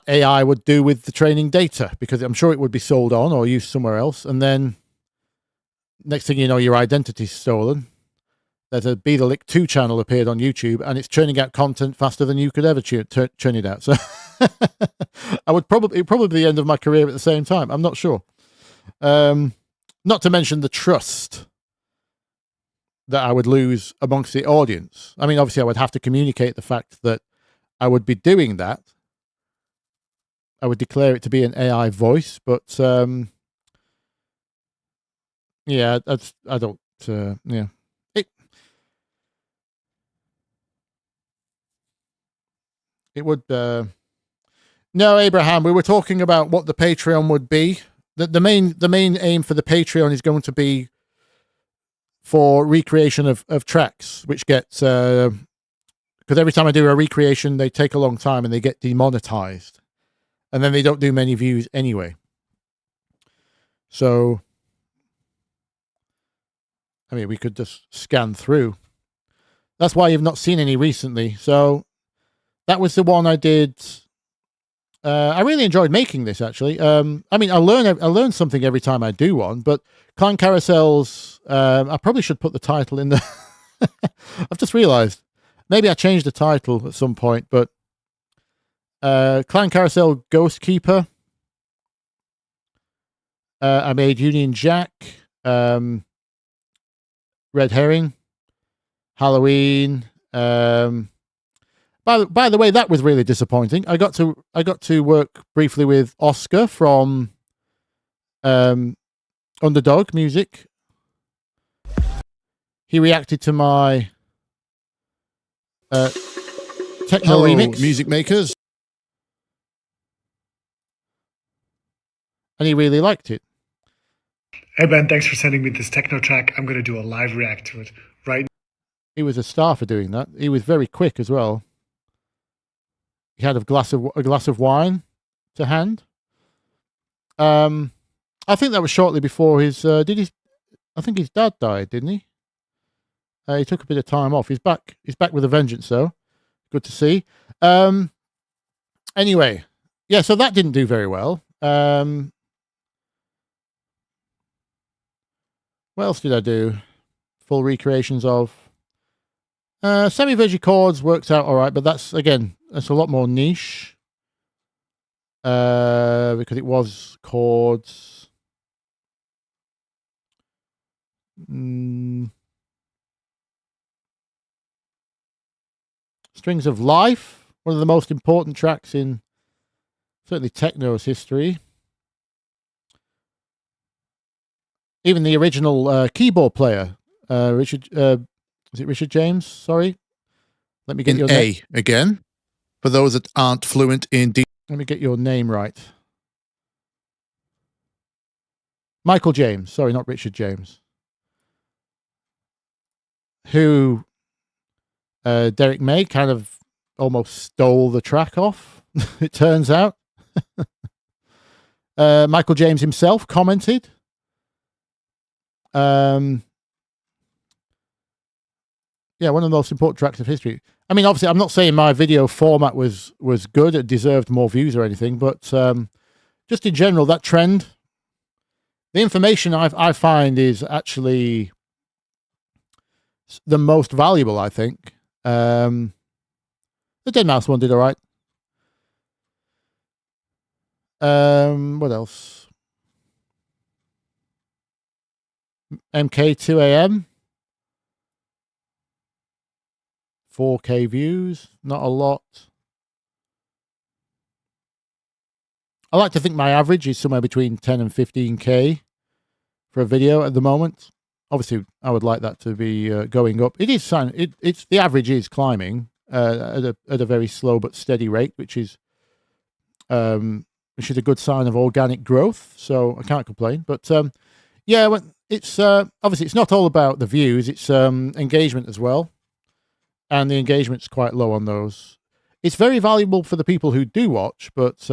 AI would do with the training data, because I'm sure it would be sold on or used somewhere else, and then next thing you know, your identity's stolen. There's a Bthelick 2 channel appeared on YouTube, and it's churning out content faster than you could ever churn it out. So it'd probably be the end of my career at the same time. I'm not sure. Not to mention the trust that I would lose amongst the audience. I mean, obviously I would have to communicate the fact that I would be doing that. I would declare it to be an AI voice, but yeah, I don't, yeah. It would, no, Abraham, we were talking about what the Patreon would be. The main aim for the Patreon is going to be for recreation of tracks, which gets, because every time I do a recreation, they take a long time and they get demonetized. And then they don't do many views anyway. So, I mean, we could just scan through. That's why you've not seen any recently. So, that was the one I did. I really enjoyed making this, actually. I mean, I learn something every time I do one, but Clan Carousels, I probably should put the title in the... I've just realized. Maybe I changed the title at some point, but Clan Carousel Ghost Keeper. I made Union Jack, Red Herring, Halloween. By the way, that was really disappointing. I got to work briefly with Oscar from Underdog Music. He reacted to my Techno remix, music makers, and he really liked it. Hey Ben, thanks for sending me this techno track. I'm going to do a live react to it right now. He was a star for doing that. He was very quick as well. He had a glass of wine to hand. I think that was shortly before his. I think his dad died, didn't he? He took a bit of time off. He's back. He's back with a vengeance, though. Good to see. Anyway, yeah. So that didn't do very well. What else did I do? Full recreations of semi-virgin chords works out all right, but that's a lot more niche because it was chords. Strings of Life, one of the most important tracks in certainly techno's history. Even the original keyboard player, Richard, is it Richard James? Sorry. Let me get your name again. For those that aren't fluent in let me get your name right. Michael James. Sorry, not Richard James. Who Derek May kind of almost stole the track off, it turns out. Michael James himself commented. Yeah, one of the most important tracks of history. I mean, obviously, I'm not saying my video format was good. It deserved more views or anything, but just in general, that trend, the information I find is actually the most valuable, I think. The Deadmau5 one did all right. What else? MK2AM. 4K views, not a lot. I like to think my average is somewhere between 10 and 15K for a video at the moment. obviously, I would like that to be going up. It is it's the average is climbing at a very slow but steady rate, which is a good sign of organic growth. So I can't complain. But yeah, well, it's obviously it's not all about the views. It's engagement as well, and the engagement's quite low on those. It's very valuable for the people who do watch, but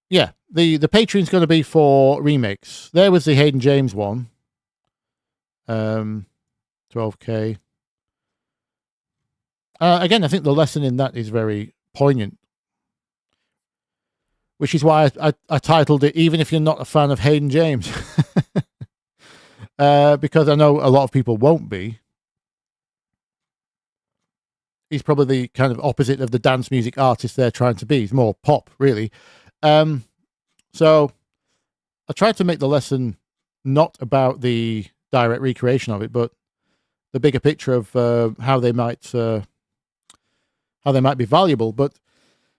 yeah, the Patreon's going to be for remakes. There was the Hayden James one, 12K. Again, I think the lesson in that is very poignant, which is why I titled it "Even If You're Not a Fan of Hayden James," because I know a lot of people won't be. He's probably the kind of opposite of the dance music artist they're trying to be. He's more pop, really. So I tried to make the lesson not about the direct recreation of it, but the bigger picture of how they might be valuable. But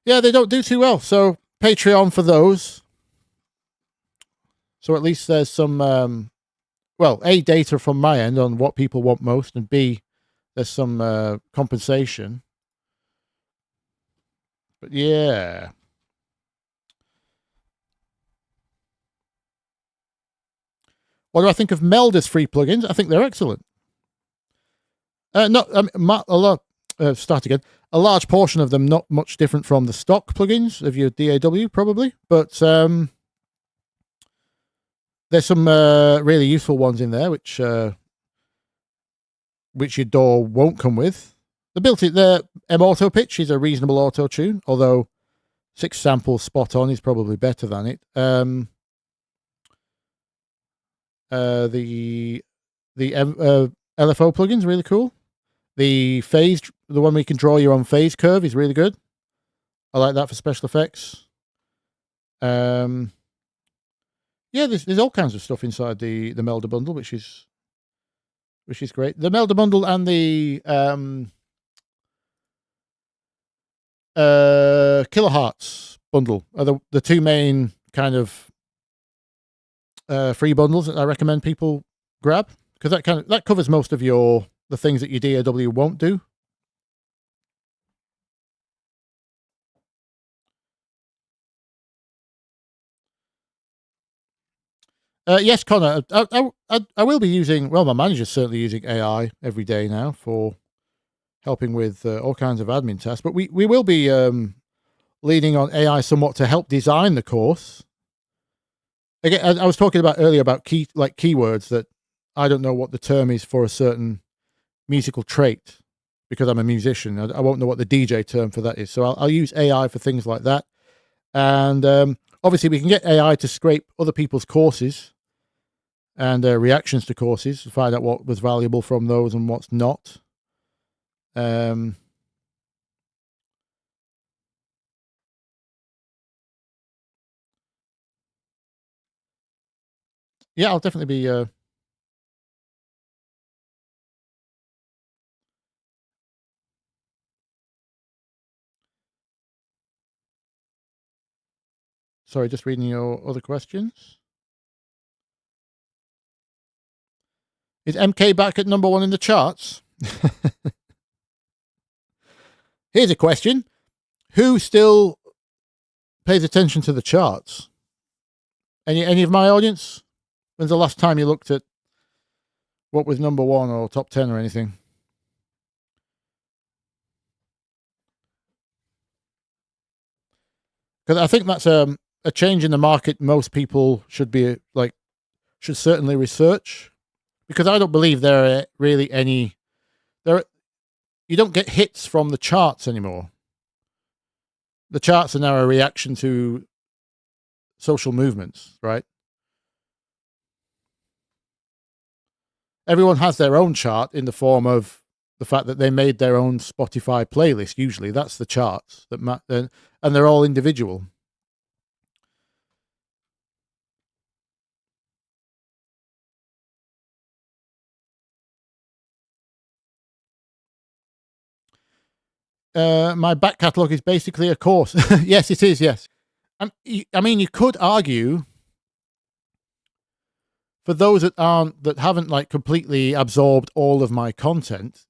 yeah, they don't do too well. So Patreon for those. So at least there's some, well, A, data from my end on what people want most, and B, there's some compensation. But yeah. What do I think of Melda's free plugins? I think they're excellent. Start again. A large portion of them not much different from the stock plugins of your DAW, probably. But there's some really useful ones in there, which your DAW won't come with. The M-Auto pitch is a reasonable auto tune, although 6 samples spot on is probably better than it. The LFO plugin's really cool. The one where you can draw your own phase curve is really good. I like that for special effects. Yeah, there's all kinds of stuff inside the Melda bundle, which is great. The Melda bundle and the Kilohertz bundle are the two main kind of free bundles that I recommend people grab, because that covers most of the things that your DAW won't do. Yes, Connor, I will be using, well, my manager's certainly using AI every day now for helping with all kinds of admin tasks, but we will be leaning on AI somewhat to help design the course. Again, I was talking about earlier about keywords that I don't know what the term is for a certain musical trait, because I'm a musician. I won't know what the DJ term for that is. So I'll use AI for things like that. And obviously we can get AI to scrape other people's courses and reactions to courses to find out what was valuable from those and what's not. Yeah, I'll definitely be sorry, just reading your other questions. Is MK back at number 1 in the charts? Here's a question. Who still pays attention to the charts? Any of my audience? When's the last time you looked at what was number 1 or top 10 or anything? Because I think that's a change in the market most people should certainly research, because I don't believe there are really you don't get hits from the charts anymore. The charts are now a reaction to social movements, right? Everyone has their own chart in the form of the fact that they made their own Spotify playlist. Usually that's the charts and they're all individual. My back catalogue is basically a course. Yes, it is. Yes. I mean, you could argue for those that haven't like completely absorbed all of my content,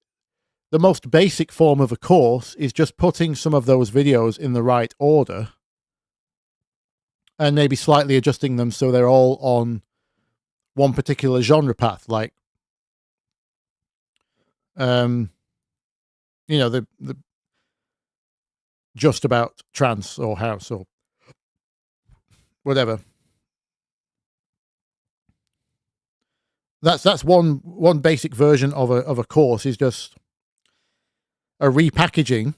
the most basic form of a course is just putting some of those videos in the right order and maybe slightly adjusting them so they're all on one particular genre path, like you know, the just about trance or house or whatever. That's one basic version of a course, is just a repackaging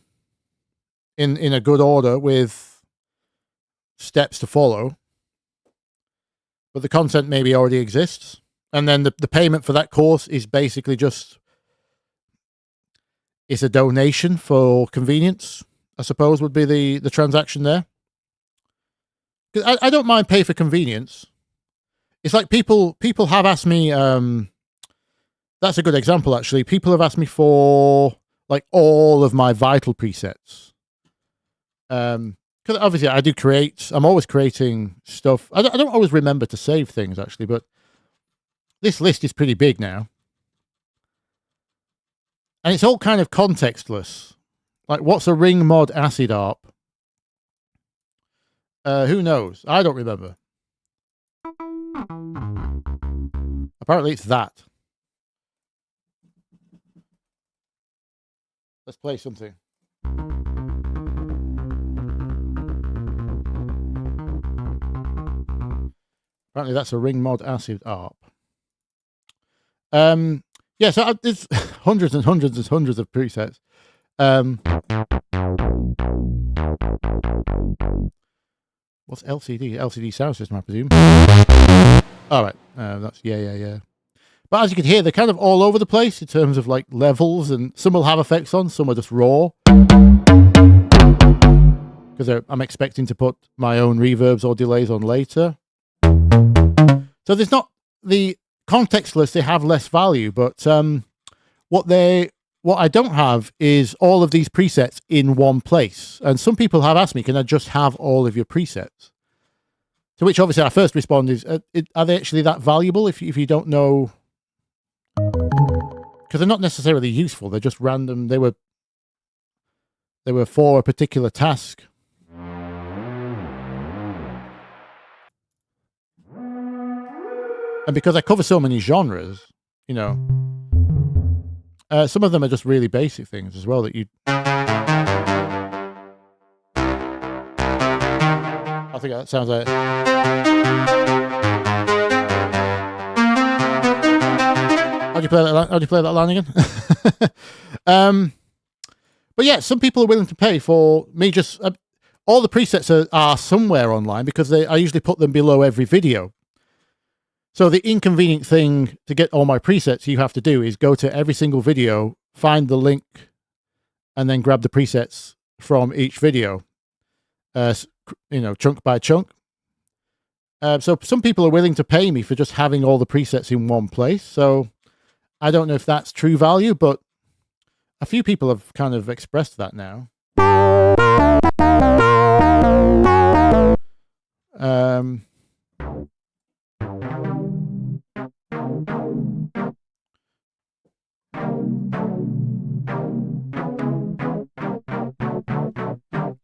in a good order with steps to follow. But the content maybe already exists. And then the payment for that course is basically just, it's a donation for convenience, I suppose, would be the transaction there. 'Cause I don't mind pay for convenience. It's like people have asked me, that's a good example actually. People have asked me for like all of my Vital presets. Because obviously I do create, I'm always creating stuff. I don't always remember to save things actually, but this list is pretty big now. And it's all kind of contextless. Like, what's a ring mod acid ARP? Who knows? I don't remember. Apparently it's that. Let's play something. Apparently that's a ring mod acid ARP. Yeah, so there's hundreds and hundreds and hundreds of presets. What's LCD? LCD sound system, I presume. All right, that's yeah. But as you can hear, they're kind of all over the place in terms of like levels, and some will have effects on, some are just raw. Because I'm expecting to put my own reverbs or delays on later. So there's not the contextless, they have less value, but what I don't have is all of these presets in one place. And some people have asked me, can I just have all of your presets? To which obviously our first response is, are they actually that valuable if you don't know? Because they're not necessarily useful, they're just random. They were for a particular task. And because I cover so many genres, you know, some of them are just really basic things as well that you... I think that sounds like... How'd you play that line again? But yeah, some people are willing to pay for me just... all the presets are somewhere online because I usually put them below every video. So the inconvenient thing to get all my presets you have to do is go to every single video, find the link, and then grab the presets from each video, you know, chunk by chunk. So some people are willing to pay me for just having all the presets in one place. So I don't know if that's true value, but a few people have kind of expressed that now.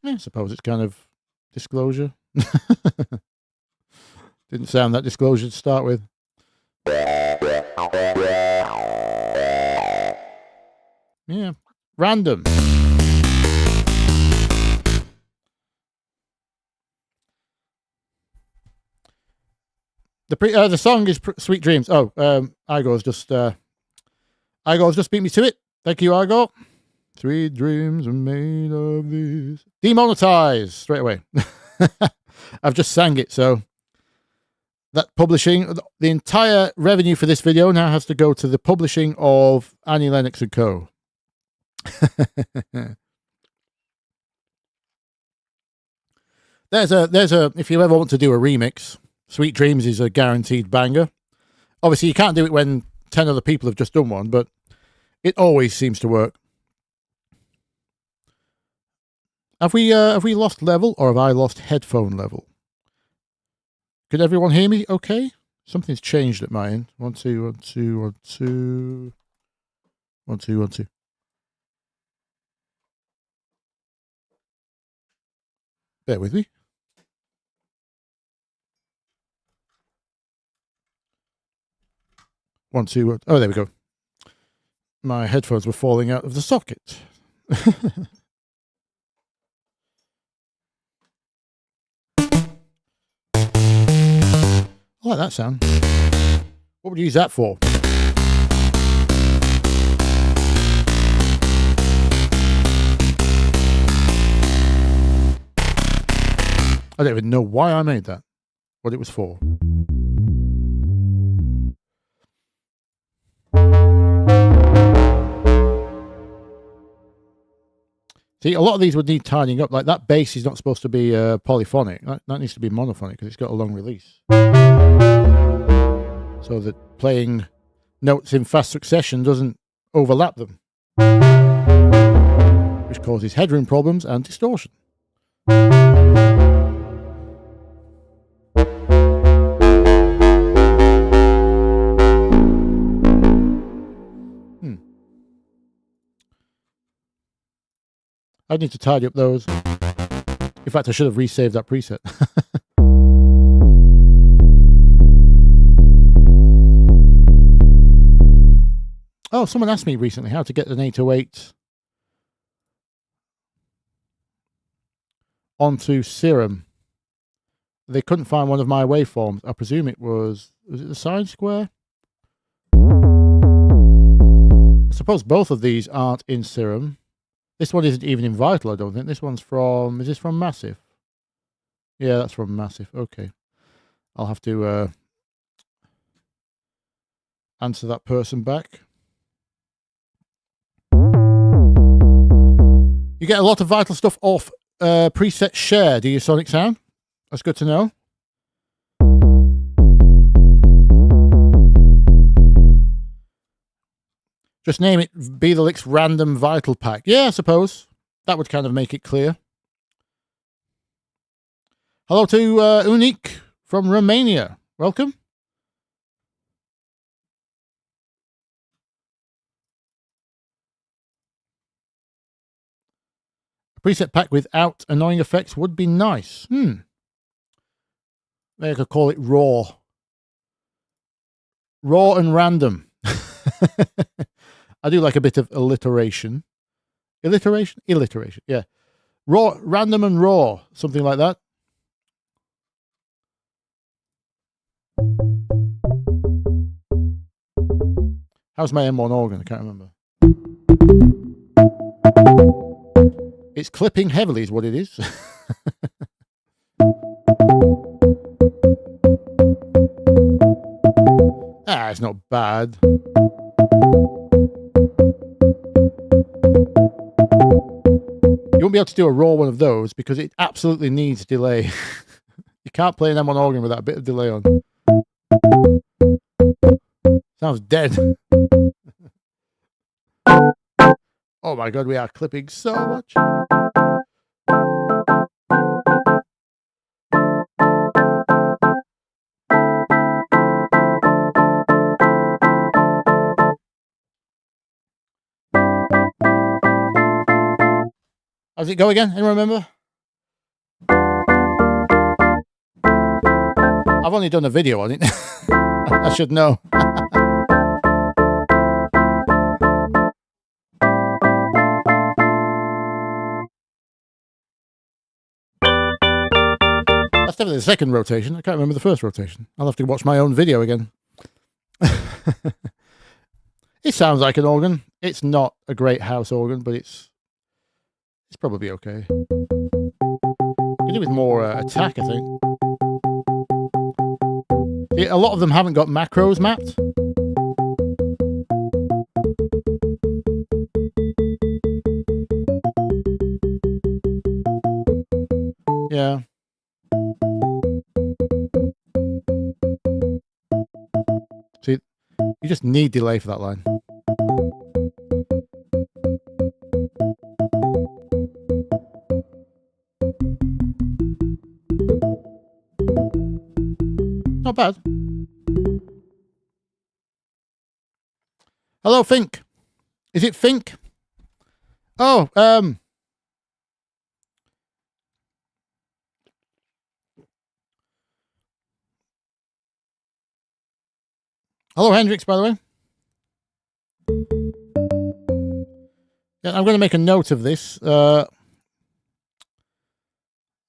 I suppose it's kind of disclosure. Didn't sound that disclosure to start with. Yeah, random. The song is Sweet Dreams. Oh, Igor's just beat me to it. Thank you, Igor. Sweet dreams are made of this. Demonetized straight away. I've just sang it, so that publishing, the entire revenue for this video now has to go to the publishing of Annie Lennox and Co. There's a if you ever want to do a remix, Sweet Dreams is a guaranteed banger. Obviously you can't do it when 10 other people have just done one, but it always seems to work. Have we lost level, or have I lost headphone level? Could everyone hear me okay? Something's changed at my end. 1 2 1 2 1 2 1 2 1 2. Bear with me. One, two. Oh, there we go. My headphones were falling out of the socket. I like that sound. What would you use that for? I don't even know why I made that. What it was for. See, a lot of these would need tidying up. Like that bass is not supposed to be polyphonic. That needs to be monophonic because it's got a long release. So that playing notes in fast succession doesn't overlap them, which causes headroom problems and distortion. I need to tidy up those. In fact, I should have resaved that preset. Oh, someone asked me recently how to get an 808 onto Serum. They couldn't find one of my waveforms. I presume it was it the sine square? I suppose both of these aren't in Serum. This one isn't even in Vital, I don't think. This one's from... Is this from Massive? Yeah, that's from Massive. Okay. I'll have to answer that person back. You get a lot of Vital stuff off preset share, do you, Sonic Sound? That's good to know. Just name it Bthelick's Random Vital Pack. Yeah, I suppose. That would kind of make it clear. Hello to Unique from Romania. Welcome. A preset pack without annoying effects would be nice. Maybe I could call it raw. Raw and random. I do like a bit of alliteration. Alliteration? Alliteration, yeah. Raw, random and raw, something like that. How's my M1 organ? I can't remember. It's clipping heavily is what it is. It's not bad. You won't be able to do a raw one of those because it absolutely needs delay. You can't play an M1 organ without a bit of delay on. Sounds dead. Oh my god, we are clipping so much. How's it go again? Anyone remember? I've only done a video on it. I should know. That's definitely the second rotation. I can't remember the first rotation. I'll have to watch my own video again. It sounds like an organ. It's not a great house organ, but it's probably okay. Could do with more attack, I think. See, a lot of them haven't got macros mapped. Yeah. See, you just need delay for that line. Not bad. Hello, Fink. Is it Fink? Oh, hello, Hendrix, by the way. Yeah, I'm going to make a note of this. A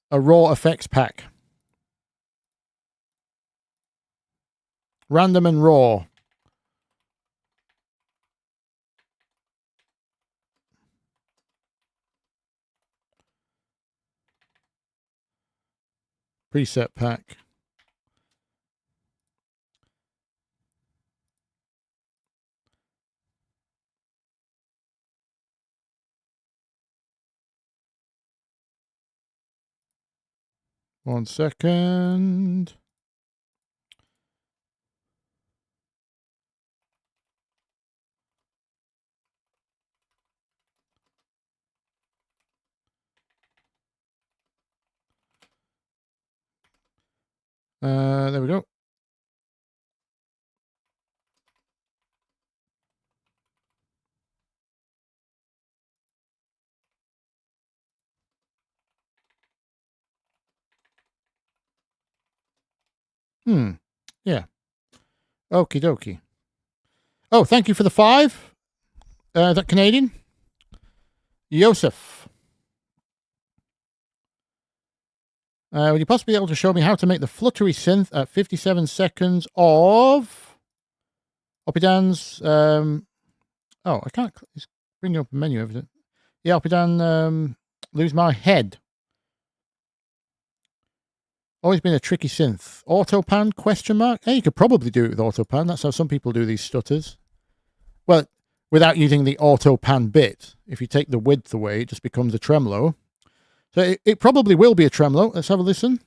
raw effects pack. Random and raw. Preset pack. One second. There we go. Yeah. Okie dokie. Oh, thank you for the 5. That Canadian? Yosef. Would you possibly be able to show me how to make the fluttery synth at 57 seconds of Opidan's, oh, I can't, it's bringing up a menu of it. Yeah, Opidan, Lose My Head. Always been a tricky synth. Autopan, question mark? Hey, you could probably do it with autopan. That's how some people do these stutters. Well, without using the autopan bit. If you take the width away, it just becomes a tremolo. So it probably will be a tremolo. Let's have a listen.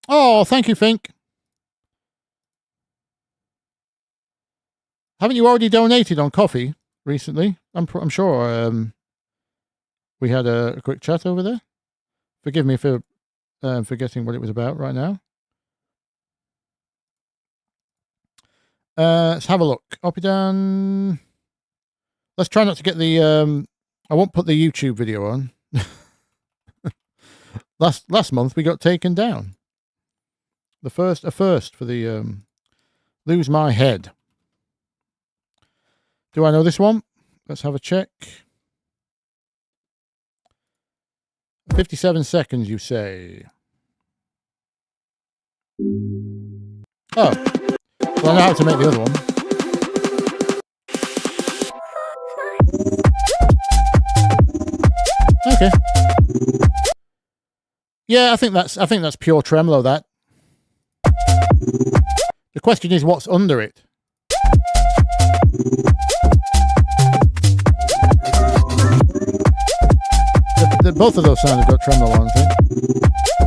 Oh, thank you, Fink. Haven't you already donated on coffee recently? I'm sure we had a quick chat over there. Forgive me for forgetting what it was about right now. Let's have a look. Opidan. Let's try not to get the I won't put the YouTube video on. last month we got taken down. A first for the Lose My Head. Do I know this one? Let's have a check. 57 seconds, you say. Oh. Well, I know how to make the other one. Okay. Yeah, I think that's pure tremolo, that. The question is what's under it. Both of those sounds have got tremolo on, I think.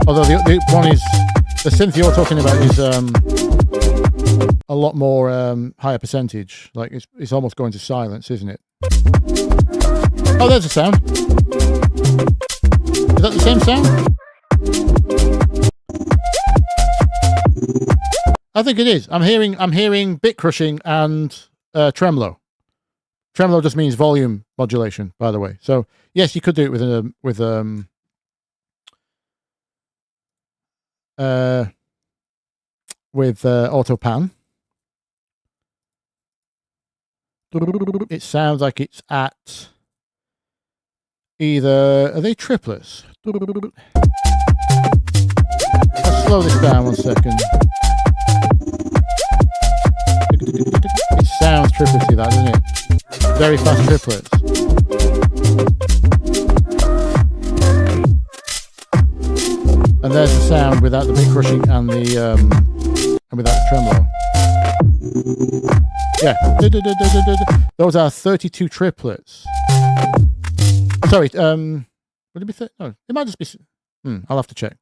Although the one is, the synth you're talking about is a lot more higher percentage. Like it's almost going to silence, isn't it? Oh, there's a sound. Is that the same sound? I think it is. I'm hearing bit crushing and tremolo. Tremolo just means volume modulation, by the way. So yes, you could do it with autopan. It sounds like it's at either, are they triplets? Let's slow this down 1 second. It sounds triplety, that, doesn't it? Very fast triplets. And there's the sound without the bit crushing and the and without the tremolo. Yeah. Those are 32 triplets. Sorry, would it be no, it might just be I'll have to check.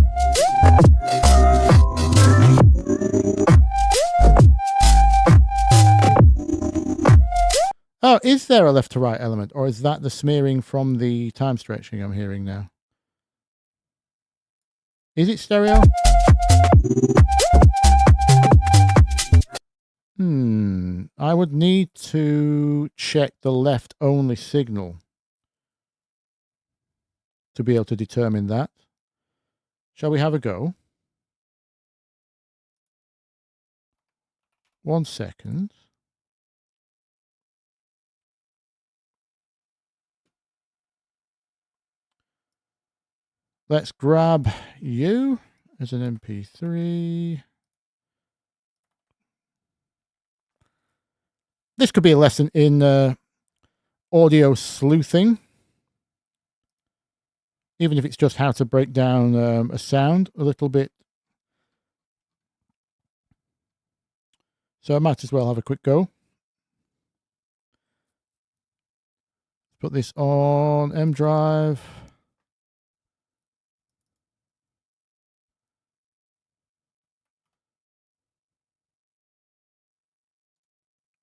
Oh, is there a left to right element, or is that the smearing from the time stretching I'm hearing now? Is it stereo? I would need to check the left only signal to be able to determine that. Shall we have a go? 1 second. Let's grab you as an MP3. This could be a lesson in audio sleuthing, even if it's just how to break down a sound a little bit. So I might as well have a quick go. Put this on M drive.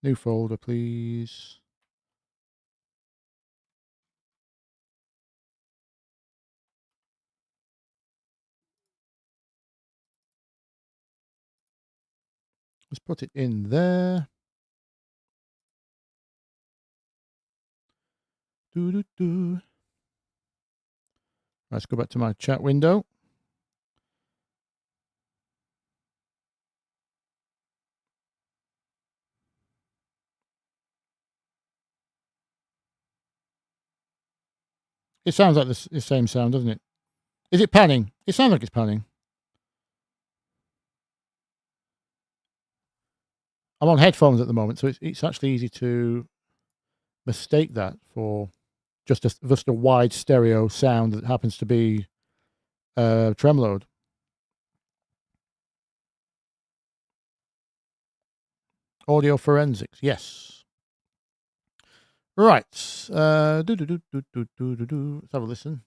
New folder, please. Let's put it in there. Let's go back to my chat window. It sounds like the same sound, doesn't it? Is it panning? It sounds like it's panning. I'm on headphones at the moment, so it's actually easy to mistake that for just a wide stereo sound that happens to be tremoloed. Audio forensics, yes. Right. Let's have a listen.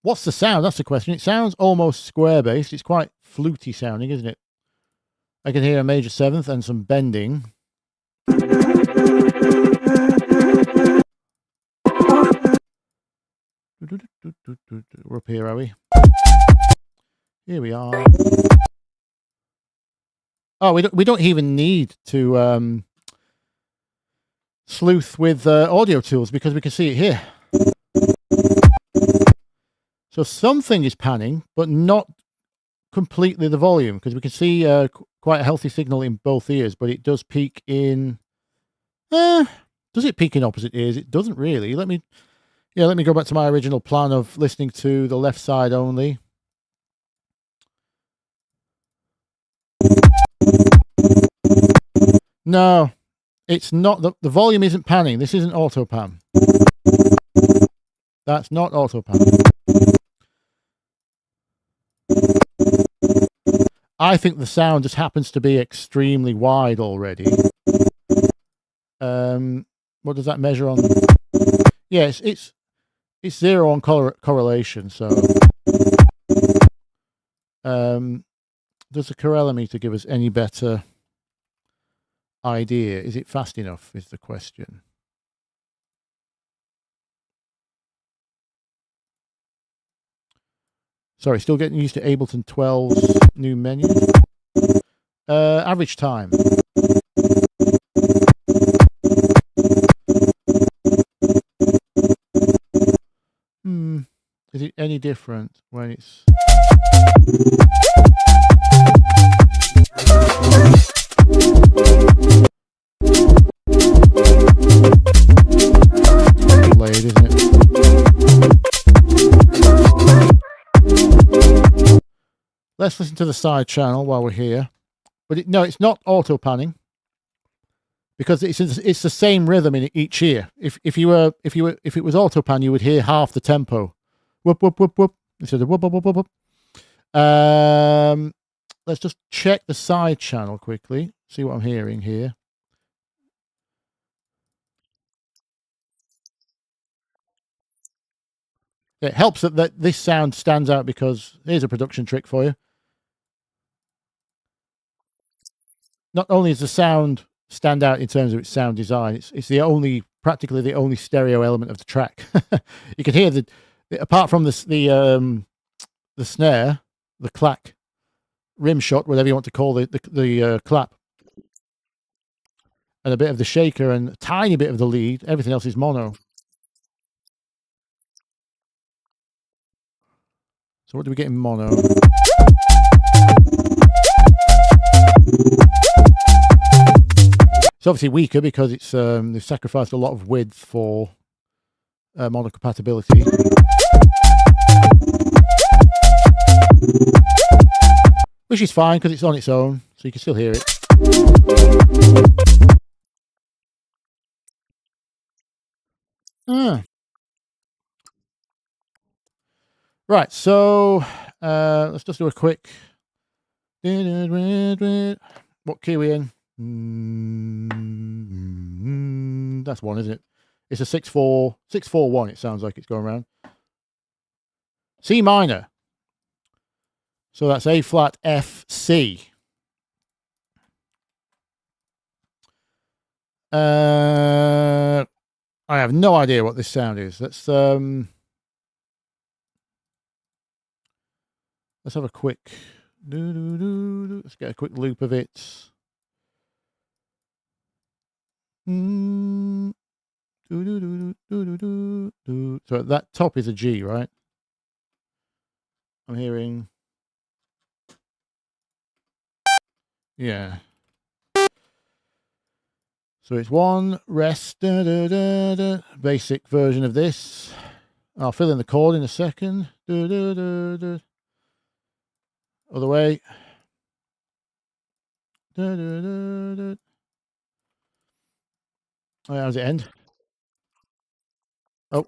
What's the sound? That's the question. It sounds almost square-based. It's quite fluty sounding, isn't it? I can hear a major seventh and some bending. We're up here, are we? Here we are. Oh, we don't even need to sleuth with audio tools because we can see it here. So something is panning, but not completely the volume, because we can see quite a healthy signal in both ears, but it does peak in. Does it peak in opposite ears? It doesn't really. Let me go back to my original plan of listening to the left side only. No, it's not. The volume isn't panning. This isn't auto pan. That's not auto pan. I think the sound just happens to be extremely wide already. What does that measure on? Yes, it's 0 on correlation. So, does the correlameter give us any better idea? Is it fast enough? Is the question. Sorry, still getting used to Ableton 12's new menu. Average time. Is it any different when it's... delayed, isn't it? Let's listen to the side channel while we're here. But no, it's not auto panning, because it's the same rhythm in each ear. If it was auto pan, you would hear half the tempo. Whoop whoop whoop whoop instead of whoop whoop whoop whoop. Let's just check the side channel quickly. See what I'm hearing here. It helps that this sound stands out, because here's a production trick for you. Not only does the sound stand out in terms of its sound design, it's practically the only stereo element of the track. You can hear apart from the snare, the clack, rim shot, whatever you want to call the clap. and a bit of the shaker and a tiny bit of the lead. Everything else is mono. So what do we get in mono? It's obviously weaker because it's they've sacrificed a lot of width for mono compatibility. Which is fine because it's on its own, so you can still hear it. Right, so let's just do a quick. What key are we in? That's one, isn't it? It's a 6/4, 6/4/1. It sounds like it's going around. C minor. So that's A flat F C. I have no idea what this sound is. Let's have a quick. Let's get a quick loop of it. So that top is a G, right? I'm hearing. Yeah. So it's one rest, basic version of this. I'll fill in the chord in a second. Other way. Oh, how does it end? Oh.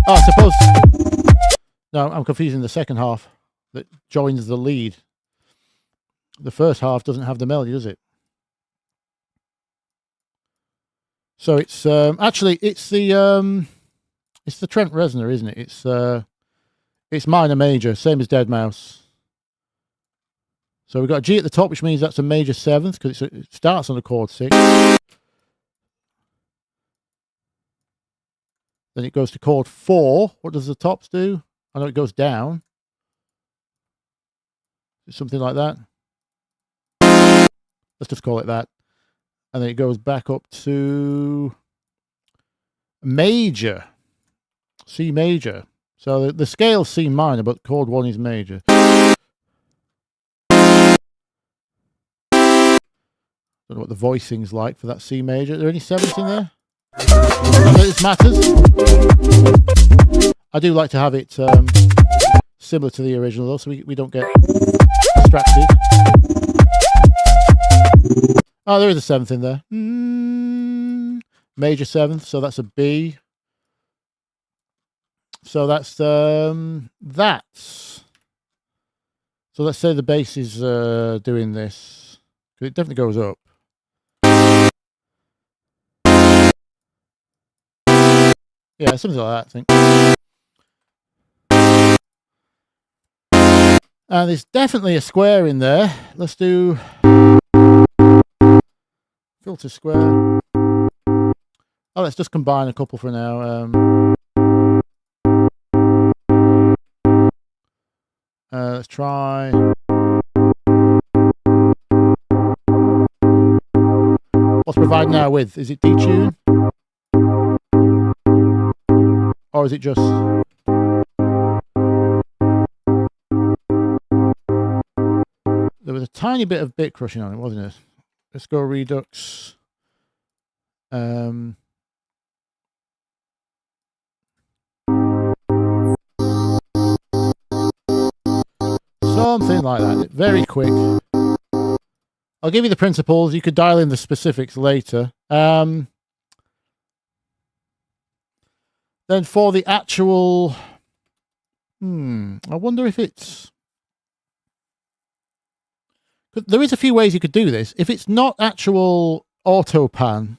Oh, I suppose. No, I'm confusing the second half that joins the lead. The first half doesn't have the melody, does it? So it's actually it's the Trent Reznor, isn't it? It's minor major, same as Dead Mouse. So we've got a G at the top, which means that's a major seventh because it starts on a chord 6. Then it goes to chord 4. What does the tops do? I know it goes down. Something like that. Let's just call it that. And then it goes back up to major, C major. So the scale's C minor, but chord 1 is major. Don't know what the voicing's like for that C major. Are there any sevenths in there? None of this matters. I do like to have it similar to the original though, so we don't get distracted. Oh, there is a seventh in there. Major seventh, so that's a B. So that's that's. So let's say the bass is doing this. It definitely goes up. Yeah, something like that, I think. And there's definitely a square in there. Let's do filter square. Oh, let's just combine a couple for now. Let's try. What's provided now with? Is it detune? Or is it just... There was a tiny bit of bit crushing on it, wasn't it? Let's go Redux. Something like that. Very quick. I'll give you the principles. You could dial in the specifics later. Then for the actual... I wonder if it's... There is a few ways you could do this. If it's not actual auto pan,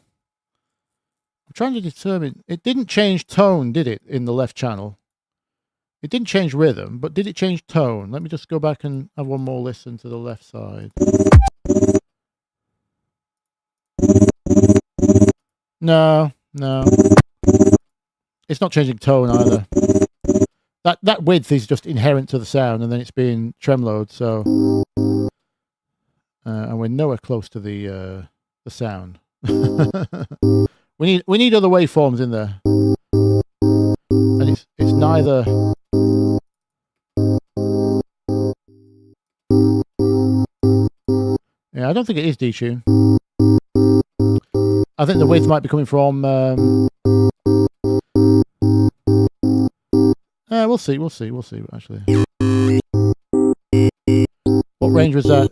I'm trying to determine... It didn't change tone, did it, in the left channel? It didn't change rhythm, but did it change tone? Let me just go back and have one more listen to the left side. No, no. It's not changing tone either. That width is just inherent to the sound, and then it's being tremoloed. So, and we're nowhere close to the sound. we need other waveforms in there, and it's neither. Yeah, I don't think it is detune. I think the width might be coming from. We'll see. Actually, what range was that?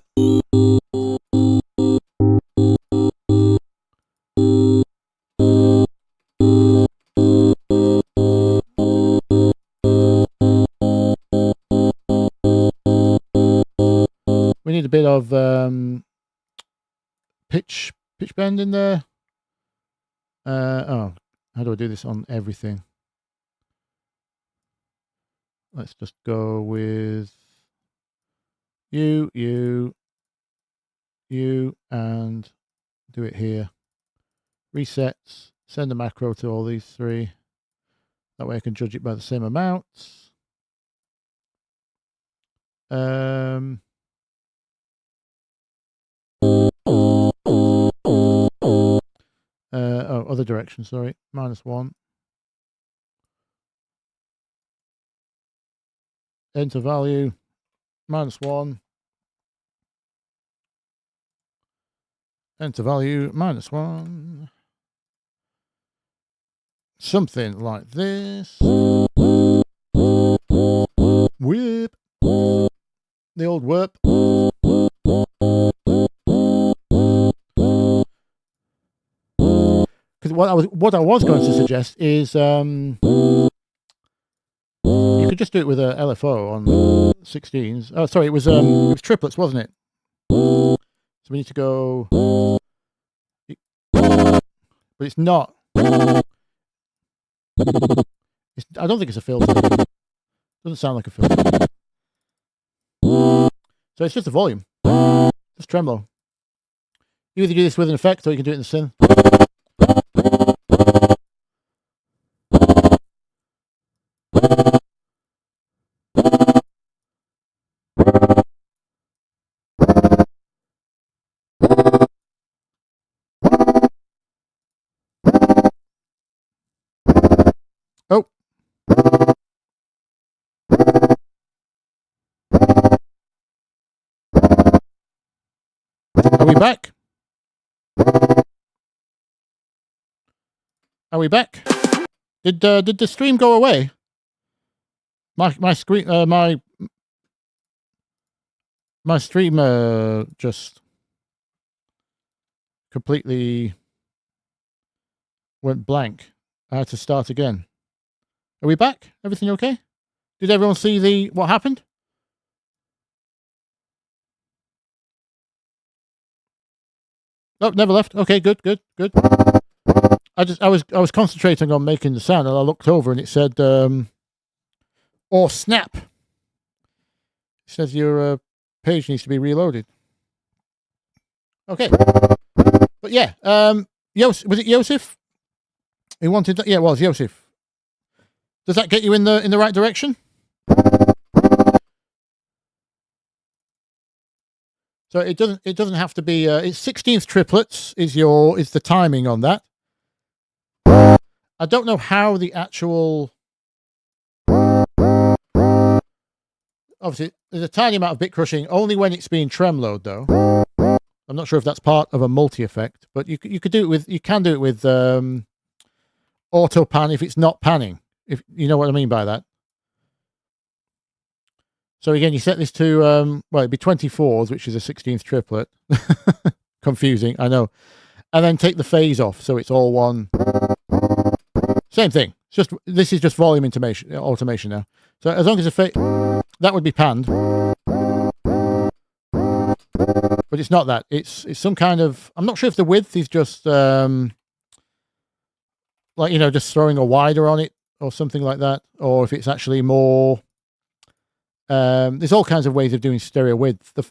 We need a bit of pitch bend in there. Oh, how do I do this on everything? Let's just go with you, and do it here. Resets, send a macro to all these three. That way I can judge it by the same amounts. Oh, other direction, sorry. -1. Enter value, -1. Enter value, -1. Something like this. Whip. The old whip. Because what I was going to suggest is you could just do it with a LFO on 16s. Oh, sorry, it was triplets, wasn't it? So we need to go, but it's not. I don't think it's a filter. Doesn't sound like a filter. So it's just a volume, just tremolo. You either do this with an effect, or you can do it in the synth. Oh. Are we back? Are we back? Did the stream go away? My screen my stream just completely went blank. I had to start again. Are we back? Everything okay? Did everyone see what happened? Oh, never left. Okay, good. I was concentrating on making the sound, and I looked over and it said or snap. It says your page needs to be reloaded. Okay. But yeah, was it Yosef? He wanted that? Yeah, it was Yosef. Does that get you in the right direction? So it doesn't have to be it's 16th triplets is the timing on that. I don't know how the actual, obviously there's a tiny amount of bit crushing only when it's being tremoloed though. I'm not sure if that's part of a multi effect, but you can do it with auto pan if it's not panning, if you know what I mean by that. So again, you set this to well, it'd be 24s, which is a 16th triplet. Confusing, I know. And then take the phase off, so it's all one. Same thing. This is just volume automation now. So as long as that would be panned, but it's not that. It's some kind of. I'm not sure if the width is just like just throwing a wider on it or something like that, or if it's actually more. There's all kinds of ways of doing stereo width. The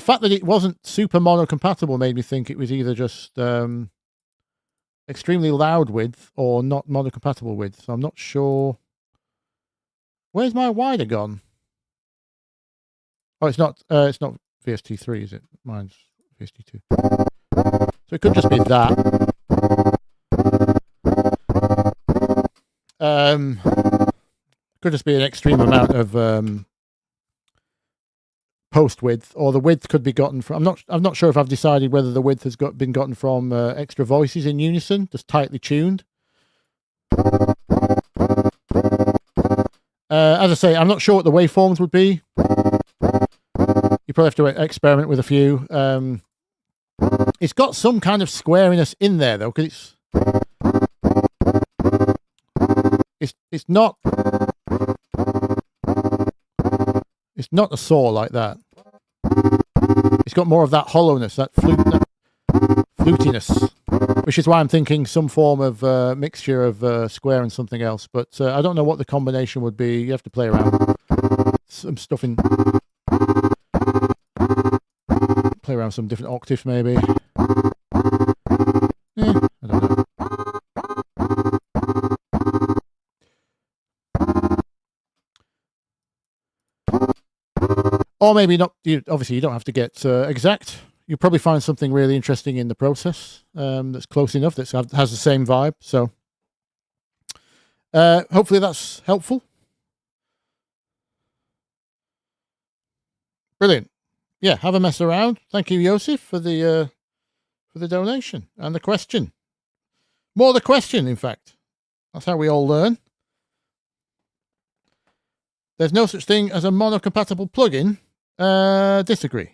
fact that it wasn't super mono compatible made me think it was either just extremely loud width or not mono-compatible width. So I'm not sure. Where's my wider gone? Oh, it's not VST3, is it? Mine's VST2. So it could just be that. Could just be an extreme amount of post width, or the width could be gotten from. I'm not sure if I've decided whether the width has been gotten from extra voices in unison, just tightly tuned. As I say, I'm not sure what the waveforms would be. You probably have to experiment with a few. It's got some kind of squariness in there though, because it's not a saw like that. It's got more of that hollowness, that flutiness, which is why I'm thinking some form of mixture of square and something else. But I don't know what the combination would be. You have to play around. Some stuff in. Play around some different octaves, maybe. I don't know. Or maybe not. Obviously, you don't have to get exact. You'll probably find something really interesting in the process that's close enough, that has the same vibe. So hopefully that's helpful. Brilliant. Yeah, have a mess around. Thank you, Yosef, for the donation and the question. More the question, in fact. That's how we all learn. There's no such thing as a mono-compatible plugin. Disagree.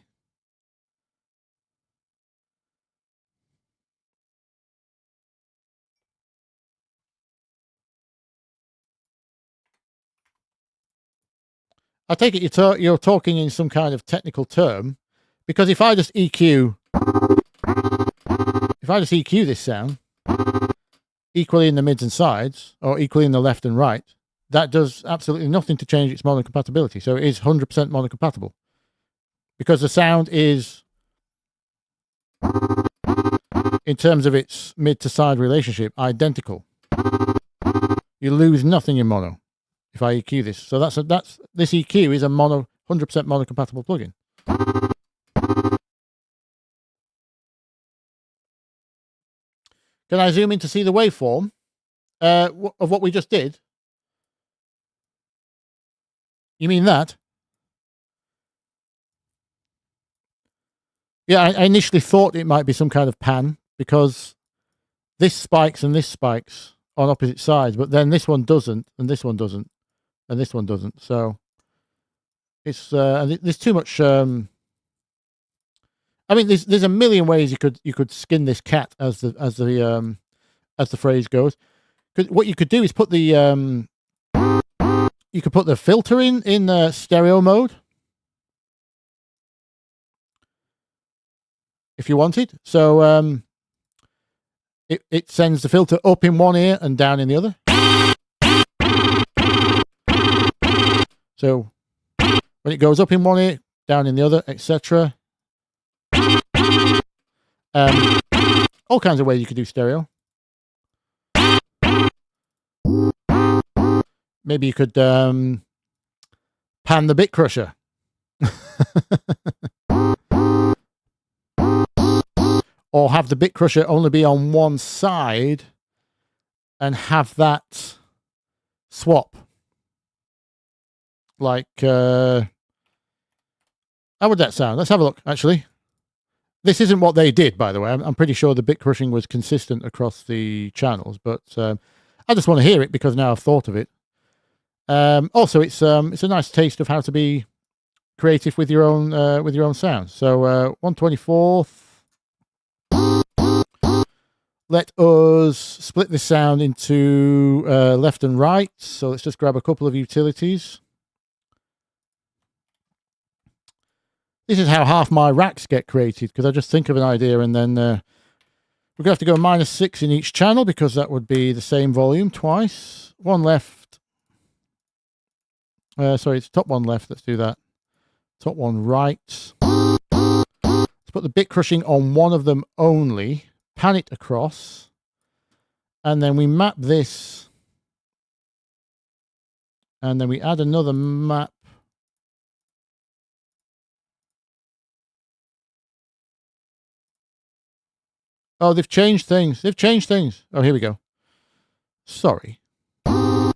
I take it you're talking in some kind of technical term, because if I just EQ this sound equally in the mids and sides, or equally in the left and right, that does absolutely nothing to change its mono-compatibility. So it is 100% mono-compatible, because the sound is, in terms of its mid to side relationship, identical. You lose nothing in mono if I EQ this. So this EQ is a 100% mono-compatible plugin. Can I zoom in to see the waveform of what we just did? You mean that? Yeah, I initially thought it might be some kind of pan, because this spikes and this spikes on opposite sides, but then this one doesn't, and this one doesn't, and this one doesn't. So it's there's too much. I mean, there's a million ways you could skin this cat, as the phrase goes. Because what you could do is put the you could put the filter in stereo mode if you wanted. So it sends the filter up in one ear and down in the other. So when it goes up in one ear, down in the other, etc. All kinds of ways you could do stereo. Maybe you could pan the bit crusher. Or have the bit crusher only be on one side and have that swap. Like, how would that sound? Let's have a look, actually. This isn't what they did, by the way. I'm pretty sure the bit crushing was consistent across the channels, but I just want to hear it because now I've thought of it. Also, it's a nice taste of how to be creative with your own sound. So 1/24. Let us split this sound into left and right. So let's just grab a couple of utilities. This is how half my racks get created, because I just think of an idea and then we're going to have to go -6 in each channel, because that would be the same volume twice. One left. Sorry, it's top one left. Let's do that. Top one right. Let's put the bit crushing on one of them only. Pan it across. And then we map this. And then we add another map. Oh, they've changed things. They've changed things. Oh, here we go. Sorry. Does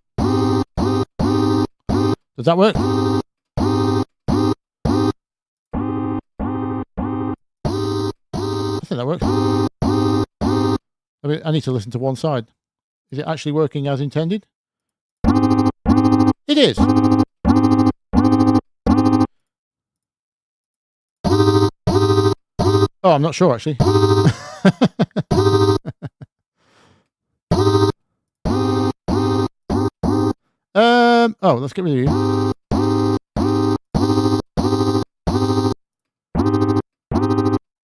that work? I think that works. I need to listen to one side. Is it actually working as intended? It is. Oh, I'm not sure actually. Oh, let's get rid of you.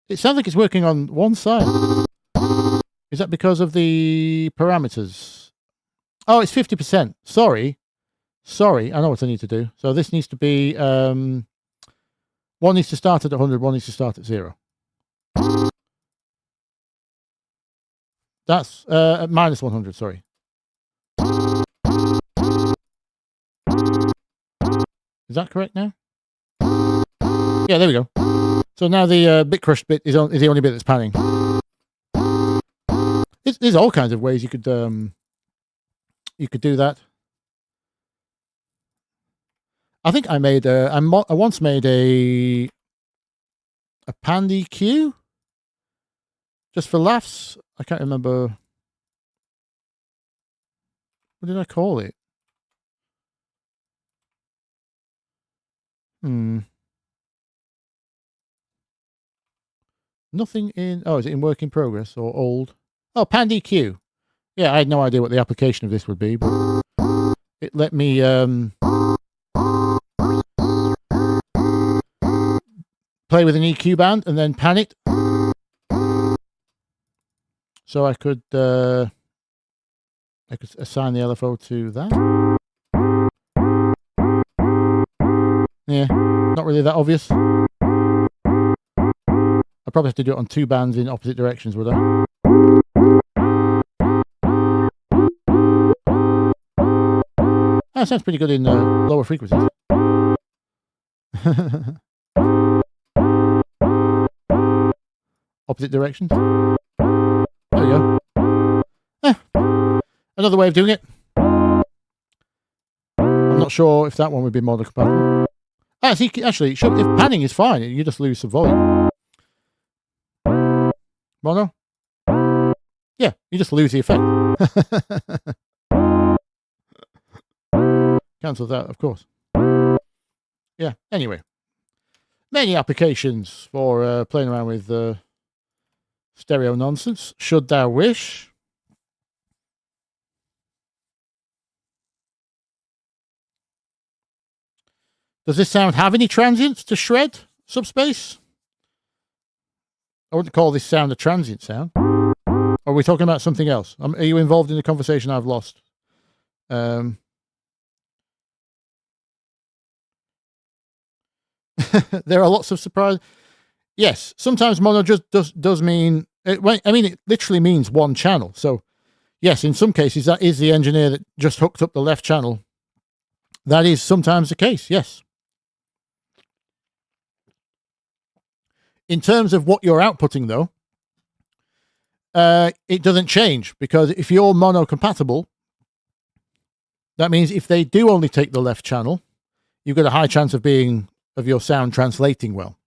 It sounds like it's working on one side. Is that because of the parameters? Oh, it's 50%. Sorry. I know what I need to do. So this needs to be, one needs to start at 100, one needs to start at 0. That's at minus 100, sorry. Is that correct now? Yeah, there we go. So now the bit crushed bit is the only bit that's panning. There's all kinds of ways you could do that. I think I made I once made a pan EQ just for laughs. I can't remember. What did I call it? Nothing in. Oh, is it in work in progress or old? Oh, pan EQ. Yeah, I had no idea what the application of this would be, but it let me play with an EQ band and then pan it. So I could assign the LFO to that. Yeah, not really that obvious. I'd probably have to do it on 2 bands in opposite directions, would I? That sounds pretty good in lower frequencies. Opposite directions. There we go. Another way of doing it. I'm not sure if that one would be mono compatible. Actually, if panning is fine, you just lose some volume. Mono? Yeah, you just lose the effect. Cancel that, of course. Yeah, anyway. Many applications for playing around with stereo nonsense, should thou wish. Does this sound have any transients to shred subspace? I wouldn't call this sound a transient sound. Or are we talking about something else? Are you involved in the conversation I've lost? There are lots of surprises. Yes, sometimes mono just does mean... it literally means one channel. So, yes, in some cases, that is the engineer that just hooked up the left channel. That is sometimes the case, yes. In terms of what you're outputting, though, it doesn't change, because if you're mono compatible, that means if they do only take the left channel, you've got a high chance of your sound translating well.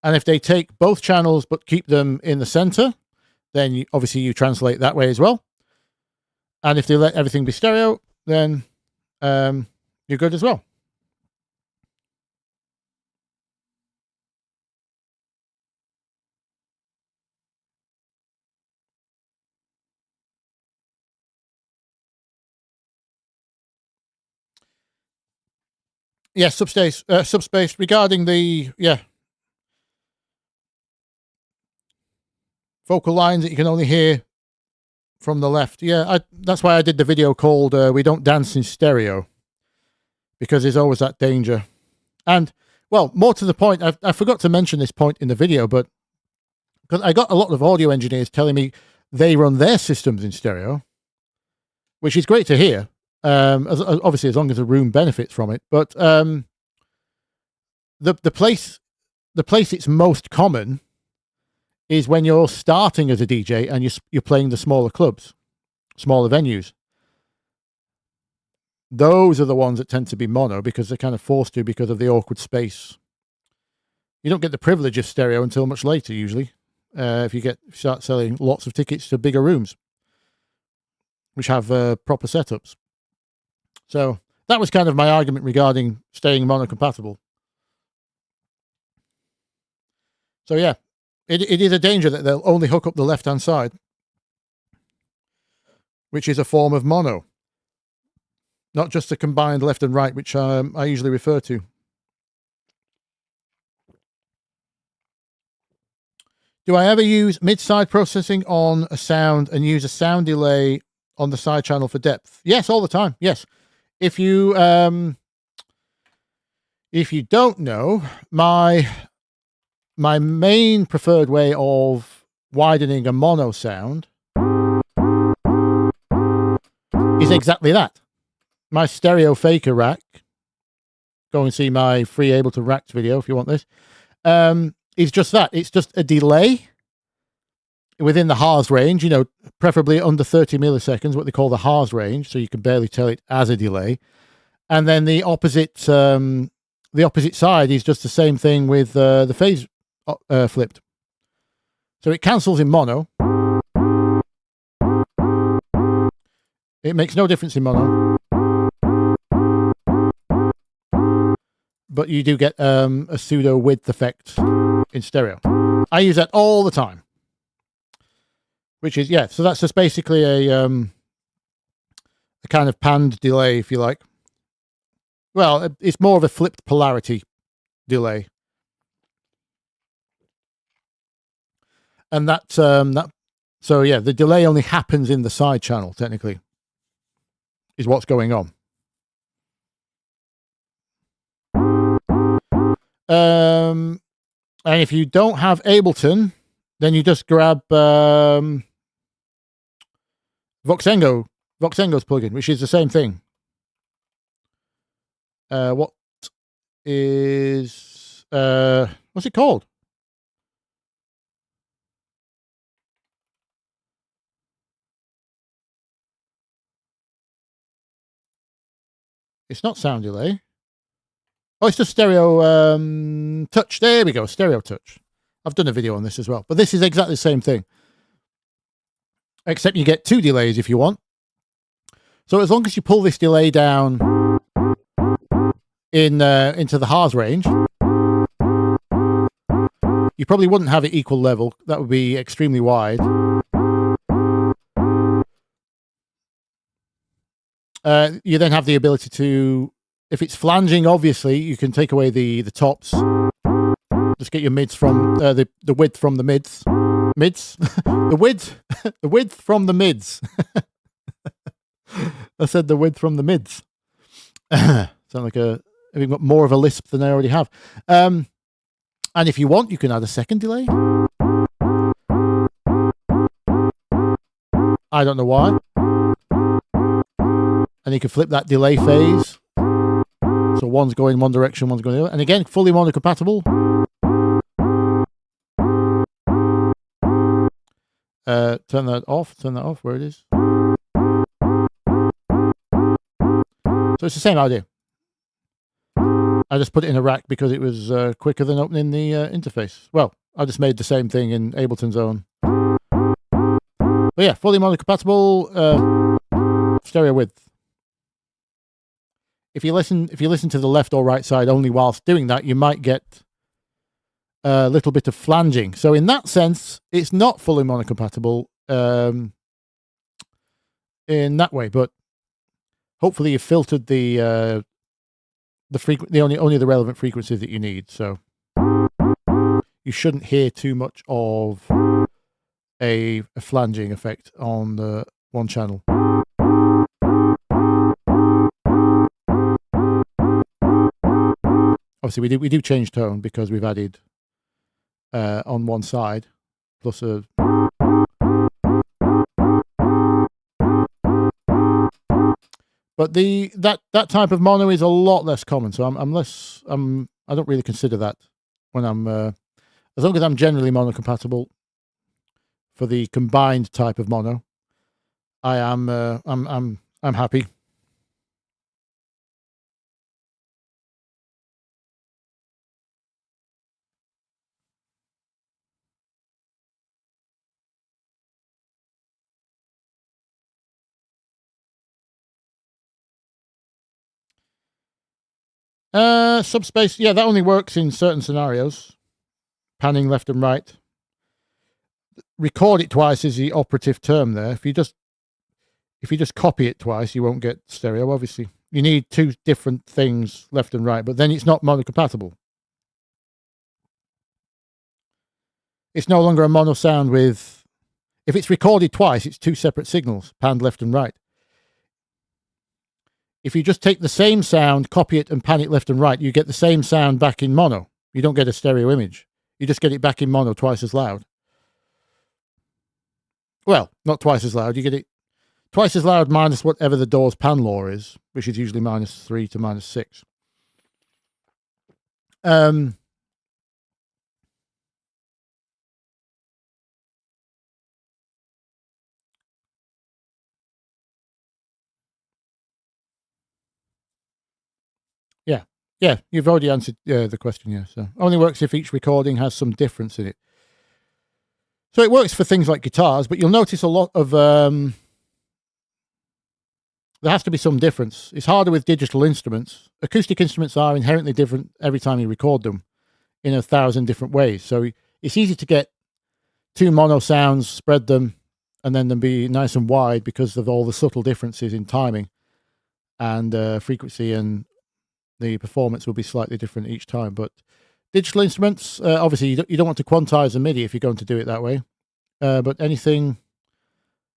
And if they take both channels but keep them in the center, then obviously you translate that way as well. And if they let everything be stereo, then you're good as well. Yes, subspace regarding the vocal lines that you can only hear from the left. Yeah, that's why I did the video called "We Don't Dance in Stereo," because there's always that danger. And well, more to the point, I forgot to mention this point in the video, but because I got a lot of audio engineers telling me they run their systems in stereo, which is great to hear. Obviously, as long as the room benefits from it. But the place it's most common is when you're starting as a DJ and you're playing the smaller clubs, smaller venues. Those are the ones that tend to be mono because they're kind of forced to because of the awkward space. You don't get the privilege of stereo until much later, usually, if you start selling lots of tickets to bigger rooms, which have proper setups. So that was kind of my argument regarding staying mono compatible. So yeah, it is a danger that they'll only hook up the left-hand side, which is a form of mono, not just the combined left and right, which I usually refer to. Do I ever use mid-side processing on a sound and use a sound delay on the side channel for depth? Yes, all the time. Yes. If you don't know, my main preferred way of widening a mono sound is exactly that. My stereo faker rack. Go and see my free Ableton Racked video if you want this. Is just that. It's just a delay within the Haas range, preferably under 30 milliseconds, what they call the Haas range, so you can barely tell it as a delay. And then the opposite side is just the same thing with the phase flipped. So it cancels in mono. It makes no difference in mono. But you do get a pseudo width effect in stereo. I use that all the time. Which is, yeah, so that's just basically a kind of panned delay, if you like. Well, it's more of a flipped polarity delay. And so yeah, the delay only happens in the side channel, technically, is what's going on. And if you don't have Ableton, then you just grab Voxengo's plugin, which is the same thing. What's it called? It's not sound delay. Oh, it's just stereo touch. There we go, stereo touch. I've done a video on this as well, but this is exactly the same thing, except you get 2 delays if you want. So as long as you pull this delay down into the Haas range, you probably wouldn't have it equal level. That would be extremely wide. You then have the ability to, if it's flanging, obviously you can take away the tops. Just get your mids from the width from the mids. the width from the mids. I said the width from the mids. Sound like I've got more of a lisp than I already have. And if you want, you can add a second delay. I don't know why. And you can flip that delay phase. So one's going one direction, one's going the other. And again, fully mono compatible. Turn that off, where it is. So it's the same idea. I just put it in a rack because it was quicker than opening the interface. Well, I just made the same thing in Ableton's own. But yeah, fully mono compatible, stereo width. If you listen to the left or right side only whilst doing that, you might get a little bit of flanging. So in that sense, it's not fully mono compatible in that way. But hopefully, you've filtered the only the relevant frequencies that you need. So you shouldn't hear too much of a flanging effect on the one channel. Obviously, we do change tone because we've added on one side plus a But that type of mono is a lot less common. So I don't really consider that when I'm as long as I'm generally mono compatible for the combined type of mono. I'm happy. Subspace, yeah, that only works in certain scenarios. Panning left and right. Record it twice is the operative term there. If you just copy it twice, you won't get stereo, obviously. You need two different things, left and right, but then it's not mono compatible. It's no longer a mono sound with, if it's recorded twice, it's two separate signals, panned left and right. If you just take the same sound, copy it, and pan it left and right, you get the same sound back in mono. You don't get a stereo image. You just get it back in mono twice as loud. Well, not twice as loud. You get it twice as loud minus whatever the Doors pan law is, which is usually -3 to -6. Yeah, you've already answered the question, yeah. So only works if each recording has some difference in it. So it works for things like guitars, but you'll notice a lot of there has to be some difference. It's harder with digital instruments. Acoustic instruments are inherently different every time you record them in 1,000 different ways. So it's easy to get two mono sounds, spread them, and then be nice and wide because of all the subtle differences in timing and frequency, and the performance will be slightly different each time. But digital instruments, obviously, you don't want to quantize a MIDI if you're going to do it that way. But anything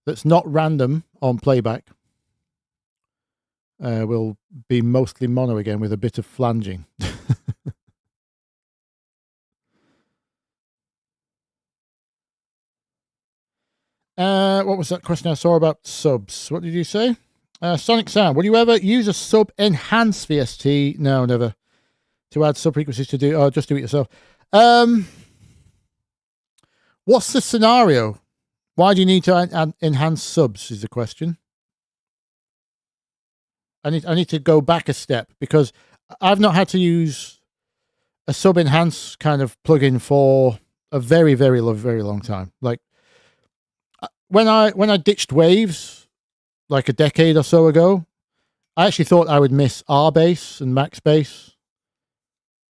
that's not random on playback will be mostly mono again with a bit of flanging. What was that question I saw about subs? What did you say? Sonic Sound, would you ever use a sub enhance VST? No, never. To add sub frequencies to do, just do it yourself. What's the scenario? Why do you need to enhance subs is the question. I need to go back a step because I've not had to use a sub enhance kind of plugin for a very, very, very long time. Like when I ditched waves like a decade or so ago, I actually thought I would miss R bass and max bass,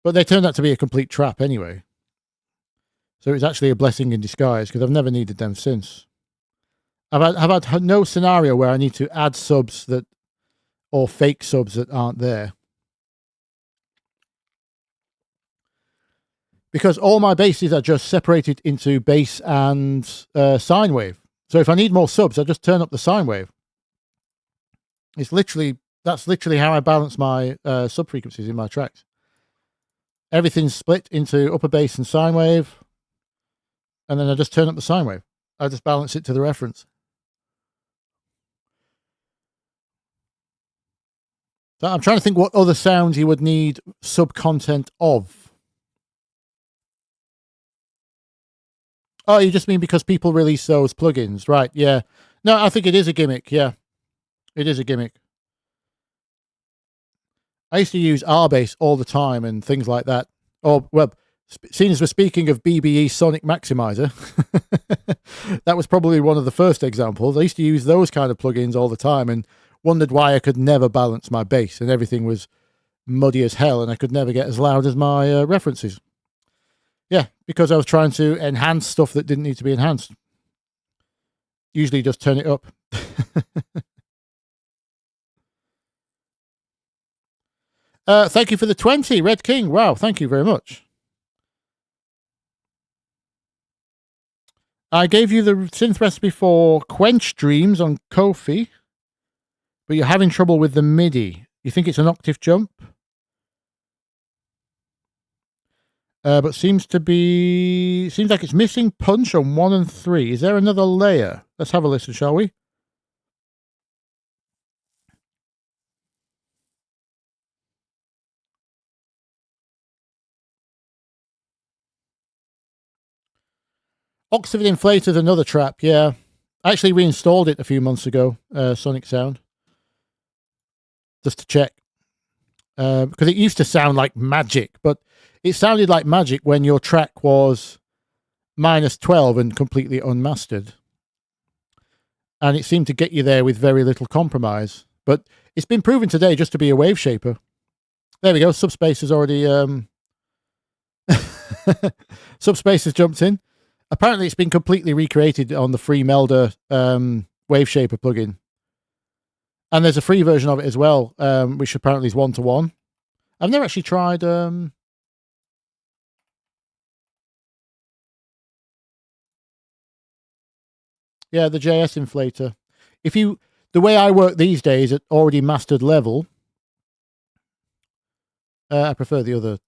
but they turned out to be a complete trap anyway. So it was actually a blessing in disguise because I've never needed them since. I've had no scenario where I need to add subs or fake subs that aren't there. Because all my basses are just separated into bass and sine wave. So if I need more subs, I just turn up the sine wave. That's literally how I balance my sub frequencies in my tracks. Everything's split into upper bass and sine wave, and then I just turn up the sine wave. I just balance it to the reference. So I'm trying to think what other sounds you would need sub content of. Oh, you just mean because people release those plugins, right? Yeah. No, I think it is a gimmick. Yeah, it is a gimmick. I used to use R-Bass all the time and things like that. Oh, well, seeing as we're speaking of BBE Sonic Maximizer, that was probably one of the first examples. I used to use those kind of plugins all the time and wondered why I could never balance my bass and everything was muddy as hell and I could never get as loud as my references. Yeah, because I was trying to enhance stuff that didn't need to be enhanced. Usually just turn it up. Thank you for the 20, Red King. Wow, thank you very much. I gave you the synth recipe for Quench Dreams on Ko-fi, but you're having trouble with the MIDI. You think it's an octave jump? But seems like it's missing punch on 1 and 3. Is there another layer? Let's have a listen, shall we? Octave Inflator is another trap, yeah. I actually reinstalled it a few months ago, Sonic Sound, just to check. Because it used to sound like magic, but it sounded like magic when your track was -12 and completely unmastered. And it seemed to get you there with very little compromise. But it's been proven today just to be a wave shaper. There we go, Subspace has already... Subspace has jumped in. Apparently it's been completely recreated on the free Melder wave shaper plugin. And there's a free version of it as well, which apparently is 1-to-1. I've never actually tried... yeah, the JS inflator. The way I work these days at already mastered level, I prefer the other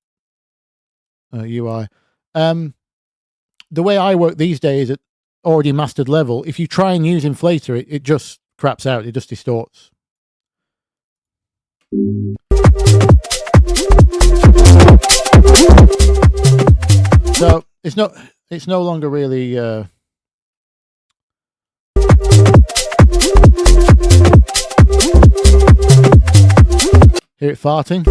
UI. The way I work these days at already mastered level, if you try and use inflator, it just craps out. It just distorts. So it's no longer really hear it farting.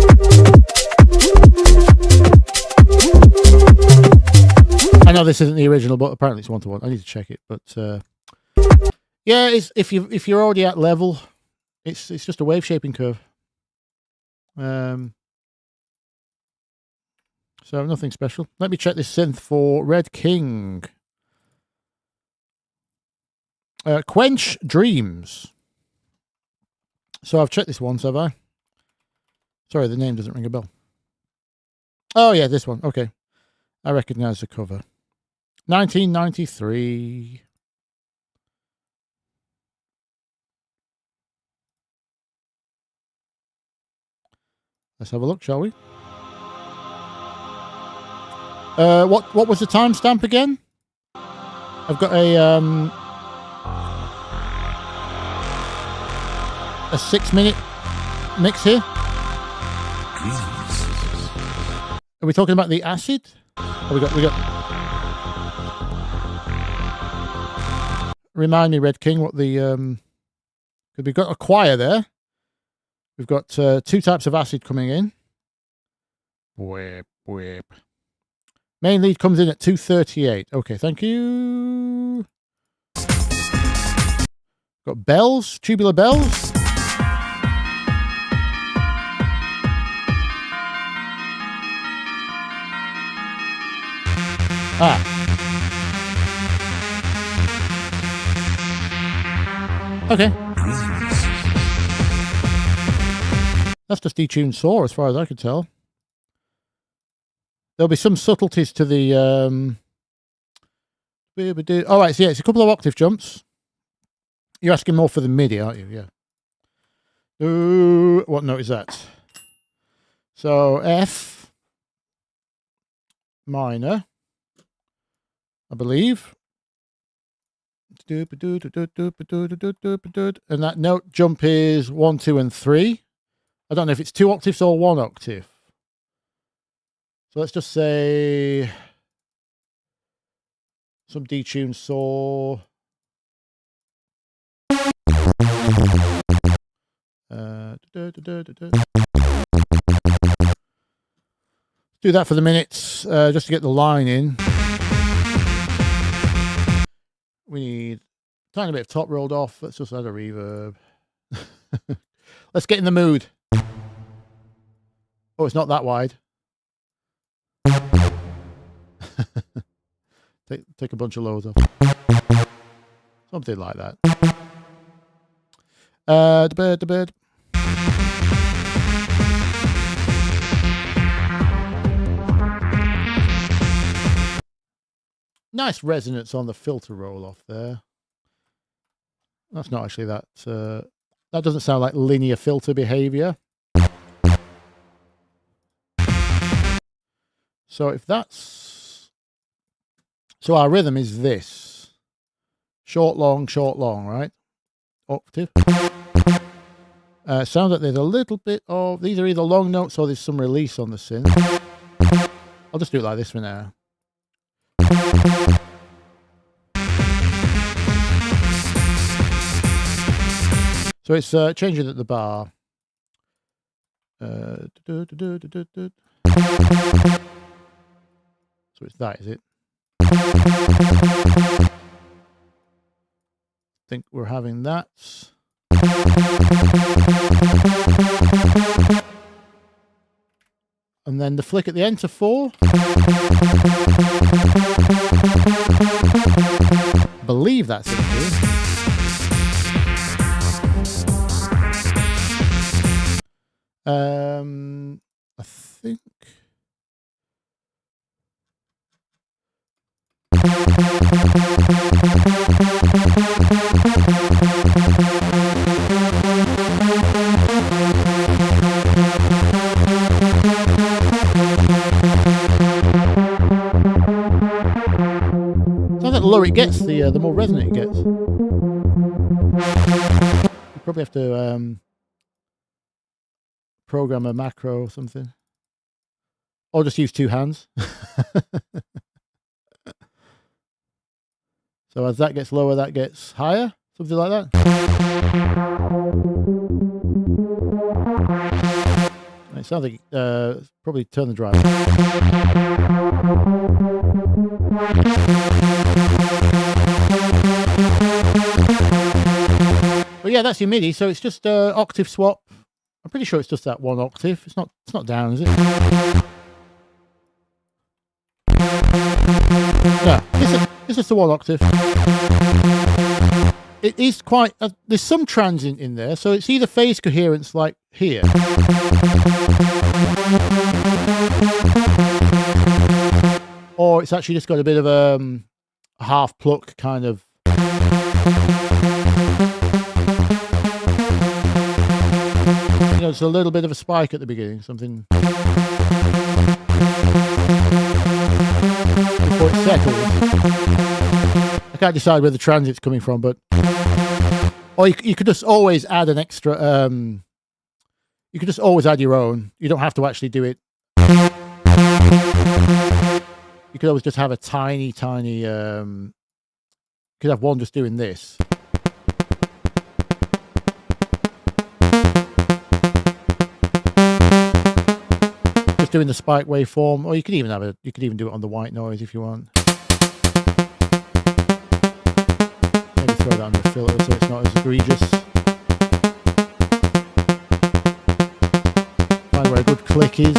I know this isn't the original, but apparently it's 1-to-1. I need to check it, but yeah, if you're already at level, it's just a wave shaping curve. So nothing special. Let me check this synth for Red King. Quench Dreams. So I've checked this once, have I? Sorry, the name doesn't ring a bell. Oh yeah, this one. Okay. I recognize the cover. 1993. Let's have a look, shall we? What was the timestamp again? I've got a 6-minute mix here. Are we talking about the acid? Oh, we got. Remind me, Red King, what the because we've got a choir there. We've got 2 types of acid coming in. Whip, whip. Main lead comes in at 2:38. Okay, thank you. Got bells, tubular bells. Okay. That's just detuned saw as far as I could tell. There'll be some subtleties to the all right, so yeah, it's a couple of octave jumps. You're asking more for the MIDI, aren't you? Yeah. What note is that? So F minor, I believe. And that note jump is 1, 2, and 3. I don't know if it's 2 octaves or 1 octave. So let's just say some detuned saw. Do that for the minutes, just to get the line in. We need a tiny bit of top rolled off. Let's just add a reverb. Let's get in the mood. Oh, it's not that wide. Take a bunch of lows off. Something like that. The bed. Nice resonance on the filter roll off there. That's not actually that. That doesn't sound like linear filter behavior. So if that's... So our rhythm is this. Short, long, right? Octave. Sounds like there's a little bit of... These are either long notes or there's some release on the synth. I'll just do it like this for now. So it's changing at the bar. So it's that, is it? I think we're having that. And then the flick at the end to 4. Believe that's it. I think. So the lower it gets, the more resonant it gets. You probably have to program a macro or something, or just use 2 hands. So as that gets lower, that gets higher, something like that. It sounds like probably turn the drive. But yeah, that's your MIDI. So it's just octave swap. I'm pretty sure it's just that 1 octave. It's not down, is it? No, it's just the 1 octave. It is quite. There's some transient in there, so it's either phase coherence like here, or it's actually just got a bit of a half pluck kind of. You know, it's a little bit of a spike at the beginning, something before it settles. I can't decide where the transit's coming from, but or you could just always add an extra. You could just always add your own. You don't have to actually do it. You could always just have a tiny. You could have one just doing this. Just doing the spike waveform, or you could even do it on the white noise if you want. Maybe throw that on the filter so it's not as egregious. Find where a good click is.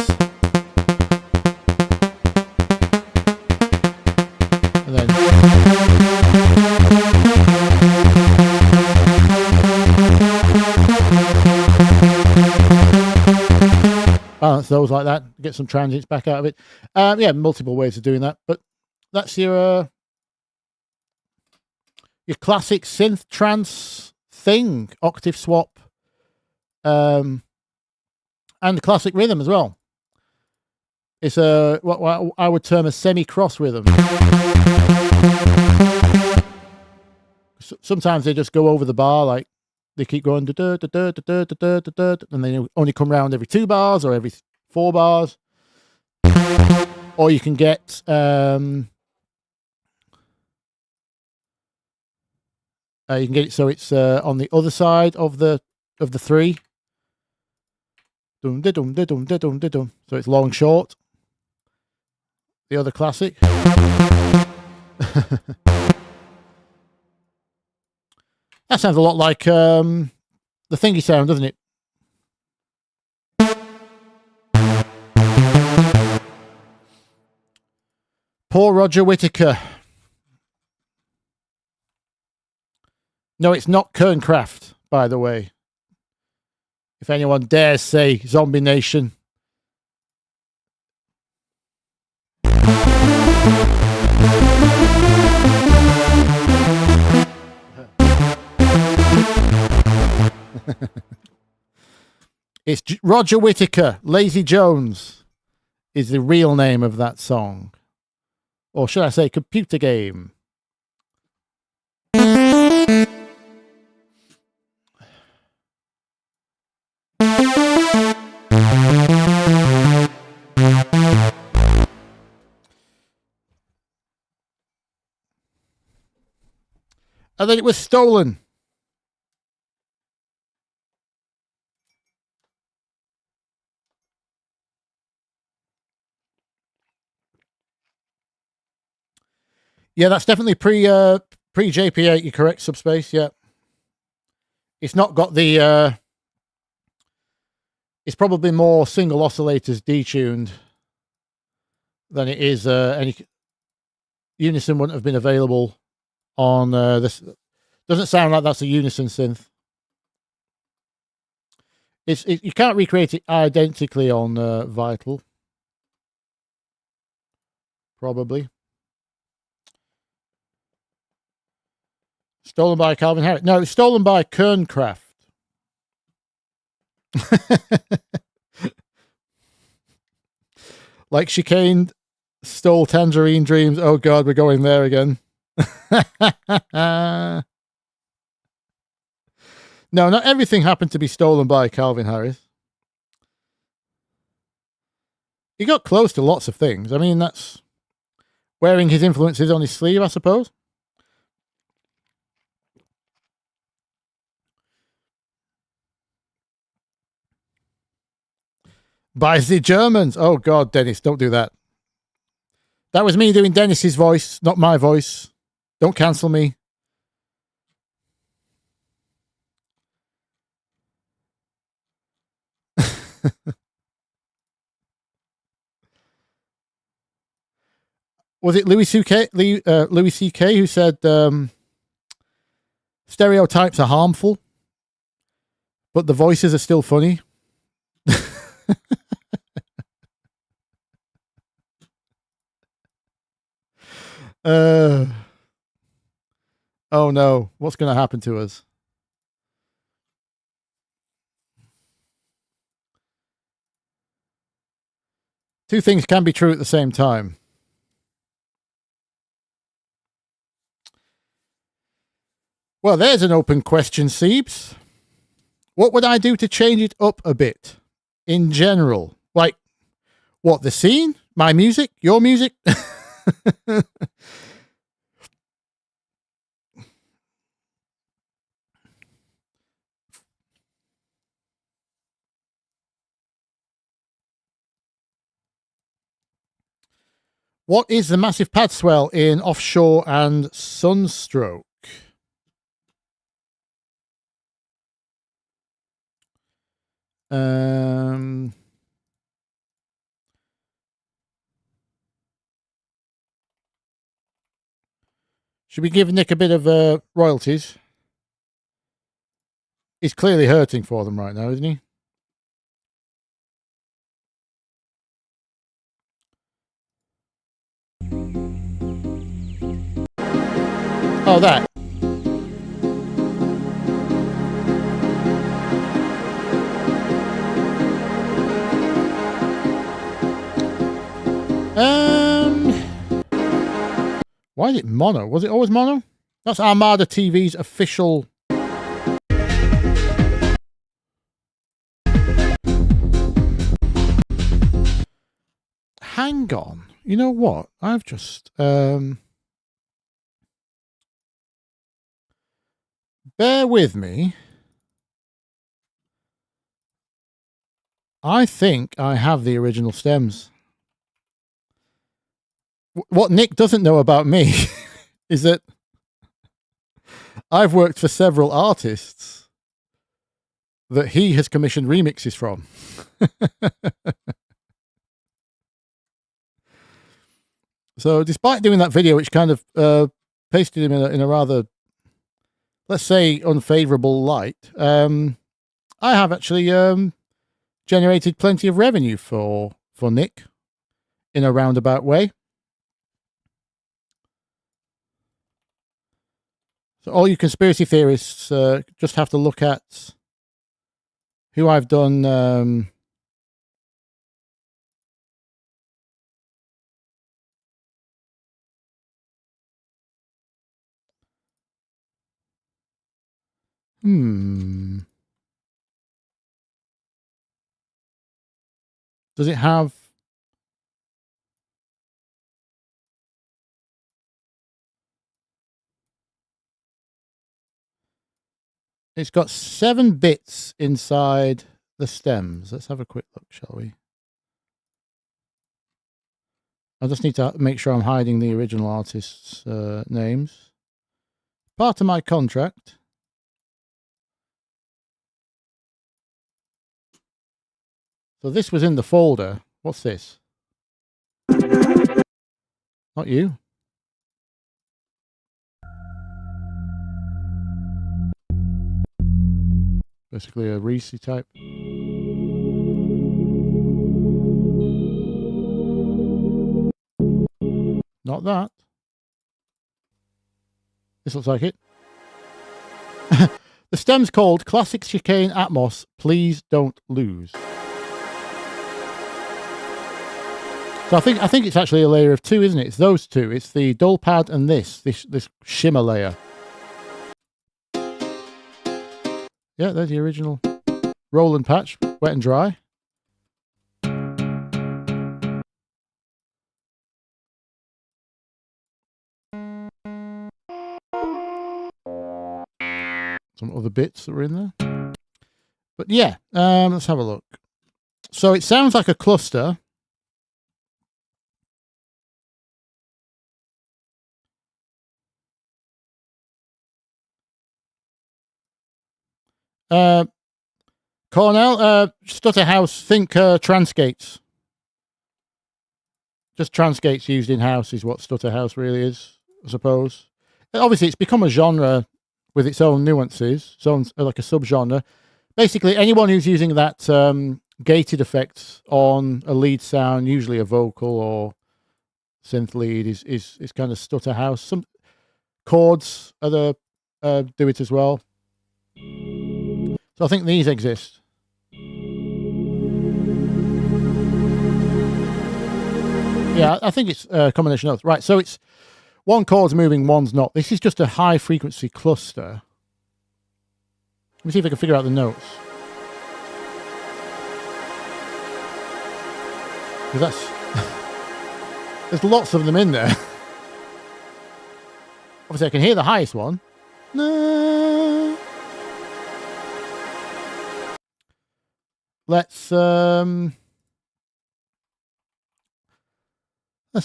And then balance those like that, get some transients back out of it. Yeah, multiple ways of doing that, but that's your classic synth trance thing, octave swap, and the classic rhythm as well. It's what I would term a semi-cross rhythm. Sometimes they just go over the bar, like they keep going, and they only come round every 2 bars or every 4 bars. Or you can get it so it's on the other side of the 3. So it's long short. The other classic. That sounds a lot like the thingy sound, doesn't it? Poor Roger Whittaker. No, it's not Kerncraft, by the way. If anyone dares say Zombie Nation. It's Roger Whittaker. Lazy Jones is the real name of that song. Or should I say computer game? And then it was stolen. Yeah, that's definitely pre JP8. You're correct, Subspace. Yeah, it's not got the. It's probably more single oscillators detuned than it is any unison wouldn't have been available on this. Doesn't sound like that's a unison synth. You can't recreate it identically on Vital. Probably. Stolen by Calvin Harris. No, it's stolen by Kerncraft. Like Chicane stole Tangerine Dreams. Oh God, we're going there again. No, not everything happened to be stolen by Calvin Harris. He got close to lots of things. I mean, that's wearing his influences on his sleeve, I suppose. By the Germans. Oh God, Dennis, don't do that. That was me doing Dennis's voice, not my voice. Don't cancel me. Was it Louis C.K. Who said stereotypes are harmful, but the voices are still funny? Oh no, what's going to happen to us? Two things can be true at the same time. Well, there's an open question, Siebes. What would I do to change it up a bit in general? Like, what, the scene? My music? Your music? What is the massive pad swell in Offshore and Sunstroke? Should we give Nick a bit of royalties? He's clearly hurting for them right now, isn't he? Oh, that. Why is it mono? Was it always mono? That's Armada TV's official. Hang on. You know what? I've just bear with me. I think I have the original stems. What Nick doesn't know about me is that I've worked for several artists that he has commissioned remixes from. So despite doing that video, which kind of pasted him in a rather, let's say, unfavorable light, I have actually generated plenty of revenue for Nick in a roundabout way. So all you conspiracy theorists just have to look at who I've done Does it have... It's got 7 bits inside the stems. Let's have a quick look, shall we? I just need to make sure I'm hiding the original artists' names. Part of my contract. So this was in the folder. What's this? Not you. Basically a Reese type. Not that. This looks like it. The stem's called Classic Chicane Atmos. Please don't lose. So I think it's actually a layer of two, isn't it? It's those two. It's the dull pad and this shimmer layer. Yeah, there's the original roll and patch, wet and dry. Some other bits that were in there. But yeah, let's have a look. So it sounds like a cluster. Cornell, Stutter House, think trance gates. Just trance gates used in house is what Stutter House really is, I suppose. Obviously, it's become a genre with its own nuances, its own, like a subgenre. Basically, anyone who's using that gated effect on a lead sound, usually a vocal or synth lead, is kind of Stutter House. Some chords do it as well. So I think these exist. Yeah, I think it's a combination of notes. Right, so it's one chord's moving, one's not. This is just a high frequency cluster. Let me see if I can figure out the notes. Because that's... there's lots of them in there. Obviously, I can hear the highest one. No. Let's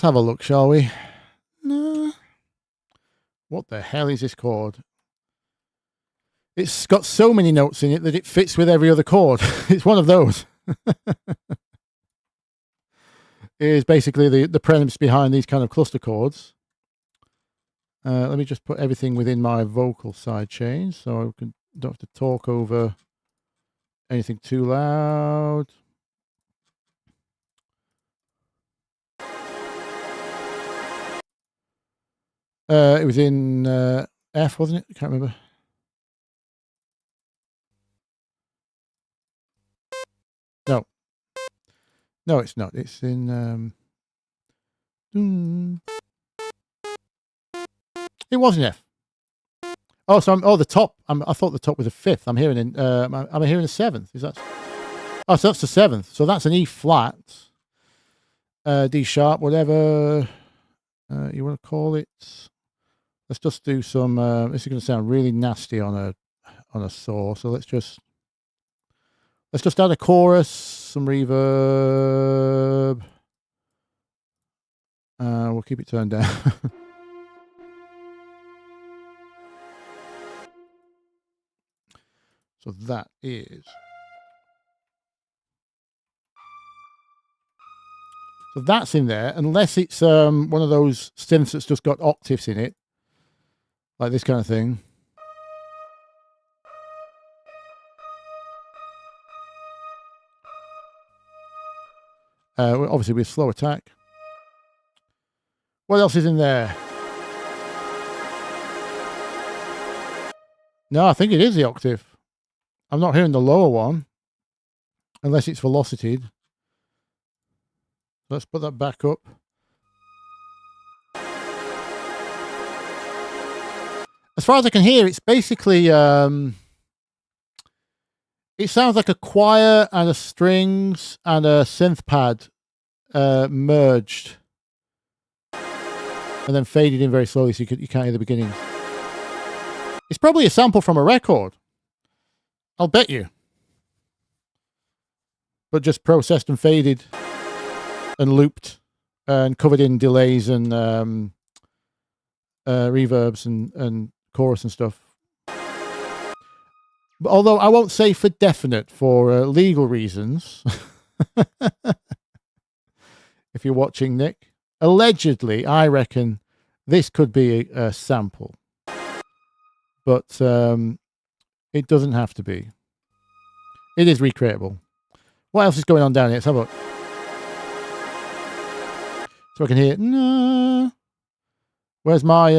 have a look, shall we? No. What the hell is this chord? It's got so many notes in it that it fits with every other chord. It's one of those. It is basically the premise behind these kind of cluster chords. Let me just put everything within my vocal side chain so I don't have to talk over anything too loud. It was in F, wasn't it? I can't remember. No. No, it's not. It's in... It was in F. Oh, so the top. I thought the top was a fifth. I'm hearing in. I'm hearing a seventh. Is that? Oh, so that's the seventh. So that's an E flat, D sharp, whatever you want to call it. Let's just do some. This is going to sound really nasty on a saw. So let's just add a chorus, some reverb. We'll keep it turned down. So that is. So that's in there, unless it's one of those synths that's just got octaves in it, like this kind of thing. Obviously with slow attack. What else is in there? No, I think it is the octave. I'm not hearing the lower one, unless it's velocityed. Let's put that back up. As far as I can hear, it's basically, it sounds like a choir and a strings and a synth pad merged and then faded in very slowly so you can't hear the beginnings. It's probably a sample from a record. I'll bet you. But just processed and faded and looped and covered in delays and reverbs and chorus and stuff. But although I won't say for definite for legal reasons, if you're watching, Nick, allegedly, I reckon this could be a sample, but it doesn't have to be. It is recreatable. What else is going on down here? Let's have a look. So I can hear. No. Where's my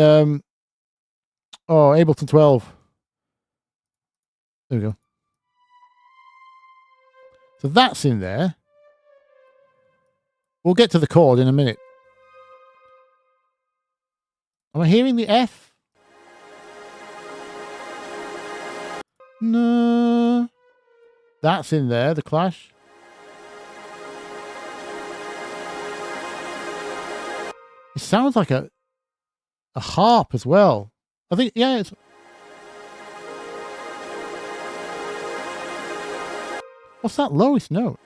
Ableton 12? There we go. So that's in there. We'll get to the chord in a minute. Am I hearing the F? No. That's in there, the clash. It sounds like a harp as well. I think, yeah, it's... What's that lowest note?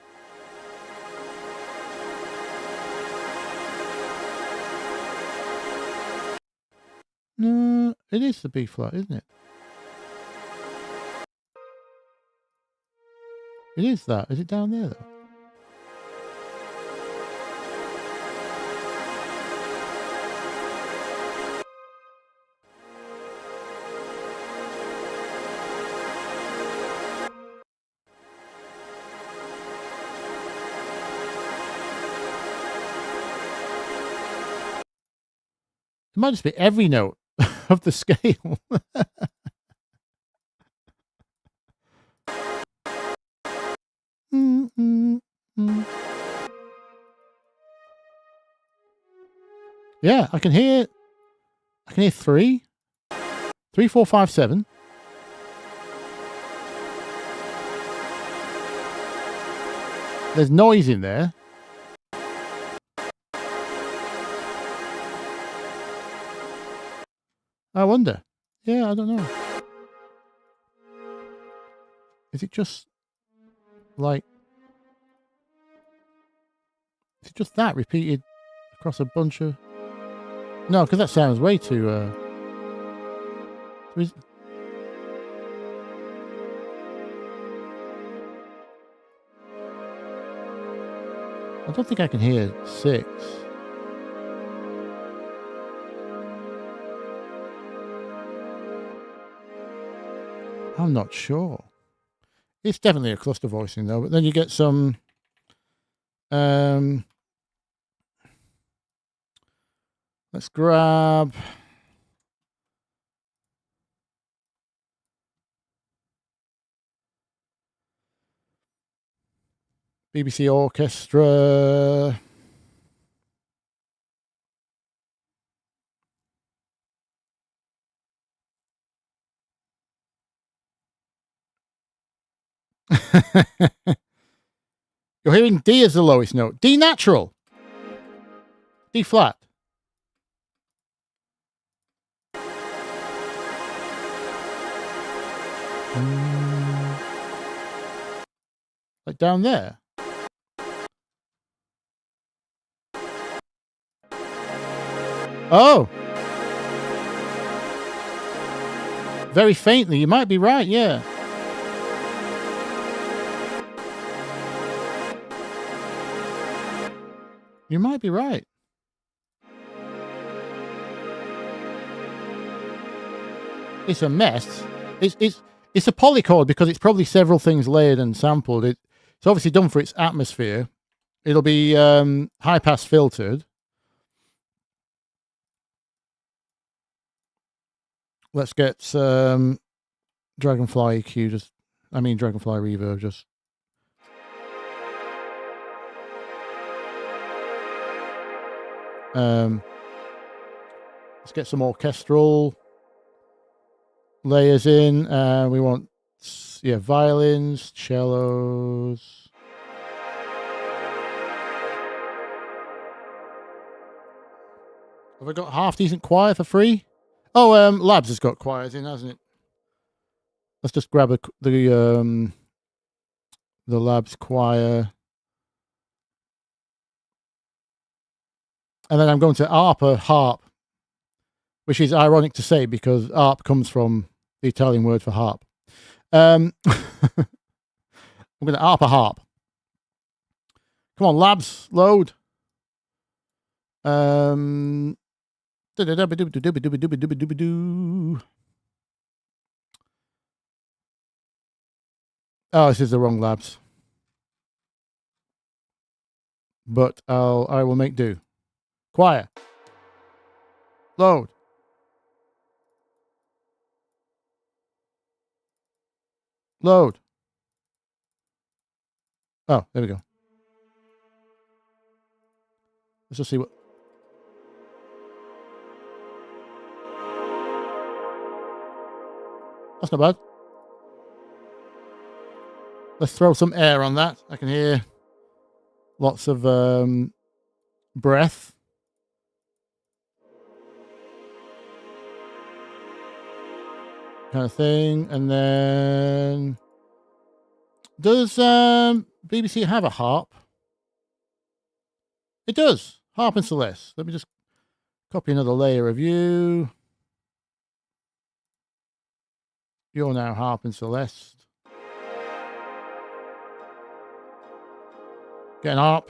No, it is the B flat, isn't it? It is that. Is it down there, though? It might just be every note of the scale. Yeah, I can hear 3, 3, 4, 5, 7. There's noise in there. I wonder. Yeah, I don't know. Is it just like... Is it just that repeated across a bunch of... No, because that sounds way too... I don't think I can hear 6. I'm not sure. It's definitely a cluster voicing though, but then you get some let's grab BBC Orchestra. You're hearing D as the lowest note. D natural. D flat. Like down there. Oh. Very faintly. You might be right, yeah. You might be right. It's a mess. It's a polychord because it's probably several things layered and sampled. It's obviously done for its atmosphere. It'll be high pass filtered. Let's get Dragonfly EQ Dragonfly reverb just. Let's get some orchestral layers in. We want violins, cellos. Have I got half decent choir for free? Oh, Labs has got choirs in, hasn't it? Let's just grab the Labs choir. And then I'm going to arp a harp, which is ironic to say because arp comes from the Italian word for harp. I'm going to arp a harp. Come on, labs, load. Oh, this is the wrong labs. But I will make do. Choir. Load. Load. Oh, there we go. Let's just see what. That's not bad. Let's throw some air on that. I can hear lots of breath. Kind of thing. And then does BBC have a harp? It does. Harp and Celeste. Let me just copy another layer of you. You're now Harp and Celeste. Get an harp.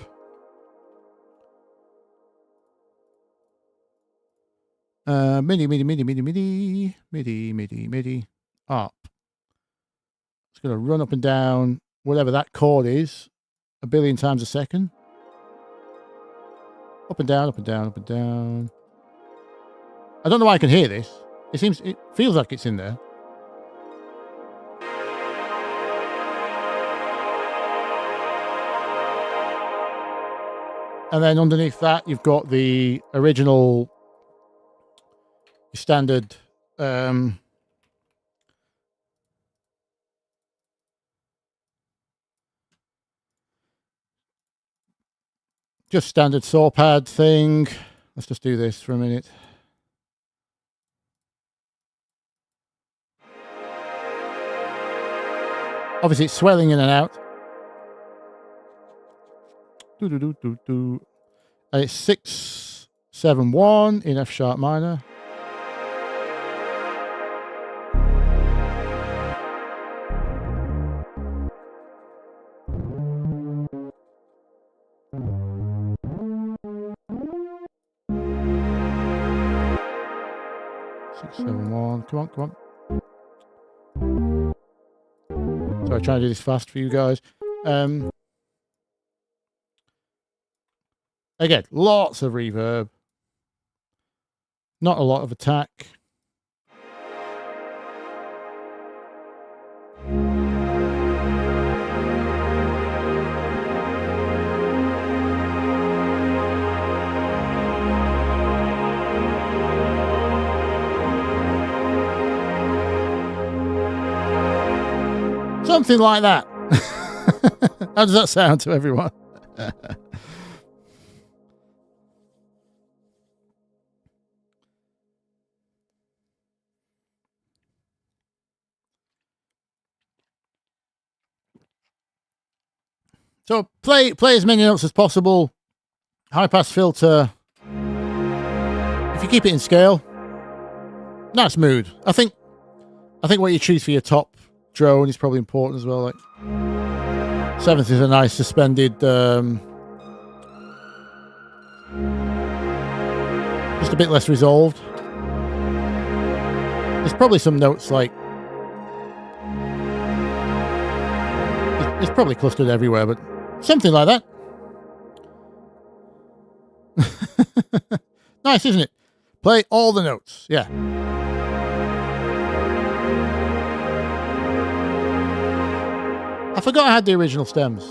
MIDI. Harp. It's going to run up and down whatever that chord is a billion times a second. Up and down, up and down, up and down. I don't know why I can hear this. It feels like it's in there. And then underneath that, you've got the original standard just standard saw pad thing. Let's just do this for a minute. Obviously, it's swelling in and out. And it's 6-7-1 in F sharp minor. Come on. Sorry, trying to do this fast for you guys. Again, lots of reverb. Not a lot of attack. Something like that. How does that sound to everyone? So play as many notes as possible. High pass filter. If you keep it in scale, nice mood. I think what you choose for your top drone is probably important as well. Like seventh is a nice suspended, just a bit less resolved. There's probably some notes like it's probably clustered everywhere, but something like that. Nice, isn't it? Play all the notes. Yeah. I forgot I had the original stems.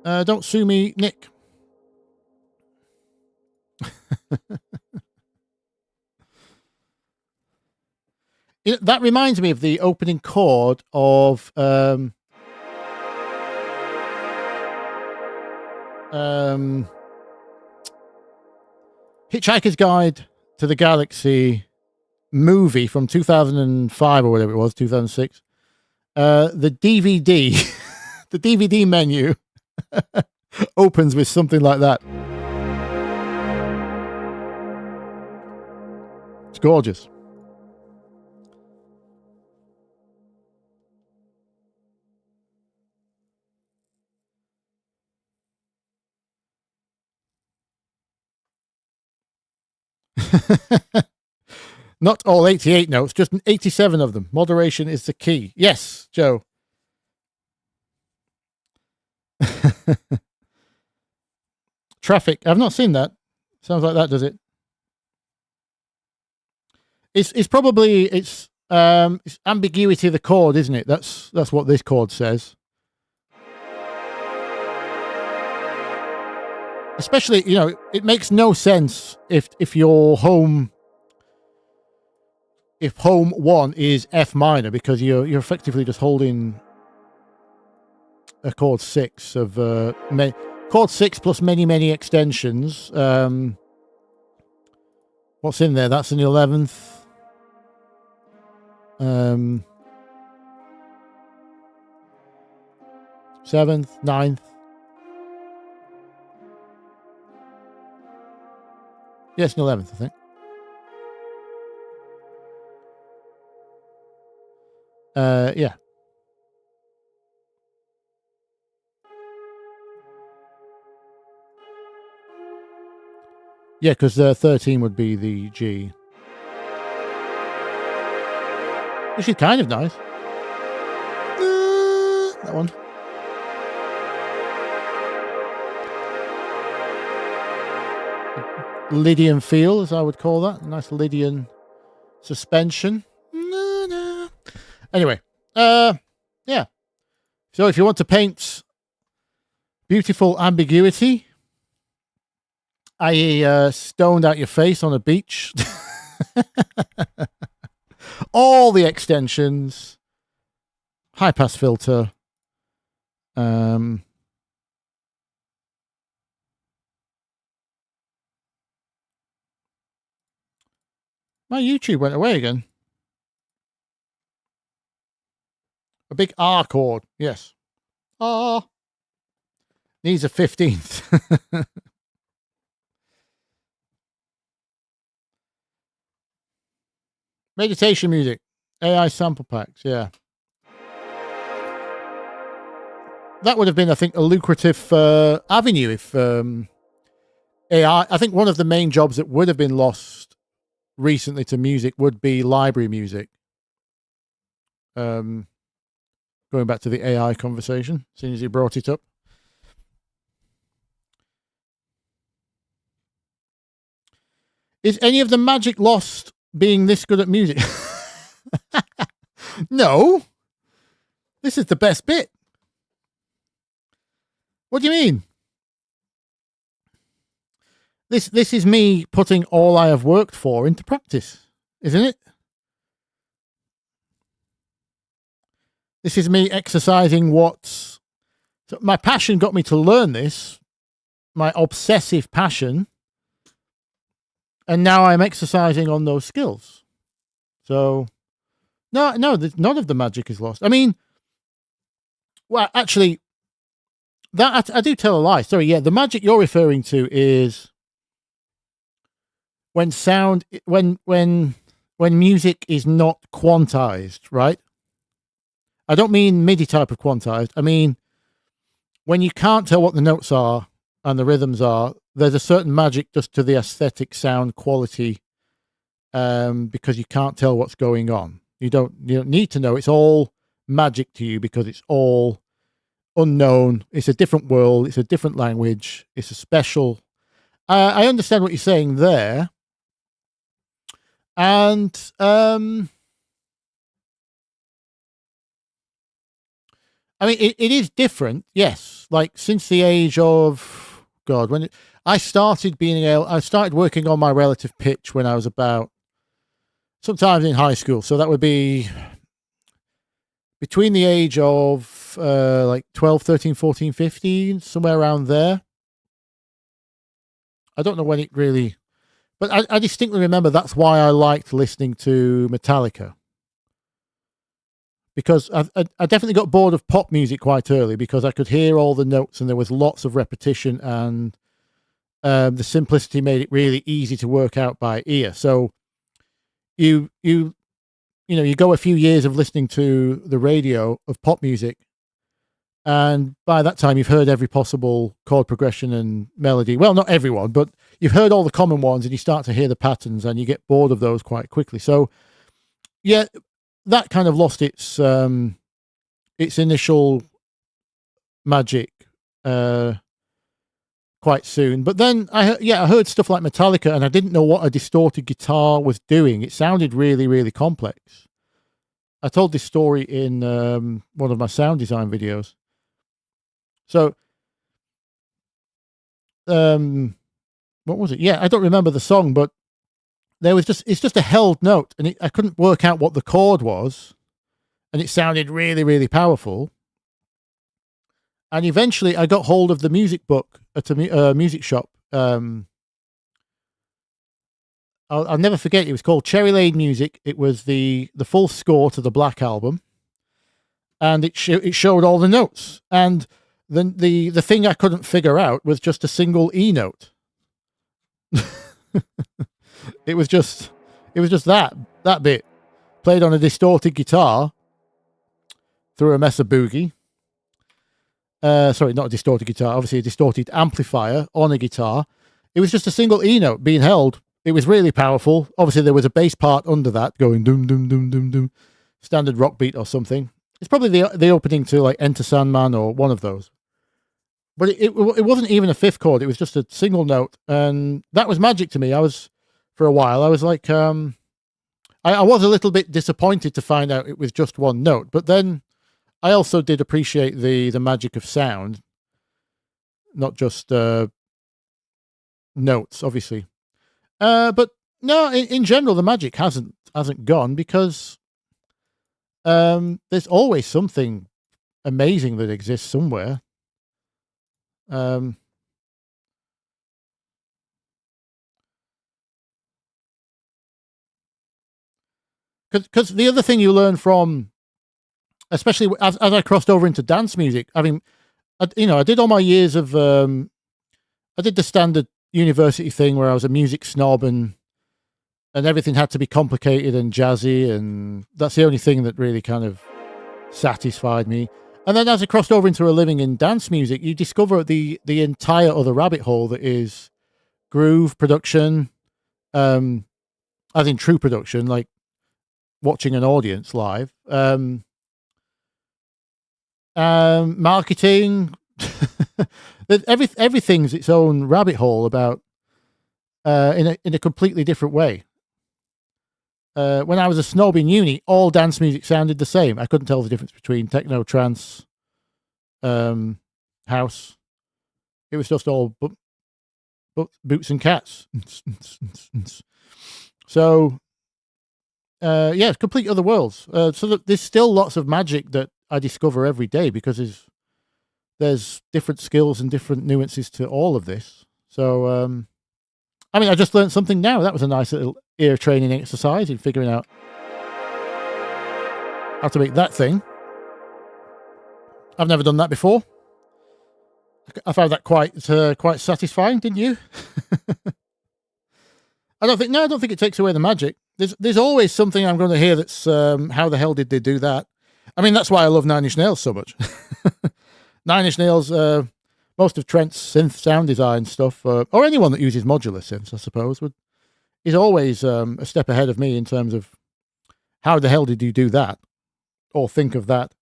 Don't sue me, Nick. That reminds me of the opening chord of Hitchhiker's Guide to the Galaxy movie from 2005 or whatever it was, 2006. The DVD, the DVD menu opens with something like that. It's gorgeous. Not all 88 notes, just 87 of them. Moderation is the key. Yes, Joe. Traffic. I've not seen that. Sounds like that does it. It's probably it's ambiguity of the chord, isn't it? That's what this chord says. Especially, you know, it makes no sense if your home one is F minor, because you're effectively just holding a chord 6 of chord 6 plus many extensions. What's in there? That's an 11th. 7th, 9th. Yes, an 11th, I think. Yeah. Yeah, because 13 would be the G. Which is kind of nice. That one. Lydian feel, as I would call that. A nice Lydian suspension. Anyway, yeah. So if you want to paint beautiful ambiguity, i.e. Stoned out your face on a beach, all the extensions, high pass filter, my YouTube went away again. A big R chord, yes. R. Needs a 15th. Meditation music. AI sample packs, yeah. That would have been, I think, a lucrative avenue if AI... I think one of the main jobs that would have been lost recently to music would be library music. Going back to the AI conversation, as soon as you brought it up. Is any of the magic lost being this good at music? No. This is the best bit. What do you mean? This is me putting all I have worked for into practice, isn't it? This is me exercising what's... So my passion got me to learn this. My obsessive passion. And now I'm exercising on those skills. So, no, none of the magic is lost. I mean, well, actually, that I do tell a lie. Sorry, yeah, the magic you're referring to is when music is not quantized, right? I don't mean MIDI type of quantized. I mean, when you can't tell what the notes are and the rhythms are, there's a certain magic just to the aesthetic sound quality, because you can't tell what's going on. You don't need to know. It's all magic to you because it's all unknown. It's a different world. It's a different language. It's a special. I understand what you're saying there. And I mean, it is different, yes. Like since the age of God, when I started working on my relative pitch when I was about sometimes in high school. So that would be between the age of like 12, 13, 14, 15, somewhere around there. I don't know when it really, but I distinctly remember that's why I liked listening to Metallica. Because I definitely got bored of pop music quite early because I could hear all the notes and there was lots of repetition, and the simplicity made it really easy to work out by ear. So you go a few years of listening to the radio of pop music, and by that time you've heard every possible chord progression and melody. Well, not everyone, but you've heard all the common ones, and you start to hear the patterns, and you get bored of those quite quickly. So, yeah, that kind of lost its initial magic quite soon. But then I heard stuff like Metallica, and I didn't know what a distorted guitar was doing. It sounded really, really complex. I told this story in one of my sound design videos. So, what was it? Yeah, I don't remember the song, but it's just a held note, and I couldn't work out what the chord was, and it sounded really, really powerful. And eventually I got hold of the music book at a music shop. I'll never forget, it was called Cherry Lane Music. It was the full score to the Black Album, and it showed all the notes. And the thing I couldn't figure out was just a single E note. It was just that bit played on a distorted guitar through a Mesa Boogie. Sorry, not a distorted guitar, obviously a distorted amplifier on a guitar. It was just a single E note being held. It was really powerful. Obviously there was a bass part under that going doom, doom, doom, doom, doom, standard rock beat or something. It's probably the opening to like Enter Sandman or one of those. But it wasn't even a fifth chord. It was just a single note. And that was magic to me. For a while, I was like, I was a little bit disappointed to find out it was just one note. But then I also did appreciate the magic of sound, not just notes, obviously. But no, in general, the magic hasn't gone, because there's always something amazing that exists somewhere. Because the other thing you learn from, especially as I crossed over into dance music, I mean, I did all my years of, I did the standard university thing where I was a music snob, and everything had to be complicated and jazzy, and that's the only thing that really kind of satisfied me. And then as I crossed over into a living in dance music, you discover the entire other rabbit hole that is groove production, as in true production, like watching an audience live, marketing. Everything's its own rabbit hole about in a completely different way. When I was a snob in uni, all dance music sounded the same. I couldn't tell the difference between techno, trance, house. It was just all boots and cats. So, yeah, complete other worlds. So that there's still lots of magic that I discover every day, because there's different skills and different nuances to all of this. So, I mean, I just learned something now. That was a nice little ear training exercise in figuring out how to make that thing. I've never done that before. I found that quite satisfying, didn't you? I don't think it takes away the magic. There's always something I'm going to hear that's how the hell did they do that? I mean, that's why I love Nine Inch Nails so much. Nine Inch Nails, most of Trent's synth sound design stuff, or anyone that uses modular synths, I suppose, is always a step ahead of me in terms of how the hell did you do that, or think of that.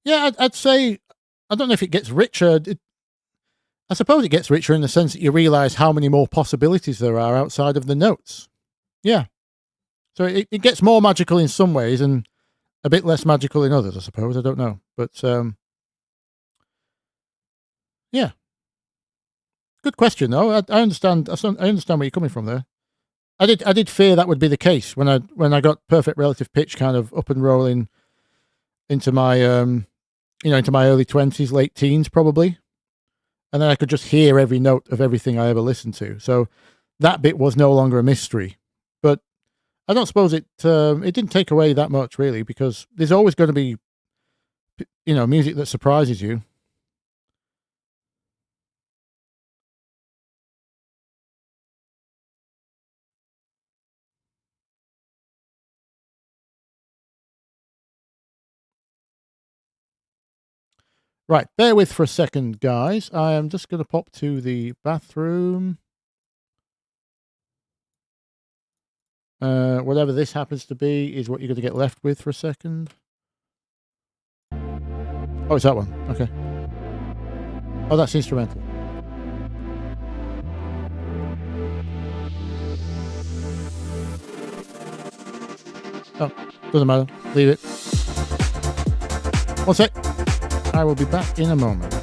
Yeah, I'd say, I don't know if it gets richer. I suppose it gets richer in the sense that you realize how many more possibilities there are outside of the notes. Yeah. So it gets more magical in some ways and a bit less magical in others, I suppose. I don't know. But, yeah. Good question, though. I understand. I understand where you're coming from there. I did fear that would be the case when I got perfect relative pitch kind of up and rolling into my, into my early 20s, late teens, probably. And then I could just hear every note of everything I ever listened to. So that bit was no longer a mystery. But I don't suppose it didn't take away that much, really, because there's always going to be, music that surprises you. Right, bear with for a second, guys. I am just going to pop to the bathroom. Whatever this happens to be is what you're going to get left with for a second. Oh, it's that one. Okay. Oh, that's instrumental. Oh, doesn't matter. Leave it. One sec. I will be back in a moment.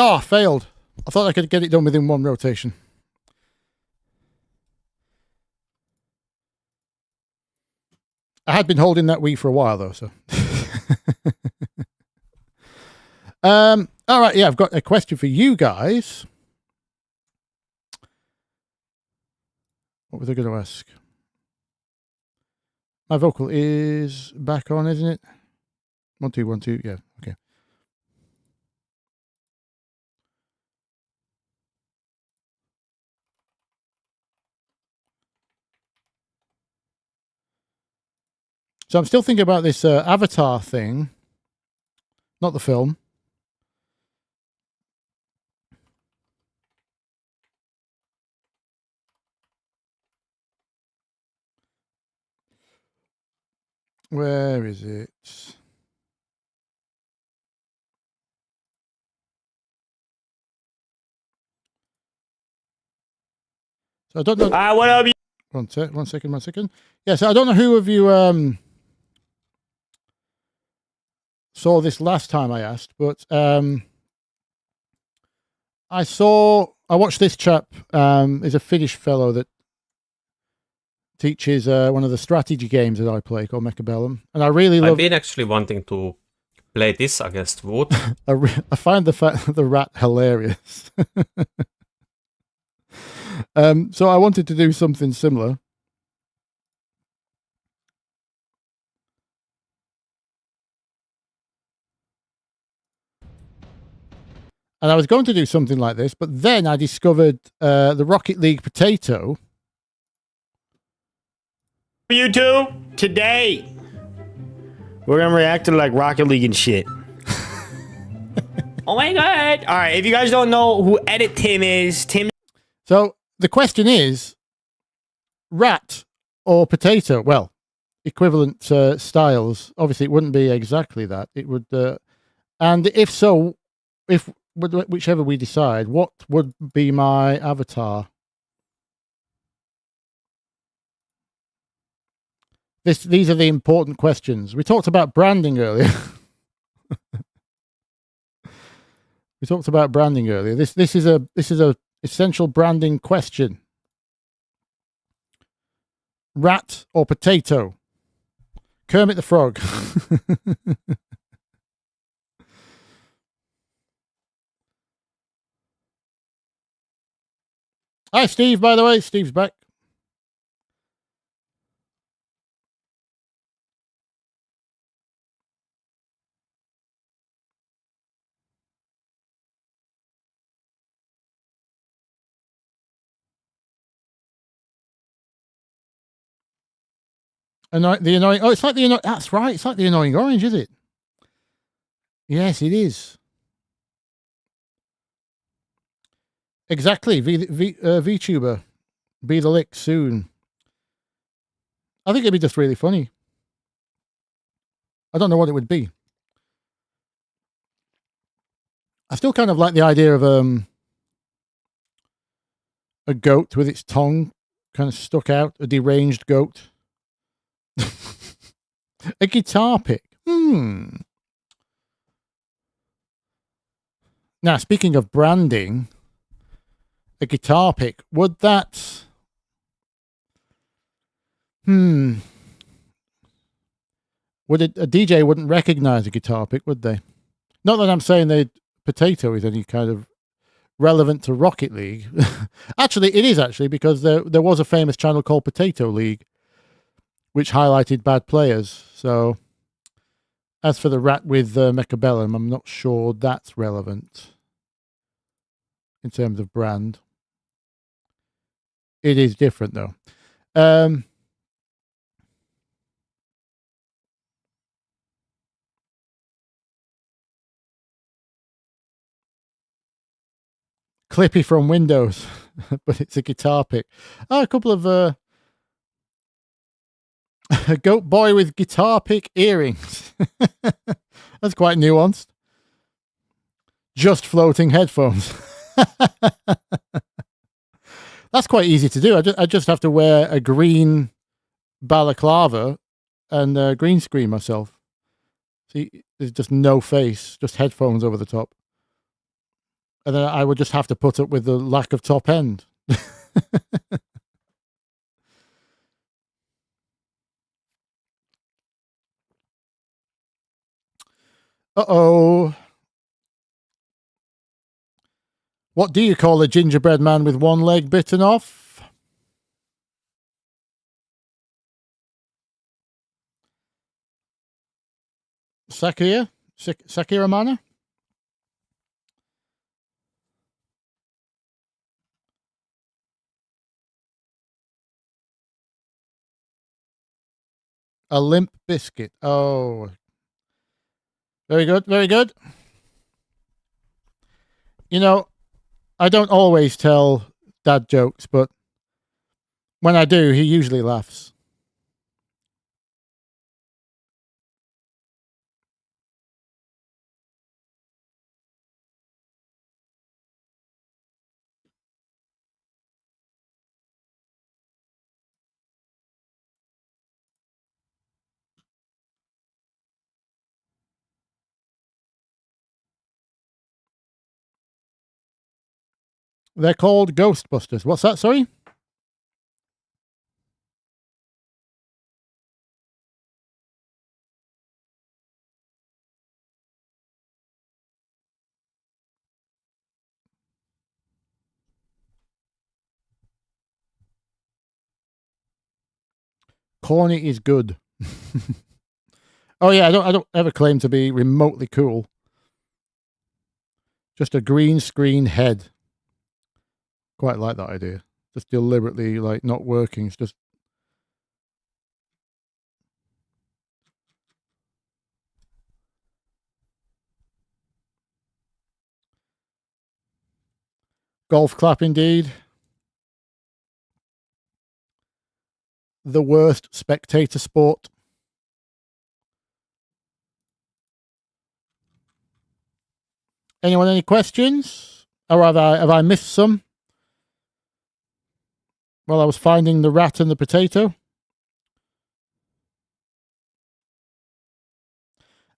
Oh, failed. I thought I could get it done within one rotation. I had been holding that Wii for a while, though, so. All right, yeah, I've got a question for you guys. What was I going to ask? My vocal is back on, isn't it? 1, 2, 1, 2. Yeah, okay. So I'm still thinking about this Avatar thing, not the film. Where is it? So I don't know. What up? One second. Yes, I don't know who of you saw this last time I asked, but I watched this chap. Is a Finnish fellow that teaches one of the strategy games that I play called Mechabellum, and I really love. I've been actually wanting to play this against Wood. I find the rat hilarious. So I wanted to do something similar. And I was going to do something like this, but then I discovered the Rocket League potato. YouTube, today we're gonna react to like Rocket League and shit. Oh my god. Alright, if you guys don't know who Edit Tim is, Tim. So the question is, rat or potato? Well, equivalent styles, obviously it wouldn't be exactly that. It would, and if so, if whichever we decide, what would be my avatar? These are the important questions. We talked about branding earlier. We talked about branding earlier. This is a essential branding question. Rat or potato? Kermit the Frog. Hi, Steve, by the way. Steve's back. The annoying. Oh, it's like the annoying. That's right. It's like the annoying orange, is it? Yes, it is. Exactly. VTuber. Bthelick soon. I think it'd be just really funny. I don't know what it would be. I still kind of like the idea of a goat with its tongue kind of stuck out, a deranged goat. A guitar pick. Now, speaking of branding, a guitar pick, would that... Would a DJ wouldn't recognize a guitar pick, would they? Not that I'm saying the potato is any kind of relevant to Rocket League. Actually, it is actually, because there was a famous channel called Potato League, which highlighted bad players. So, as for the rat with Mechabellum, I'm not sure that's relevant in terms of brand. It is different, though. Clippy from Windows, but it's a guitar pick. Oh, a couple of a goat boy with guitar pick earrings. That's quite nuanced. Just floating headphones. That's quite easy to do. I just have to wear a green balaclava and green screen myself. See, there's just no face, just headphones over the top. And then I would just have to put up with the lack of top end. Uh-oh. What do you call a gingerbread man with one leg bitten off? Sakira? Sakira Mana? A limp biscuit. Oh. Very good, very good. You know, I don't always tell dad jokes, but when I do, he usually laughs. They're called Ghostbusters. What's that, sorry? Corny is good. Oh yeah, I don't ever claim to be remotely cool. Just a green screen head. Quite like that idea. Just deliberately like not working. It's just golf clap indeed. The worst spectator sport. Anyone any questions? Or have I missed some? While I was finding the rat and the potato.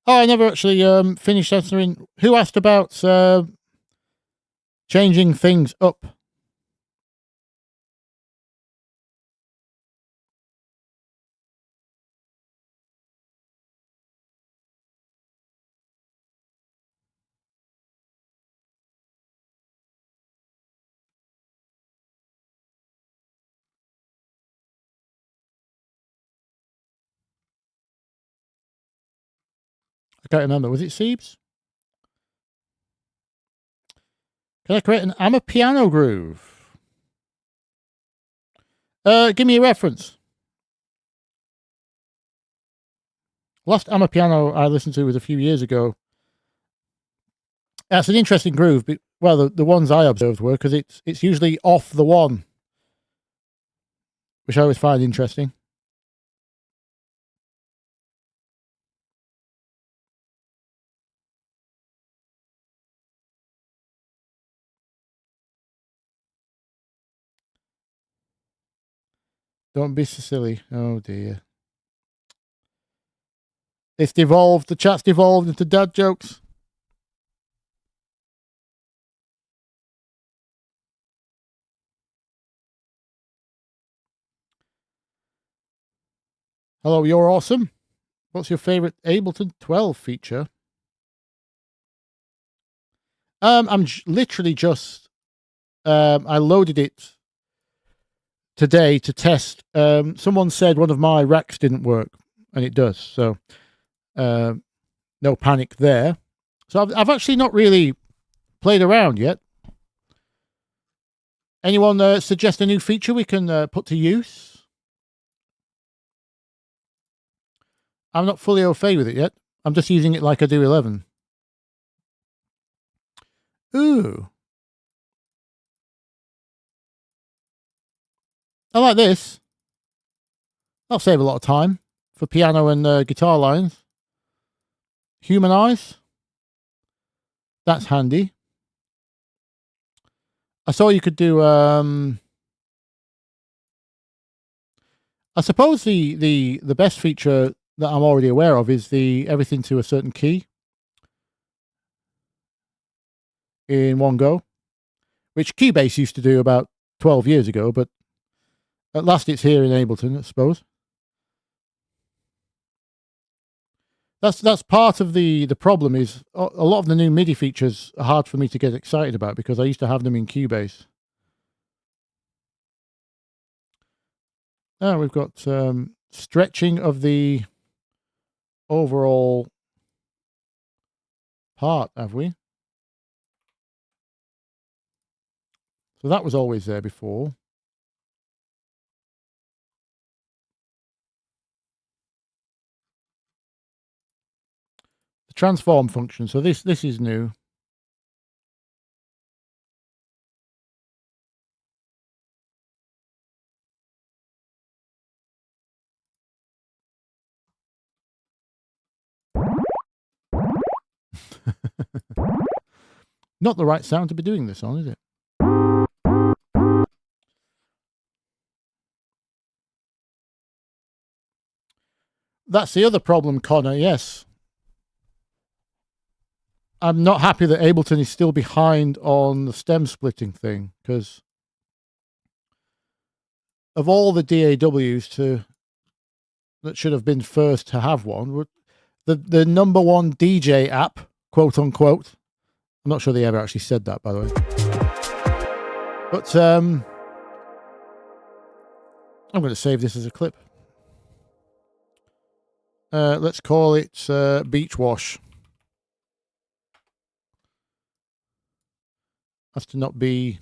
Oh, I never actually finished answering. Who asked about changing things up? I can't remember. Was it Siebes? Can I create an Amapiano groove? Give me a reference. Last Amapiano I listened to was a few years ago. That's an interesting groove. But, well, the ones I observed were because it's usually off the one, which I always find interesting. Don't be so silly. Oh dear. It's devolved. The chat's devolved into dad jokes. Hello, you're awesome. What's your favorite Ableton 12 feature? I'm literally just I loaded it today to test. Someone said one of my racks didn't work, and it does. So no panic there. So I've actually not really played around yet. Anyone suggest a new feature we can put to use? I'm not fully au fait with it yet. I'm just using it like I do 11. Ooh. I like this. That'll save a lot of time for piano and guitar lines. Humanize. That's handy. I saw you could do I suppose the best feature that I'm already aware of is the everything to a certain key in one go, which Keybase used to do about 12 years ago, but at last it's here in Ableton, I suppose. That's part of the problem is a lot of the new MIDI features are hard for me to get excited about because I used to have them in Cubase. Now we've got stretching of the overall part, have we? So that was always there before. The transform function. So this is new. Not the right sound to be doing this on, is it? That's the other problem, Connor. Yes. I'm not happy that Ableton is still behind on the stem splitting thing because of all the DAWs that should have been first to have one, the number one DJ app, quote unquote. I'm not sure they ever actually said that, by the way. But I'm going to save this as a clip. Let's call it Beach Wash. Has to not be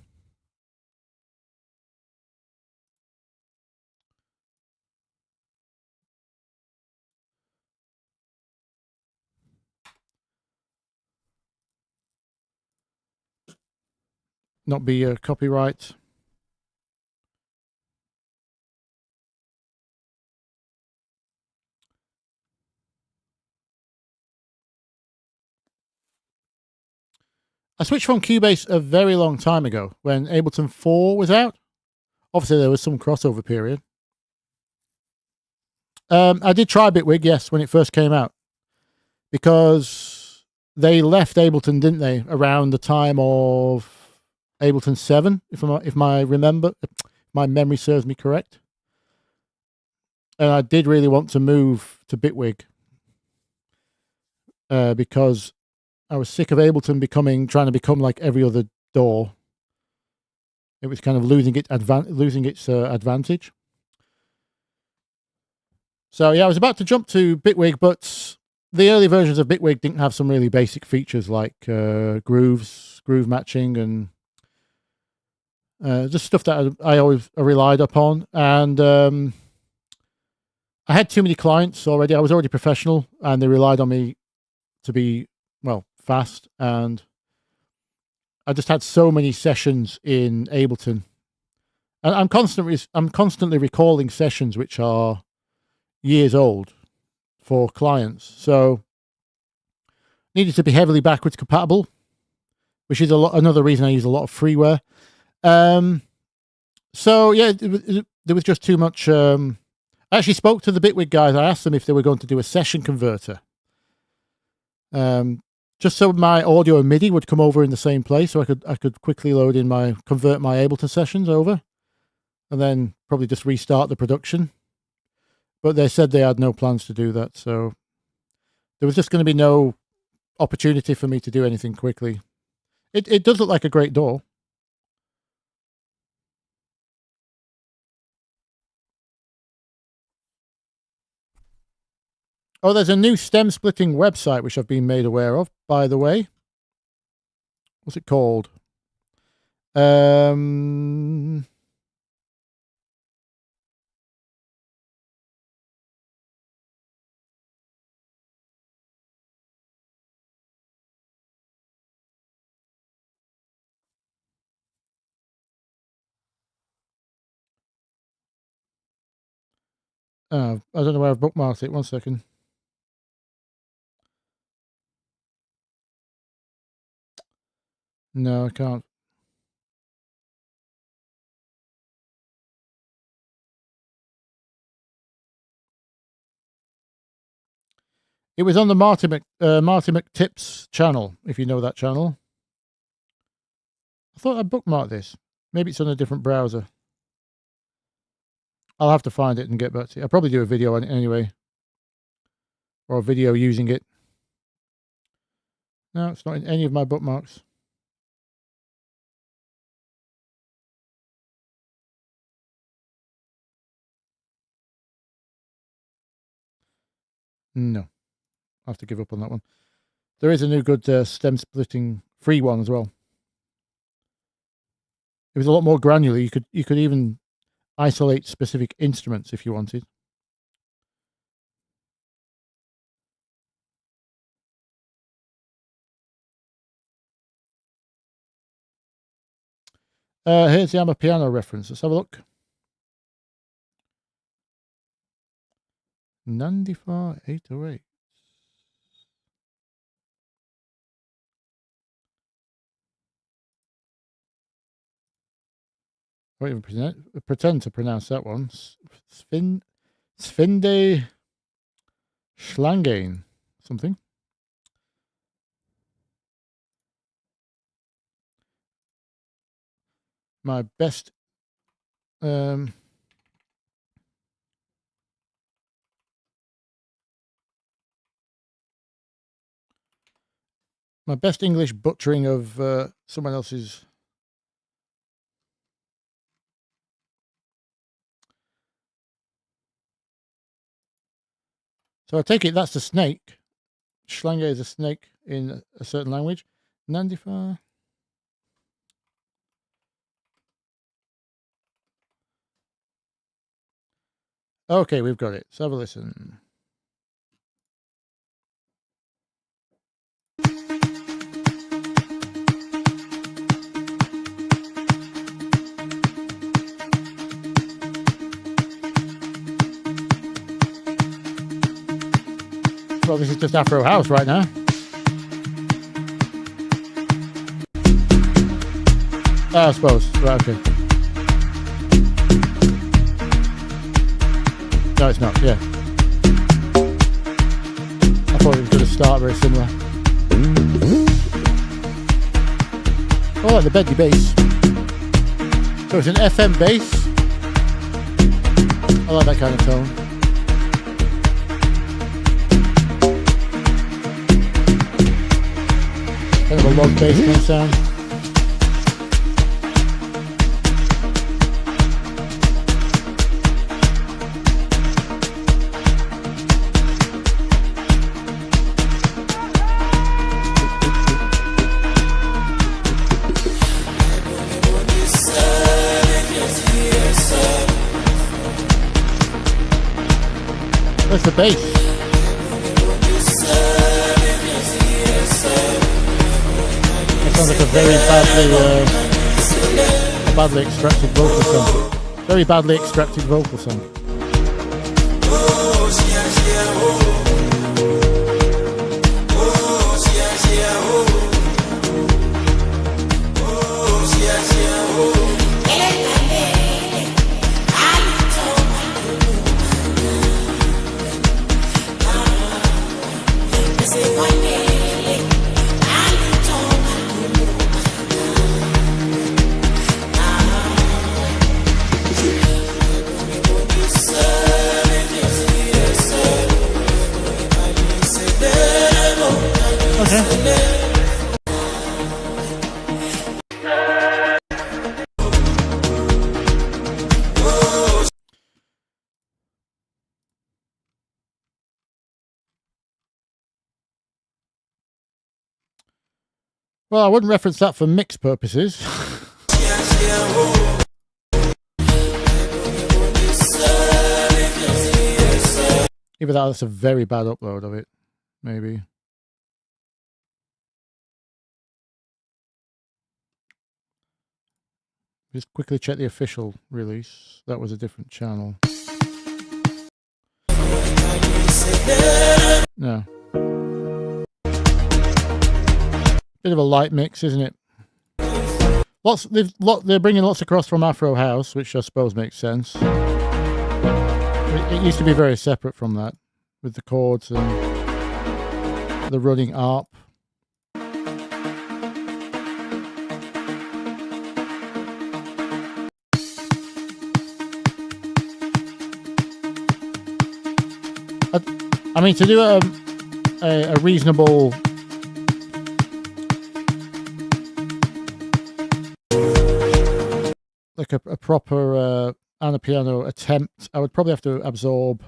a copyright. I switched from Cubase a very long time ago when Ableton 4 was out. Obviously, there was some crossover period. I did try Bitwig, yes, when it first came out, because they left Ableton, didn't they, around the time of Ableton 7, if my memory serves me correct. And I did really want to move to Bitwig because I was sick of Ableton trying to become like every other DAW. It was kind of losing its advantage. So yeah, I was about to jump to Bitwig, but the early versions of Bitwig didn't have some really basic features like groove matching, and just stuff that I always relied upon. And I had too many clients already. I was already professional, and they relied on me to be, well, fast. And I just had so many sessions in Ableton, and I'm constantly recalling sessions which are years old for clients. So needed to be heavily backwards compatible, which is another reason I use a lot of freeware. So yeah, there was just too much. I actually spoke to the Bitwig guys. I asked them if they were going to do a session converter, just so my audio and MIDI would come over in the same place, so I could quickly convert my Ableton sessions over, and then probably just restart the production. But they said they had no plans to do that, so there was just going to be no opportunity for me to do anything quickly. It does look like a great DAW. Oh, there's a new stem splitting website which I've been made aware of, by the way. What's it called? I don't know where I've bookmarked it. 1 second. No, I can't. It was on the Marty McTips channel, if you know that channel. I thought I bookmarked this. Maybe it's on a different browser. I'll have to find it and get back to you. I'll probably do a video on it anyway. Or a video using it. No, it's not in any of my bookmarks. No. I'll have to give up on that one. There is a new good stem splitting free one as well. It was a lot more granular. You could even isolate specific instruments if you wanted. Here's the Amapiano reference. Let's have a look. Nandifa 808. I won't even pretend to pronounce that one. Svinde Schlangen. Something. My best my best English butchering of someone else's. So I take it that's a snake. Schlange is a snake in a certain language. Nandifa. Okay, we've got it. Let's have a listen. Well, this is just Afro House right now. I suppose. Right, okay. No, it's not, yeah. I thought it was going to start very similar. Oh, I like the Bentley bass. So it's an FM bass. I like that kind of tone. Kind of a log bass kind of sound. Where's the bass? That sounds like a very badly extracted vocal sound. Very badly extracted vocal sound. Well, I wouldn't reference that for mix purposes. Either that's a very bad upload of it, maybe. Just quickly check the official release. That was a different channel. No. Bit of a light mix, isn't it? They're bringing lots across from Afro House, which I suppose makes sense. It used to be very separate from that, with the chords and the running arp. I mean, to do a reasonable like a proper Anna piano attempt, I would probably have to absorb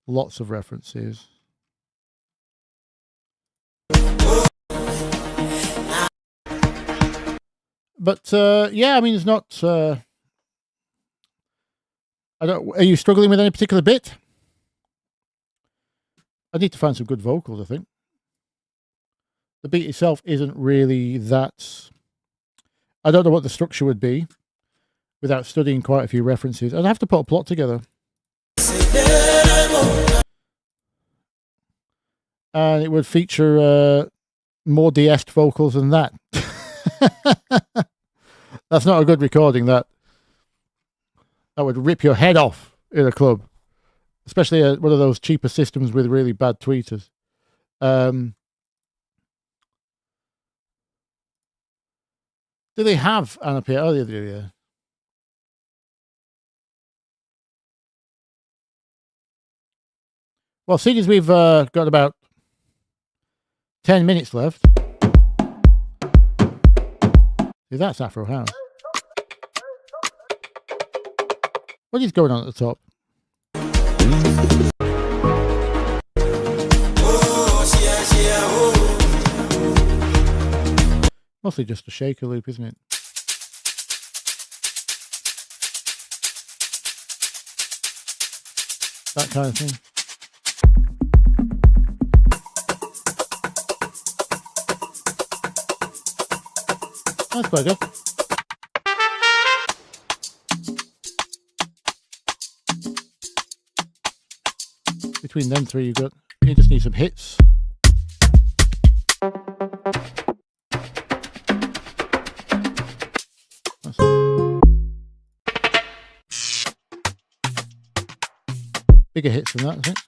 lots of references. But yeah, I mean, it's not. I don't. Are you struggling with any particular bit? I need to find some good vocals, I think. The beat itself isn't really that. I don't know what the structure would be without studying quite a few references. I'd have to put a plot together. And it would feature more de-essed vocals than that. That's not a good recording, that. That would rip your head off in a club. Especially one of those cheaper systems with really bad tweeters. Do they have Anna piano? Oh, they do, yeah. Well, seeing as we've got about 10 minutes left. See, that's Afro House. What is going on at the top? Mostly just a shaker loop, isn't it? That kind of thing. That's quite good. Between them three, you just need some hits. bigger hits than that, I think.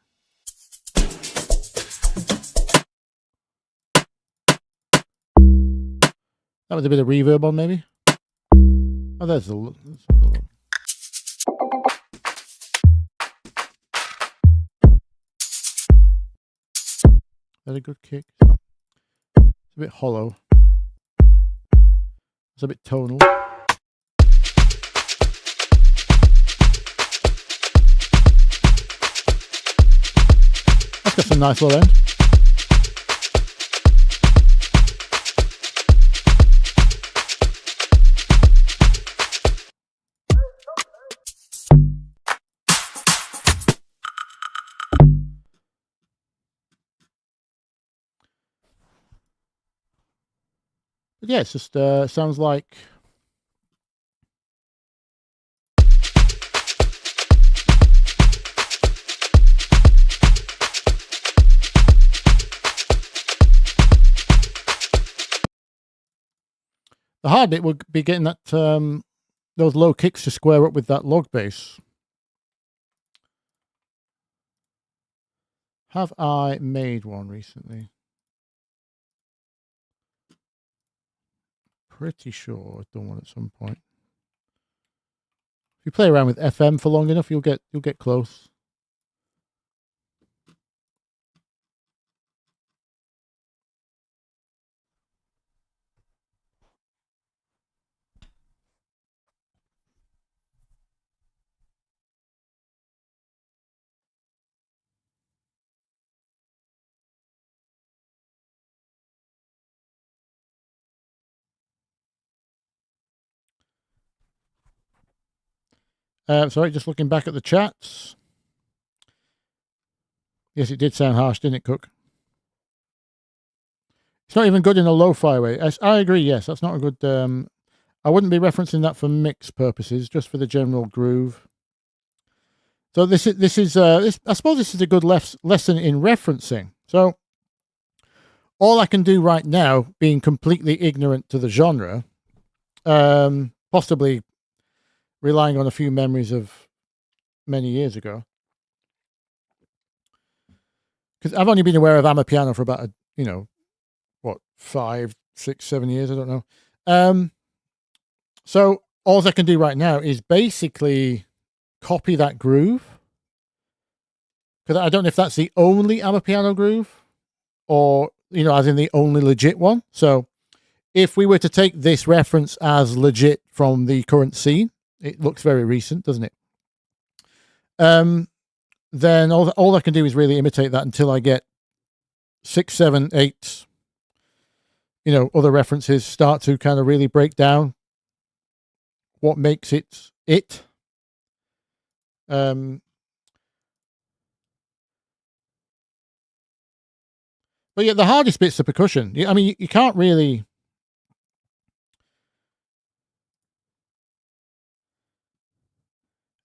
That was a bit of reverb on, maybe. Oh, there's the. Very good kick. It's a bit hollow. It's a bit tonal. That's got some nice low end. But yeah, it's just sounds like the hard bit would be getting that those low kicks to square up with that log bass. Have I made one recently? Pretty sure I've done one at some point. If you play around with FM for long enough, you'll get close. Sorry, just looking back at the chats. Yes, it did sound harsh, didn't it, Cook? It's not even good in a lo-fi way. I agree, yes, that's not a good... I wouldn't be referencing that for mix purposes, just for the general groove. So I suppose this is a good lesson in referencing. So all I can do right now, being completely ignorant to the genre, possibly relying on a few memories of many years ago, because I've only been aware of Amapiano for about, 5, 6, 7 years. I don't know. So all I can do right now is basically copy that groove, because I don't know if that's the only Amapiano groove or, as in the only legit one. So if we were to take this reference as legit from the current scene, it looks very recent, doesn't it? Then all I can do is really imitate that until I get 6, 7, 8, other references start to kind of really break down what makes it. But yeah, the hardest bit's the percussion. I mean, you can't really...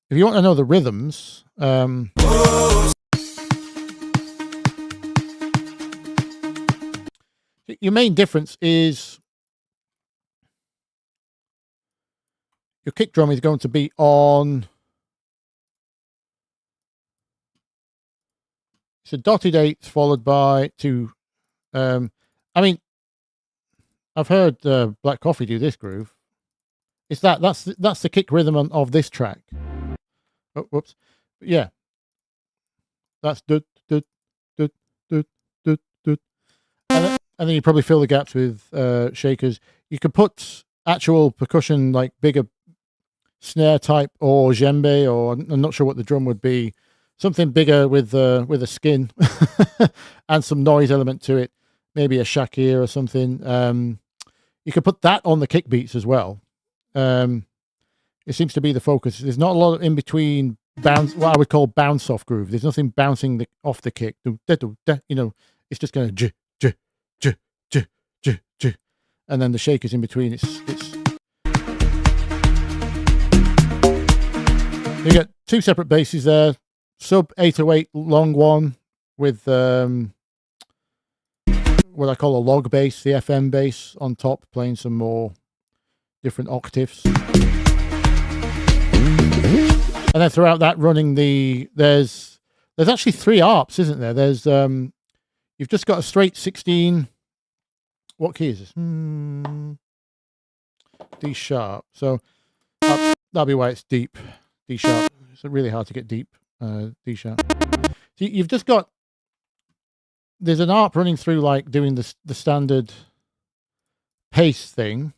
If you want to know the rhythms, your main difference is your kick drum is going to be on... It's a dotted eighth followed by 2. I mean, I've heard Black Coffee do this groove. It's that's the kick rhythm of this track. Oh, whoops. Yeah. That's dut, dut, dut, dut, dut, dut. And then you probably fill the gaps with shakers. You could put actual percussion, like bigger snare type or djembe, or I'm not sure what the drum would be. Something bigger with a skin and some noise element to it. Maybe a shakir or something. You could put that on the kick beats as well. It seems to be the focus. There's not a lot of in between bounce, what I would call bounce off groove. There's nothing bouncing off the kick. It's just going to j, j, j, j, j, and then the shakers in between. It's you get 2 separate basses there. Sub 808 long one with what I call a log bass, the FM bass on top, playing some more different octaves. And then throughout that running there's There's actually 3 ARPs, isn't there? There's you've just got a straight 16. What key is this? D sharp. So that'll be why it's deep. D sharp. It's really hard to get deep. D sharp. So you've just got. There's an ARP running through, like doing the standard pace thing.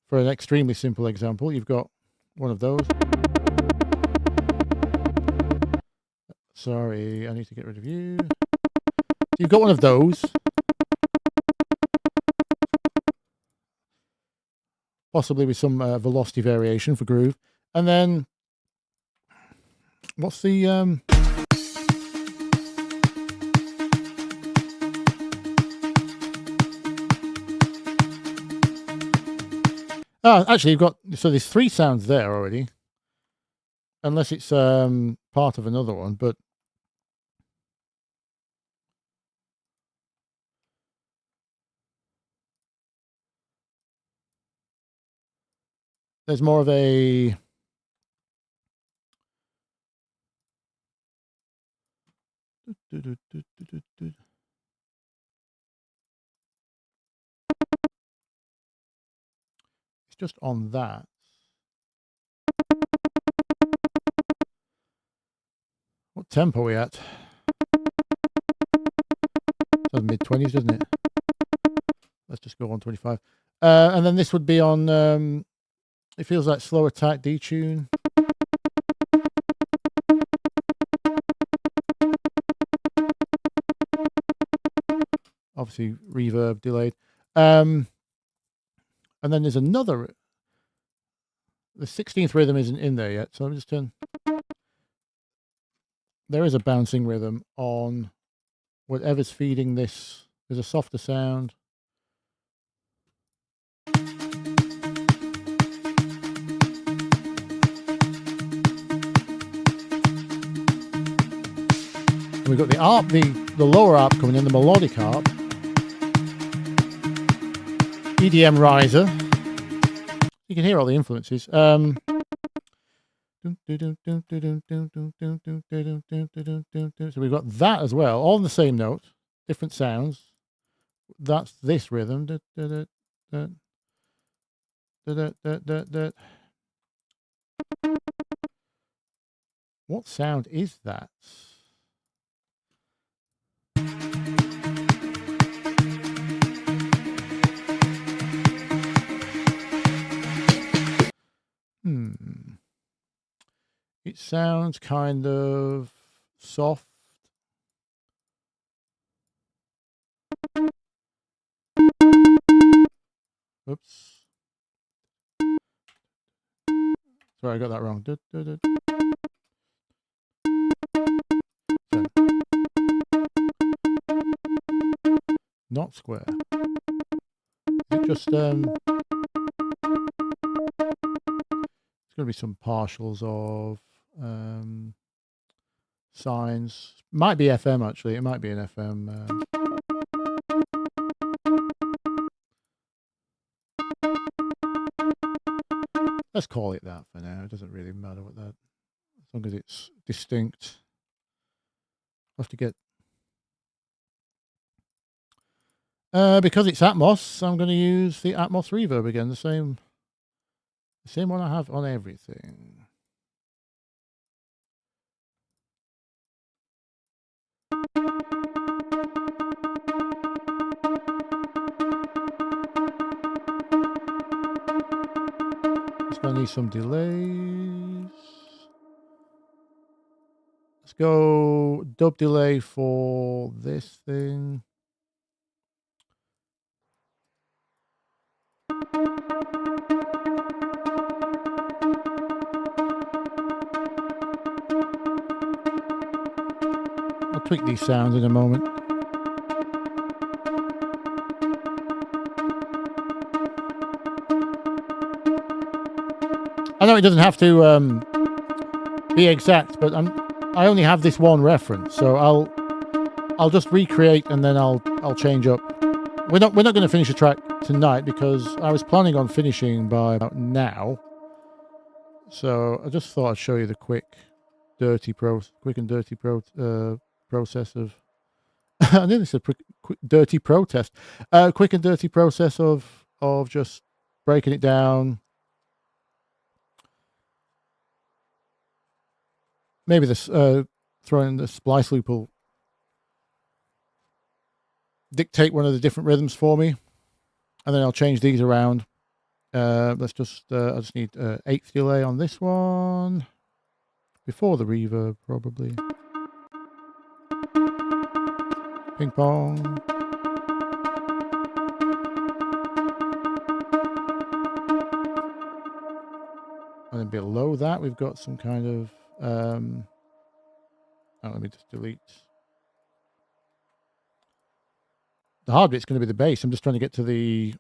For an extremely simple example, you've got one of those. Sorry, I need to get rid of you. You've got one of those. Possibly with some velocity variation for groove. And then, what's the... actually, you've got... So there's 3 sounds there already. Unless it's part of another one, but... There's more of a... It's just on that. What tempo are we at? That's mid-20s, doesn't it? Let's just go 125. And then this would be on... it feels like slow attack detune. Obviously, reverb delayed. And then there's another. The 16th rhythm isn't in there yet, so I'm just turn. There is a bouncing rhythm on whatever's feeding this. There's a softer sound. We've got the ARP, the lower ARP coming in, the melodic ARP. EDM riser. You can hear all the influences. So we've got that as well, all in the same note, different sounds. That's this rhythm. What sound is that? It sounds kind of soft. Oops. Sorry, I got that wrong. Not square. Is it just it's going to be some partials of sines. Might be FM actually. It might be an FM. Let's call it that for now. It doesn't really matter what that, as long as it's distinct. I'll have to get. Because it's Atmos, I'm going to use the Atmos reverb again. The same one I have on everything. It's going to need some delays. Let's go dub delay for this thing. I'll tweak these sounds in a moment. I know it doesn't have to be exact, but I only have this one reference, so I'll just recreate and then I'll change up. We're not going to finish the track tonight because I was planning on finishing by about now. So I just thought I'd show you the quick quick and dirty process of. I nearly said dirty protest. Quick and dirty process of just breaking it down. Maybe this throwing the splice loop will dictate one of the different rhythms for me, and then I'll change these around. Let's just I just need 8th delay on this one before the reverb, probably. Ping pong. And then below that we've got some kind of let me just delete. The hard bit's going to be the bass. I'm just trying to get to the...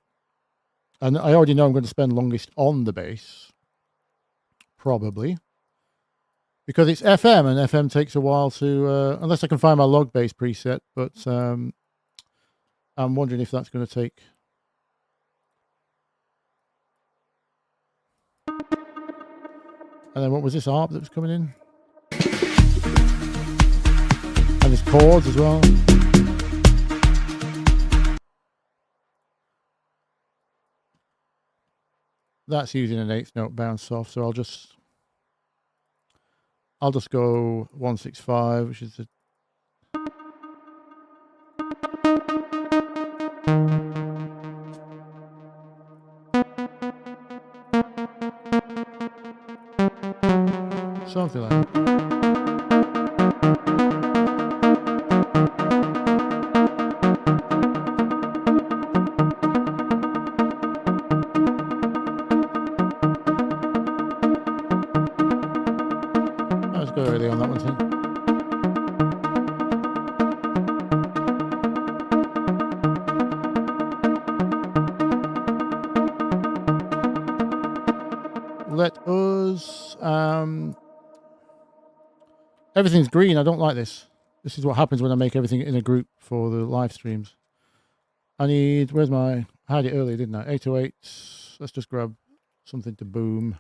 And I already know I'm going to spend longest on the bass. Probably. Because it's FM, and FM takes a while to... unless I can find my log bass preset, but I'm wondering if that's going to take... And then what was this ARP that was coming in? And there's chords as well. That's using an 8th note bounce off, so I'll just go 165, which is the something like that. Let's go early on that one too. Let us everything's green. I don't like this. This is what happens when I make everything in a group for the live streams. I need, where's my, I had it earlier, didn't I? 808. Let's just grab something to boom.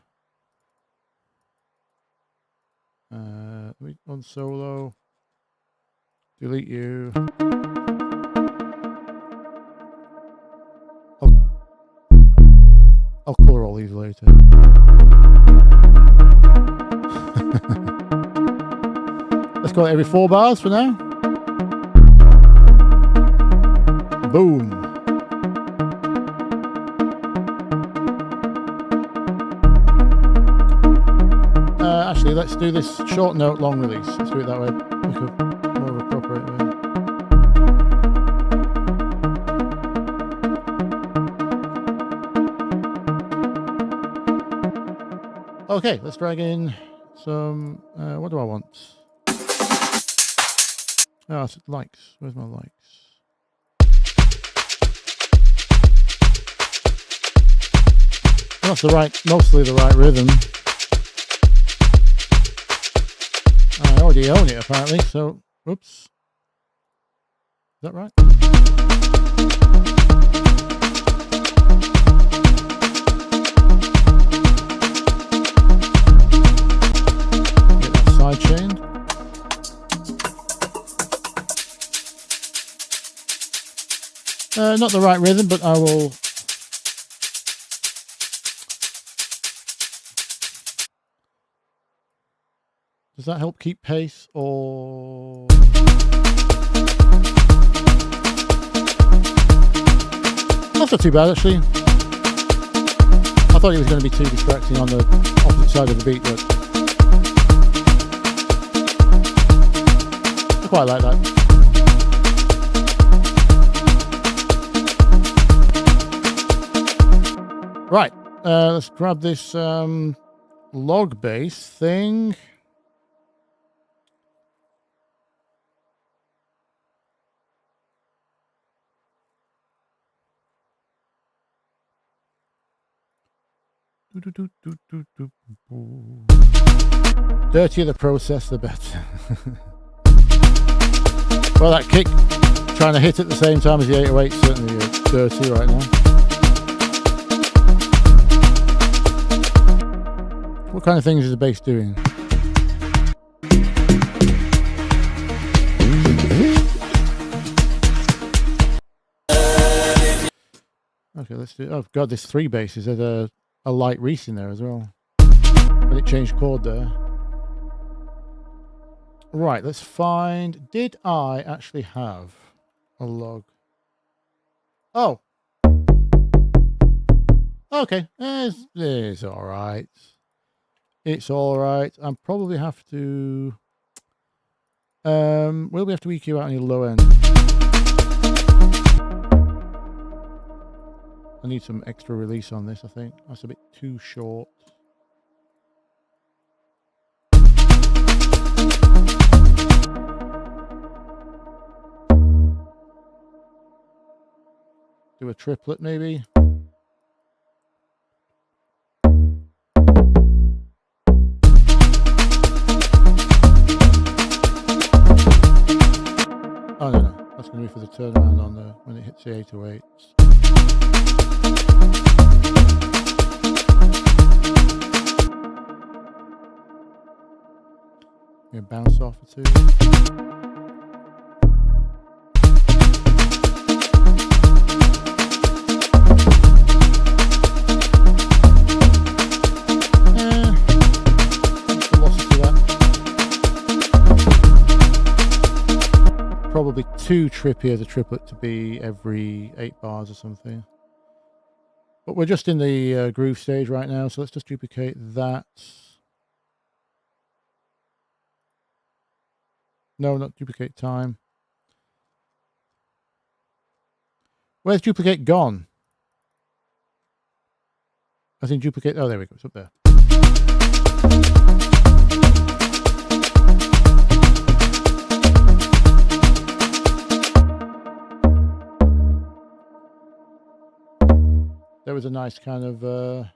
On solo. Delete you. I'll color all these later. Let's go every 4 bars for now. Boom. Actually, let's do this short note, long release. Let's do it that way. Make a more of a proper way. Okay, let's drag in some. What do I want? Oh, it's likes. Where's my likes? That's the right, mostly the right rhythm. I already own it apparently, so oops. Is that right? Get that side chained. Not the right rhythm, but I will. Does that help keep pace, or? That's not too bad, actually. I thought it was going to be too distracting on the opposite side of the beat, but I quite like that. Right, let's grab this log bass thing. Dirtier the process, the better. Well, that kick trying to hit at the same time as the 808 is certainly dirty right now. What kind of things is the bass doing? Okay, let's do. Oh god, there's 3 basses. There's a light Reese in there as well. When it changed chord there. Right, let's find. Did I actually have a log? Oh. Okay, it's all right. It's all right. I probably have to. Will we have to EQ out any low end? I need some extra release on this. I think that's a bit too short. Do a triplet maybe. Oh no, that's going to be for the turnaround on the when it hits the 808s. Yeah, bounce off or 2. Probably too trippy as a triplet to be every 8 bars or something. But we're just in the groove stage right now, so let's just duplicate that. No, not duplicate time. Where's duplicate gone? I think duplicate. Oh, there we go. It's up there. There was a nice kind of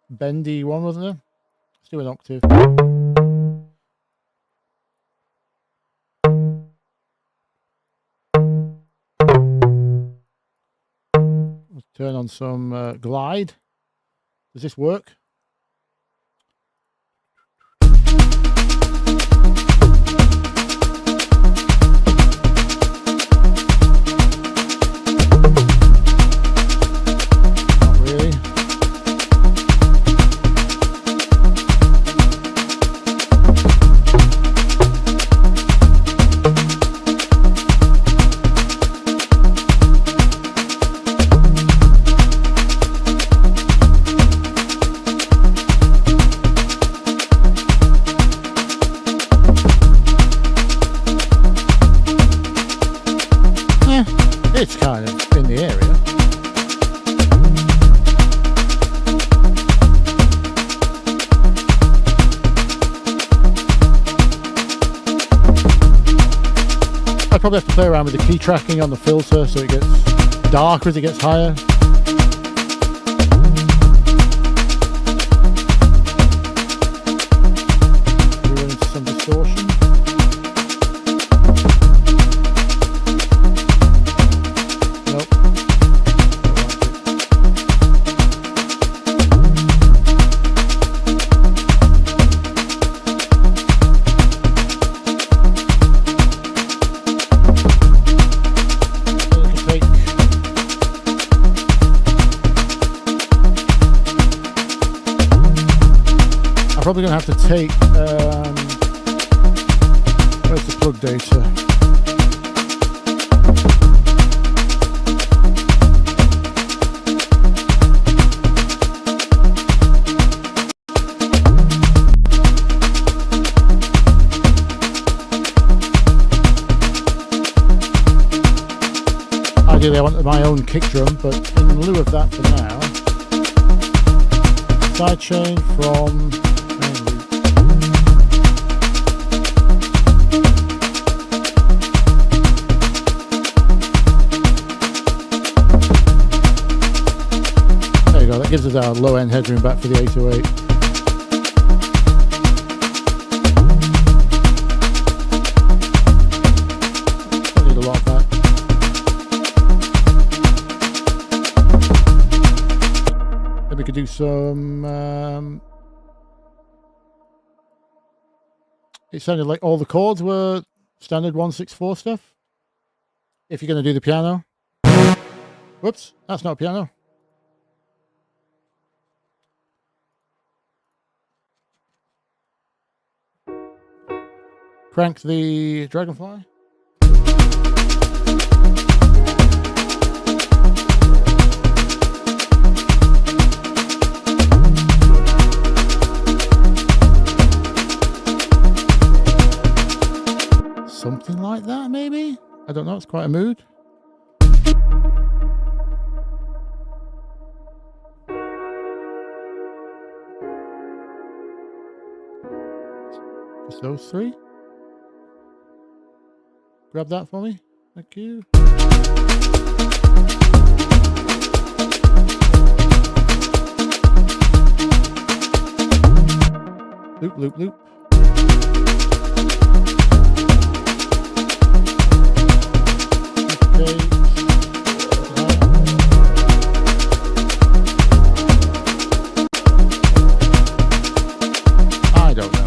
bendy one, wasn't there? Let's do an octave. Let's turn on some glide. Does this work? It's kind of in the area. I probably have to play around with the key tracking on the filter so it gets darker as it gets higher. We run into some distortion. Probably going to have to take where's the plug data? Ideally I want my own kick drum, but in lieu of that for now, sidechain from that gives us our low end headroom back for the 808. Don't need a lot of that. Then we could do some. It sounded like all the chords were standard 164 stuff. If you're going to do the piano. Whoops, that's not a piano. Crank the Dragonfly. Something like that, maybe? I don't know, it's quite a mood. Just those three. Grab that for me. Thank you. Loop, loop, loop. Okay. I don't know.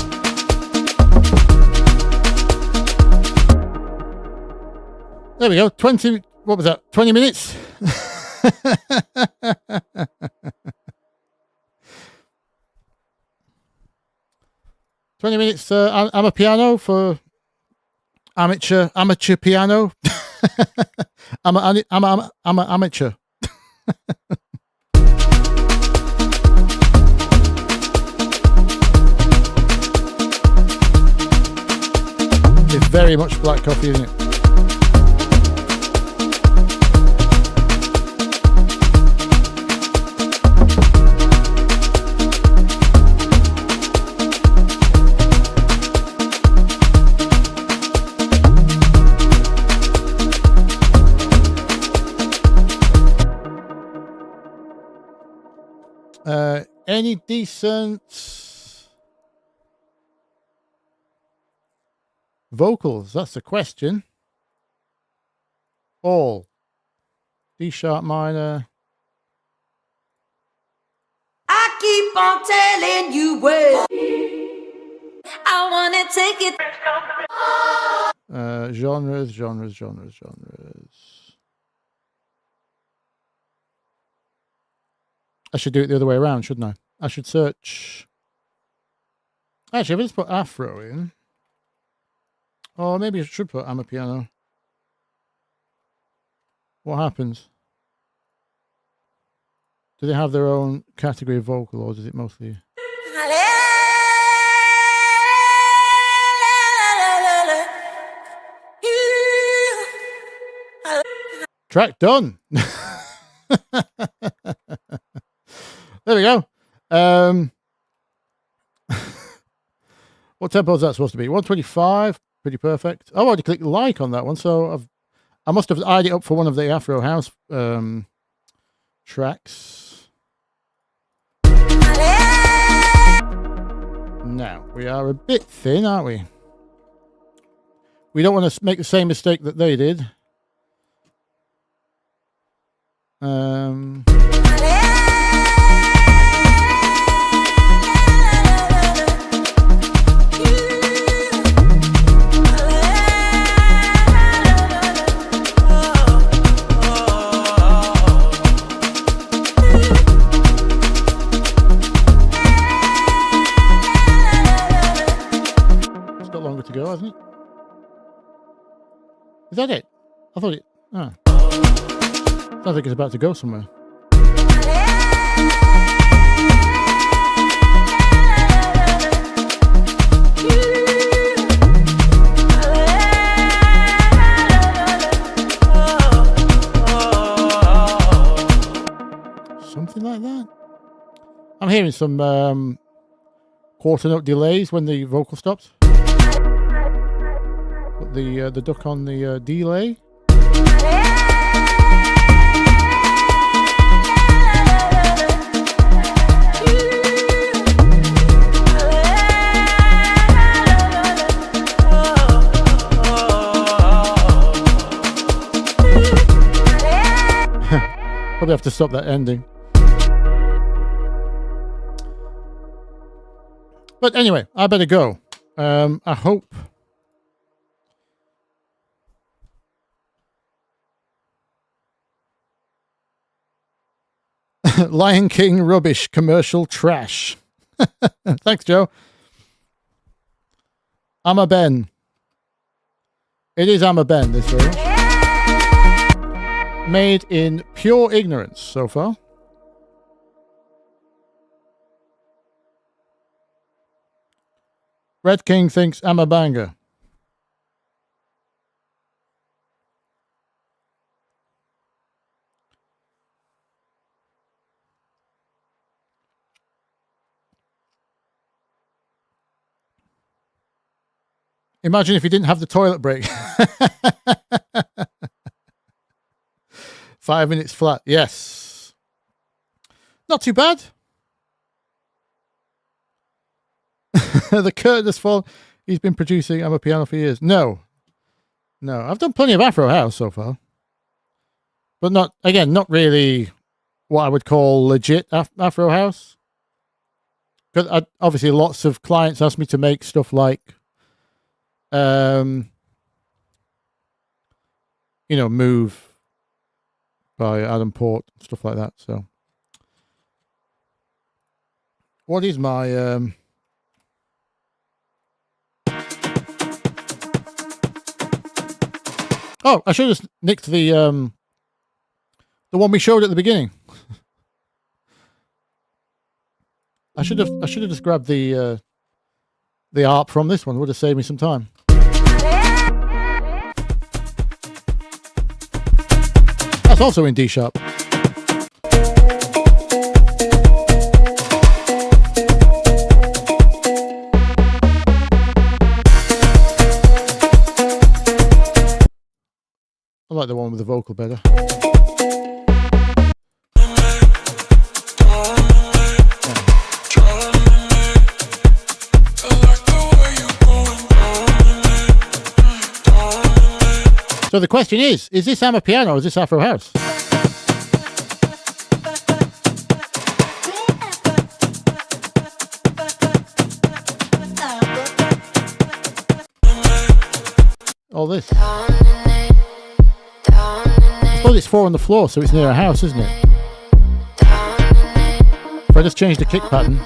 There we go. 20. What was that? 20 minutes. I'm a piano for amateur piano. I'm an amateur. It's very much black coffee, isn't it? Any decent vocals? That's the question. All. D sharp minor. I keep on telling you what I want to take it. Genres. I should do it the other way around, shouldn't I? I should search. Actually, if I just put Afro in. Or maybe I should put Amapiano. What happens? Do they have their own category of vocal, or is it mostly... Track done! There we go. What tempo is that supposed to be? 125. Pretty perfect. Oh, I already clicked like on that one, so I must have eyed it up for one of the Afro House tracks. Now, we are a bit thin, aren't we? We don't want to make the same mistake that they did. To go, hasn't it? Is that it? I thought it. Ah. Sounds like it's about to go somewhere. Something like that. I'm hearing some quarter note delays when the vocal stops. Put the duck on the delay. Probably have to stop that ending. But anyway, I better go. I hope Lion King rubbish, commercial trash. Thanks, Joe. I'm a Ben. It is I'm a Ben, this version. Made in pure ignorance so far. Red King thinks I'm a banger. Imagine if you didn't have the toilet break. 5 minutes flat. Yes. Not too bad. The curtain has fallen. He's been producing I'm a Piano for years. No. No. I've done plenty of Afro House so far. But not really what I would call legit Afro House. Because obviously lots of clients ask me to make stuff like Move by Adam Port, stuff like that. So what is my oh, I should have nicked the one we showed at the beginning. I should have just grabbed the art from this one. Would have saved me some time. That's also in D sharp. I like the one with the vocal better. So the question is this Amapiano or is this Afro House? All this. I suppose it's 4 on the floor, so it's near a house, isn't it? If I just change the kick pattern.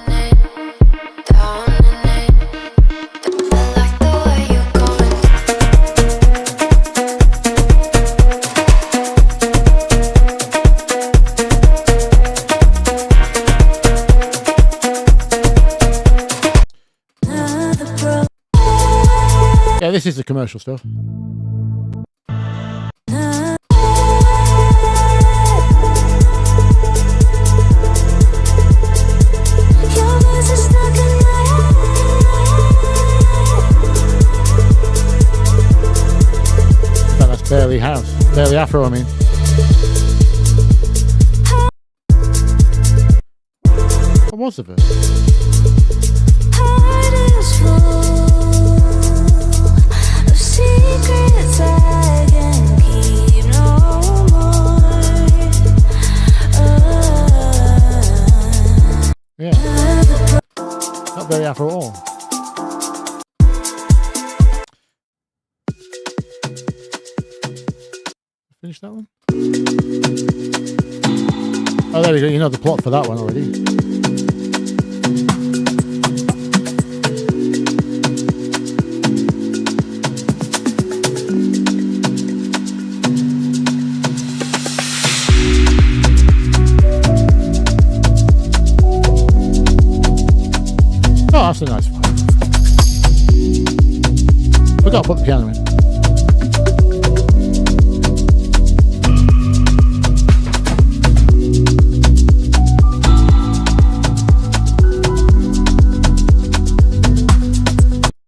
Yeah, this is the commercial stuff. That's barely house. Barely Afro, I mean. What was the verse? Yeah, not very Afro at all. Finish that one? Oh, there we go. You know the plot for that one already. Oh, that's a nice one. Forgot to put the piano in.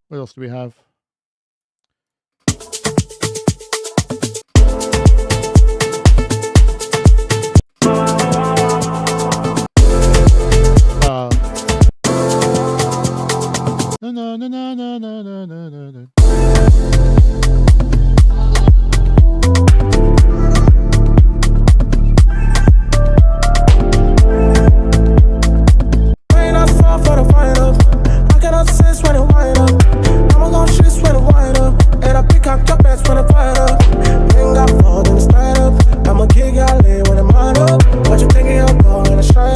What else do we have? No. I'ma kick y'all in when I'm on up. What you thinking I'm going to straight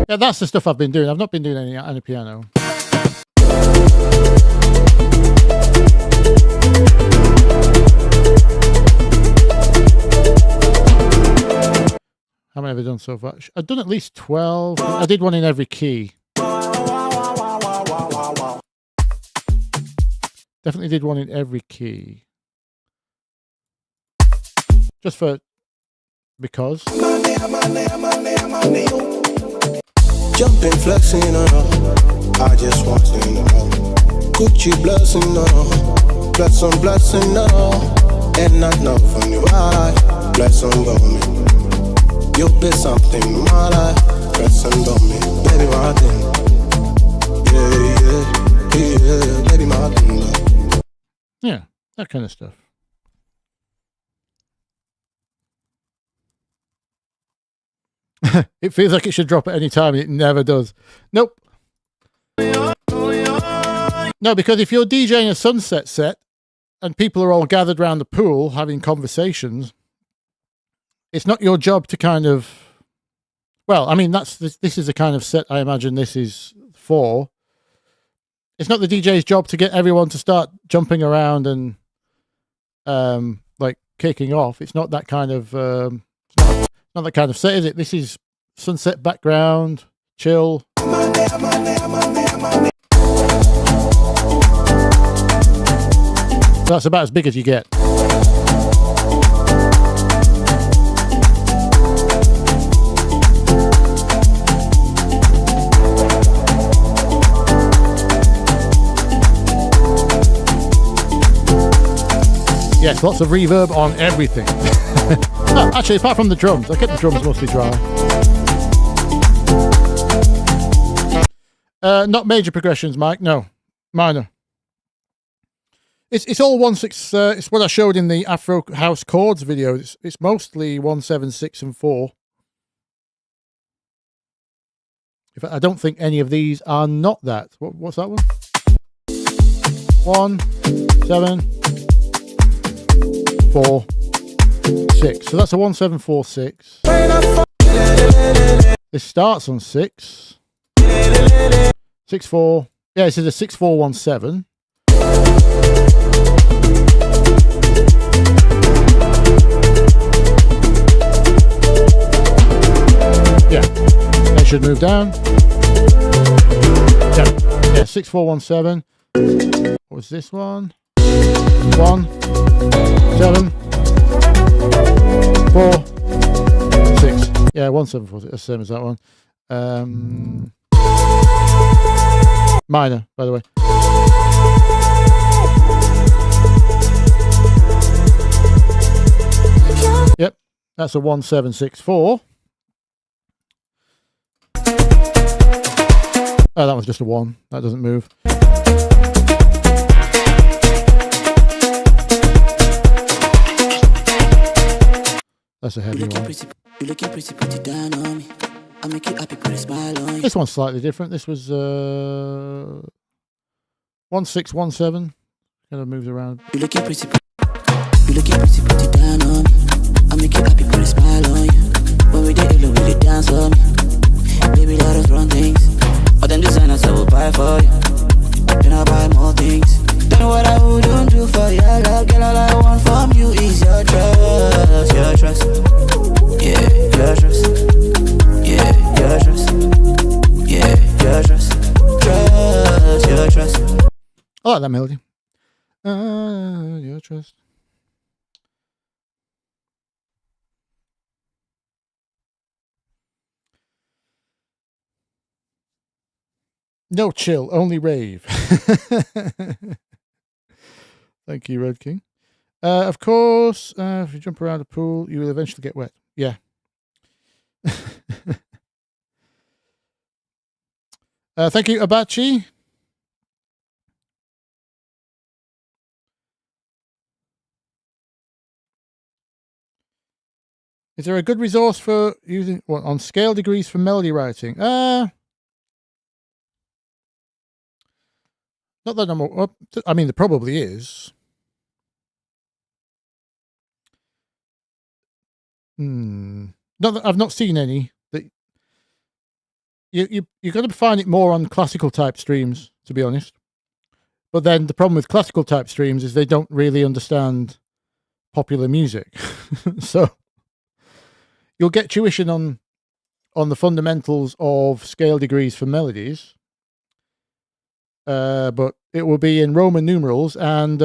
Yeah, that's the stuff I've been doing. I've not been doing any piano. How many have I done so far? I've done at least 12. I did one in every key. Definitely did one in every key. Just because. Jumping, flexing, I just want to know. Gucci blessing, blessing, and I know from you, blessing on me. You be something in my life, blessing on me, baby, my thing. Yeah, baby, my thing. Yeah, that kind of stuff. It feels like it should drop at any time, and it never does. Nope. No, because if you're DJing a sunset set and people are all gathered around the pool having conversations, it's not your job to kind of... Well, I mean, this is the kind of set I imagine this is for. It's not the DJ's job to get everyone to start jumping around and like kicking off. It's not that kind of... not that kind of set, is it? This is sunset background, chill. That's about as big as you get. Yes, lots of reverb on everything. No, actually, apart from the drums. I kept the drums mostly dry. Not major progressions, Mike. No, minor. It's all 1/6. It's what I showed in the Afro House chords video. It's mostly 1/7, 6, and 4. In fact, I don't think any of these are not that. What's that one? 1, 7, 4, 6. So that's a 1, 7, 4, 6. This starts on 6. 6, 4. Yeah, this is a 6, 4, 1, 7. Yeah, they should move down. Yeah, 6, 4, 1, 7. What was this one? 1, 7, 4, 6. Yeah, 1, 7, 4, 6. That's the same as that one. Minor, by the way. Yep, that's a 1, 7, 6, 4. Oh, that was just a 1. That doesn't move. That's a heavy one. This one's slightly different. This was 1, 6, 1, 7. Kind of moves around. You looking pretty down on me. I make you happy, put a smile on you. When we did it, look really dance on me. Baby, let us run things. All them designers I will buy for you. Then I buy more things. Don't know what I wouldn't do for you. Love, girl, all I want from you is your trust. Your trust. Yeah, your trust. Yeah, your trust. Yeah, your trust. Trust, your trust. I like that melody. Your trust. No chill, only rave. Thank you, Red King. Of course, if you jump around a pool, you will eventually get wet. Yeah. Thank you, Abachi. Is there a good resource for using on scale degrees for melody writing? Not that I'm. I mean, there probably is. Not that I've not seen any. That you're going to find it more on classical type streams, to be honest. But then the problem with classical type streams is they don't really understand popular music. So you'll get tuition on the fundamentals of scale degrees for melodies, but it will be in Roman numerals, and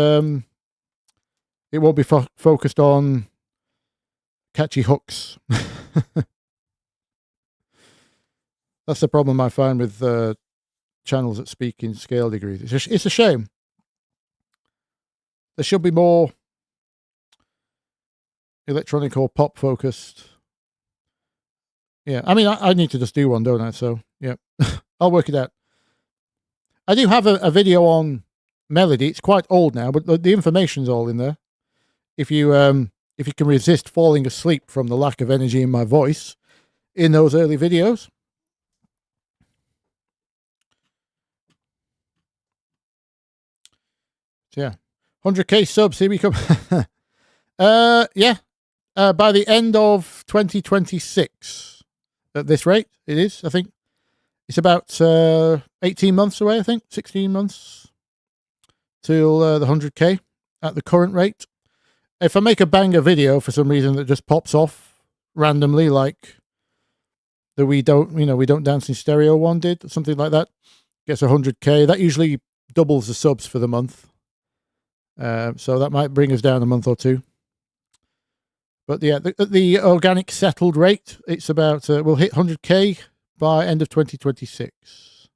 it won't be focused on catchy hooks. That's the problem I find with channels that speak in scale degrees. It's a shame. There should be more electronic or pop focused. Yeah, I mean, I need to just do one, don't I? So, yeah, I'll work it out. I do have a video on melody. It's quite old now, but the information's all in there. If you can resist falling asleep from the lack of energy in my voice in those early videos. So, yeah, 100k subs, here we come. Yeah, by the end of 2026, at this rate, it is, I think. It's about 18 months away, I think, 16 months till the 100k at the current rate. If I make a banger video for some reason that just pops off randomly, like the We Don't Dance in Stereo one did, something like that, gets 100k, that usually doubles the subs for the month. So that might bring us down a month or two. But yeah, the organic settled rate, it's about, we'll hit 100k by end of 2026,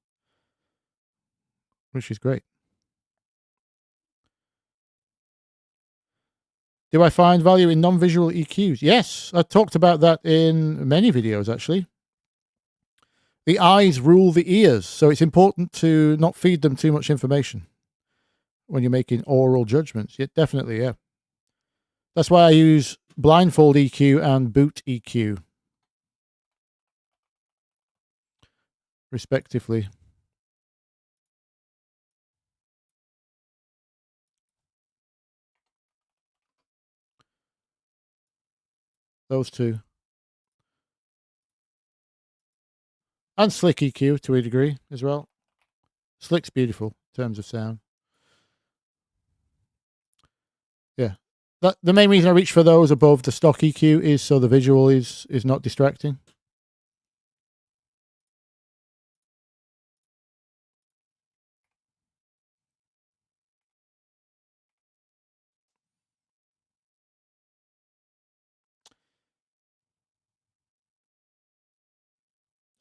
which is great. Do I find value in non-visual EQs? Yes, I talked about that in many videos, actually. The eyes rule the ears, so it's important to not feed them too much information when you're making oral judgments. Yeah, definitely, yeah. That's why I use blindfold EQ and boot EQ, respectively. Those two. And slick EQ to a degree as well. Slick's beautiful in terms of sound. Yeah. The main reason I reach for those above the stock EQ is so the visual is not distracting.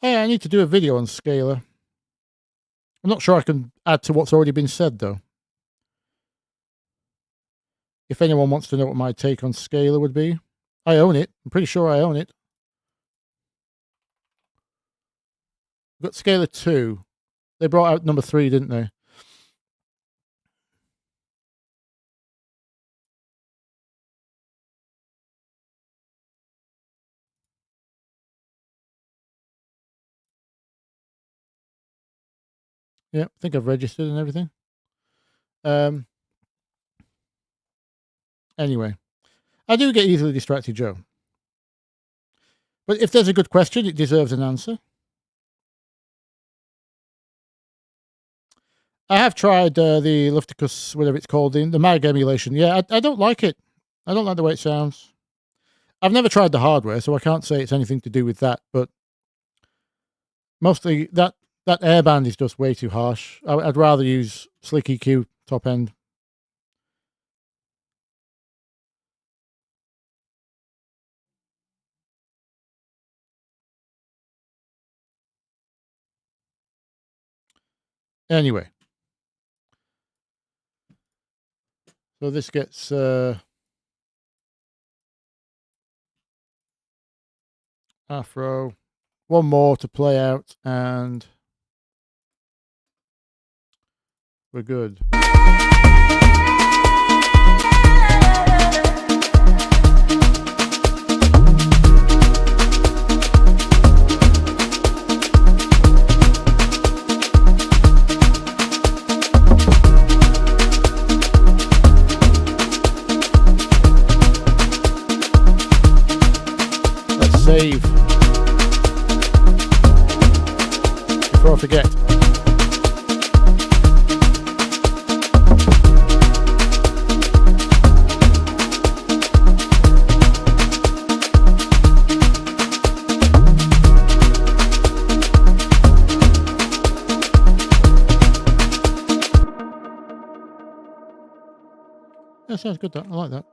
Hey, I need to do a video on scalar. I'm not sure I can add to what's already been said, though. If anyone wants to know what my take on scalar would be, I own it. I'm pretty sure I own it. I've got scalar 2. They brought out number 3, didn't they? Yeah, I think I've registered and everything. Anyway, I do get easily distracted, Joe. But if there's a good question, it deserves an answer. I have tried the Lufticus, whatever it's called, the Mag emulation. Yeah, I don't like it. I don't like the way it sounds. I've never tried the hardware, so I can't say it's anything to do with that. But mostly that airband is just way too harsh. I'd rather use Slick EQ top end. Anyway. So this gets Afro. One more to play out and we're good. Let's save. forget. That sounds good, that. I like that.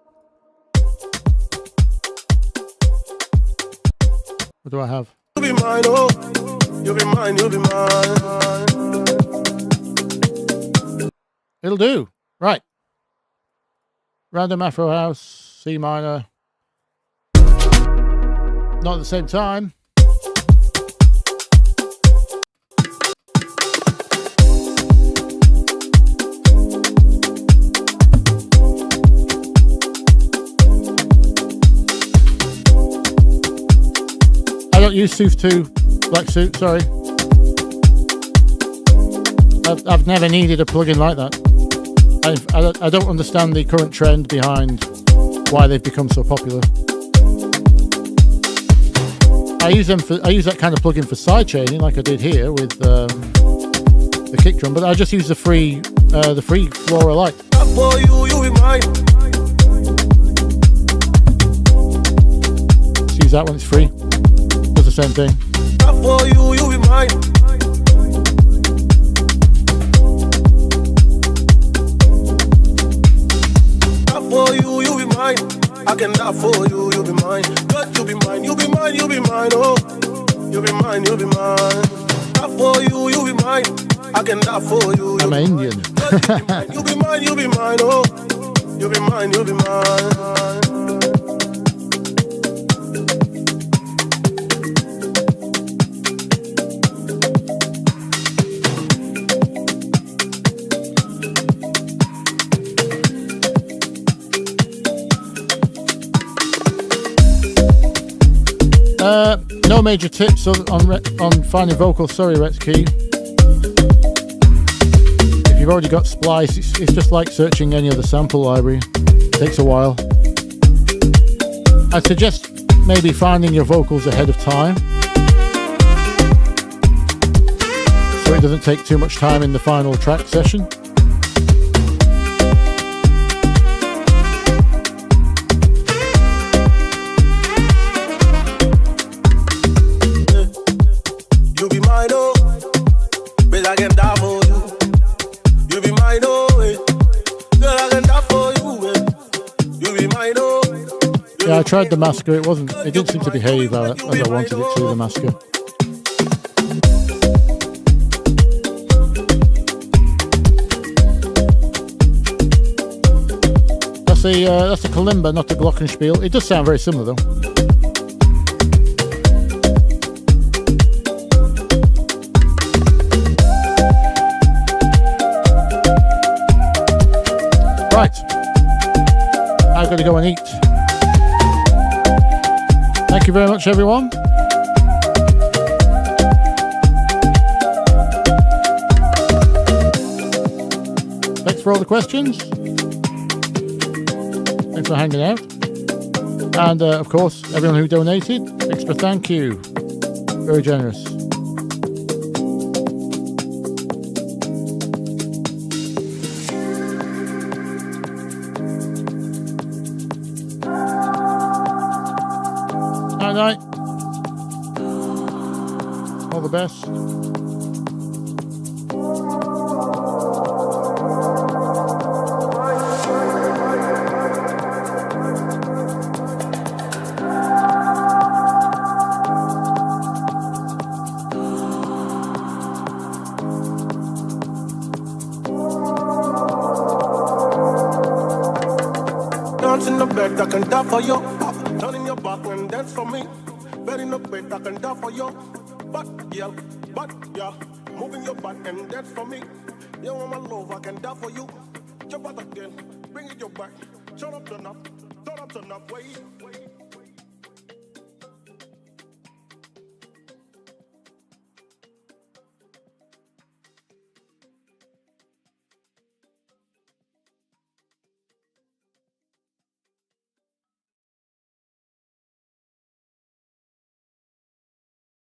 What do I have? You'll be mine, oh. You'll be mine, you'll be mine. It'll do. Right. Random Afro House, C minor. Not at the same time. I don't use Sooth 2 Black Suit, sorry. I've never needed a plugin like that. I don't understand the current trend behind why they've become so popular. I use that kind of plugin for sidechaining, like I did here with the kick drum, but I just use the free Flora Lite. For you, you'll be mine. Just use that when it's free. Does the same thing. For you, you'll be mine. For you, you'll be mine. I can die for you, you'll be mine. God, you'll be mine, you'll be mine, you'll be mine, oh. You'll be mine, you'll be mine. Die for you, you'll be mine. I can die for you. I'm an Indian. You'll be mine, you'll be mine, oh. You'll be mine, you'll be mine. No major tips on finding vocals. Sorry, Rex Key. If you've already got Splice, it's just like searching any other sample library. It takes a while. I'd suggest maybe finding your vocals ahead of time, so it doesn't take too much time in the final track session. Yeah, I tried the masker. It didn't seem to behave as I wanted it to, the masker. That's a kalimba, not a glockenspiel. It does sound very similar though. Right, I've got to go and eat. Thank you very much, everyone. Thanks for all the questions. Thanks for hanging out. And of course, everyone who donated, extra thank you. Very generous. Night. All the best. Dance in the bed, I can die for you. Turn in your back and dance for me. Bed in the bed, I can die for you. But yeah, moving your back and dance for me. You want my love, I can die for you. Jump out again, bring it your back. Turn up, wait.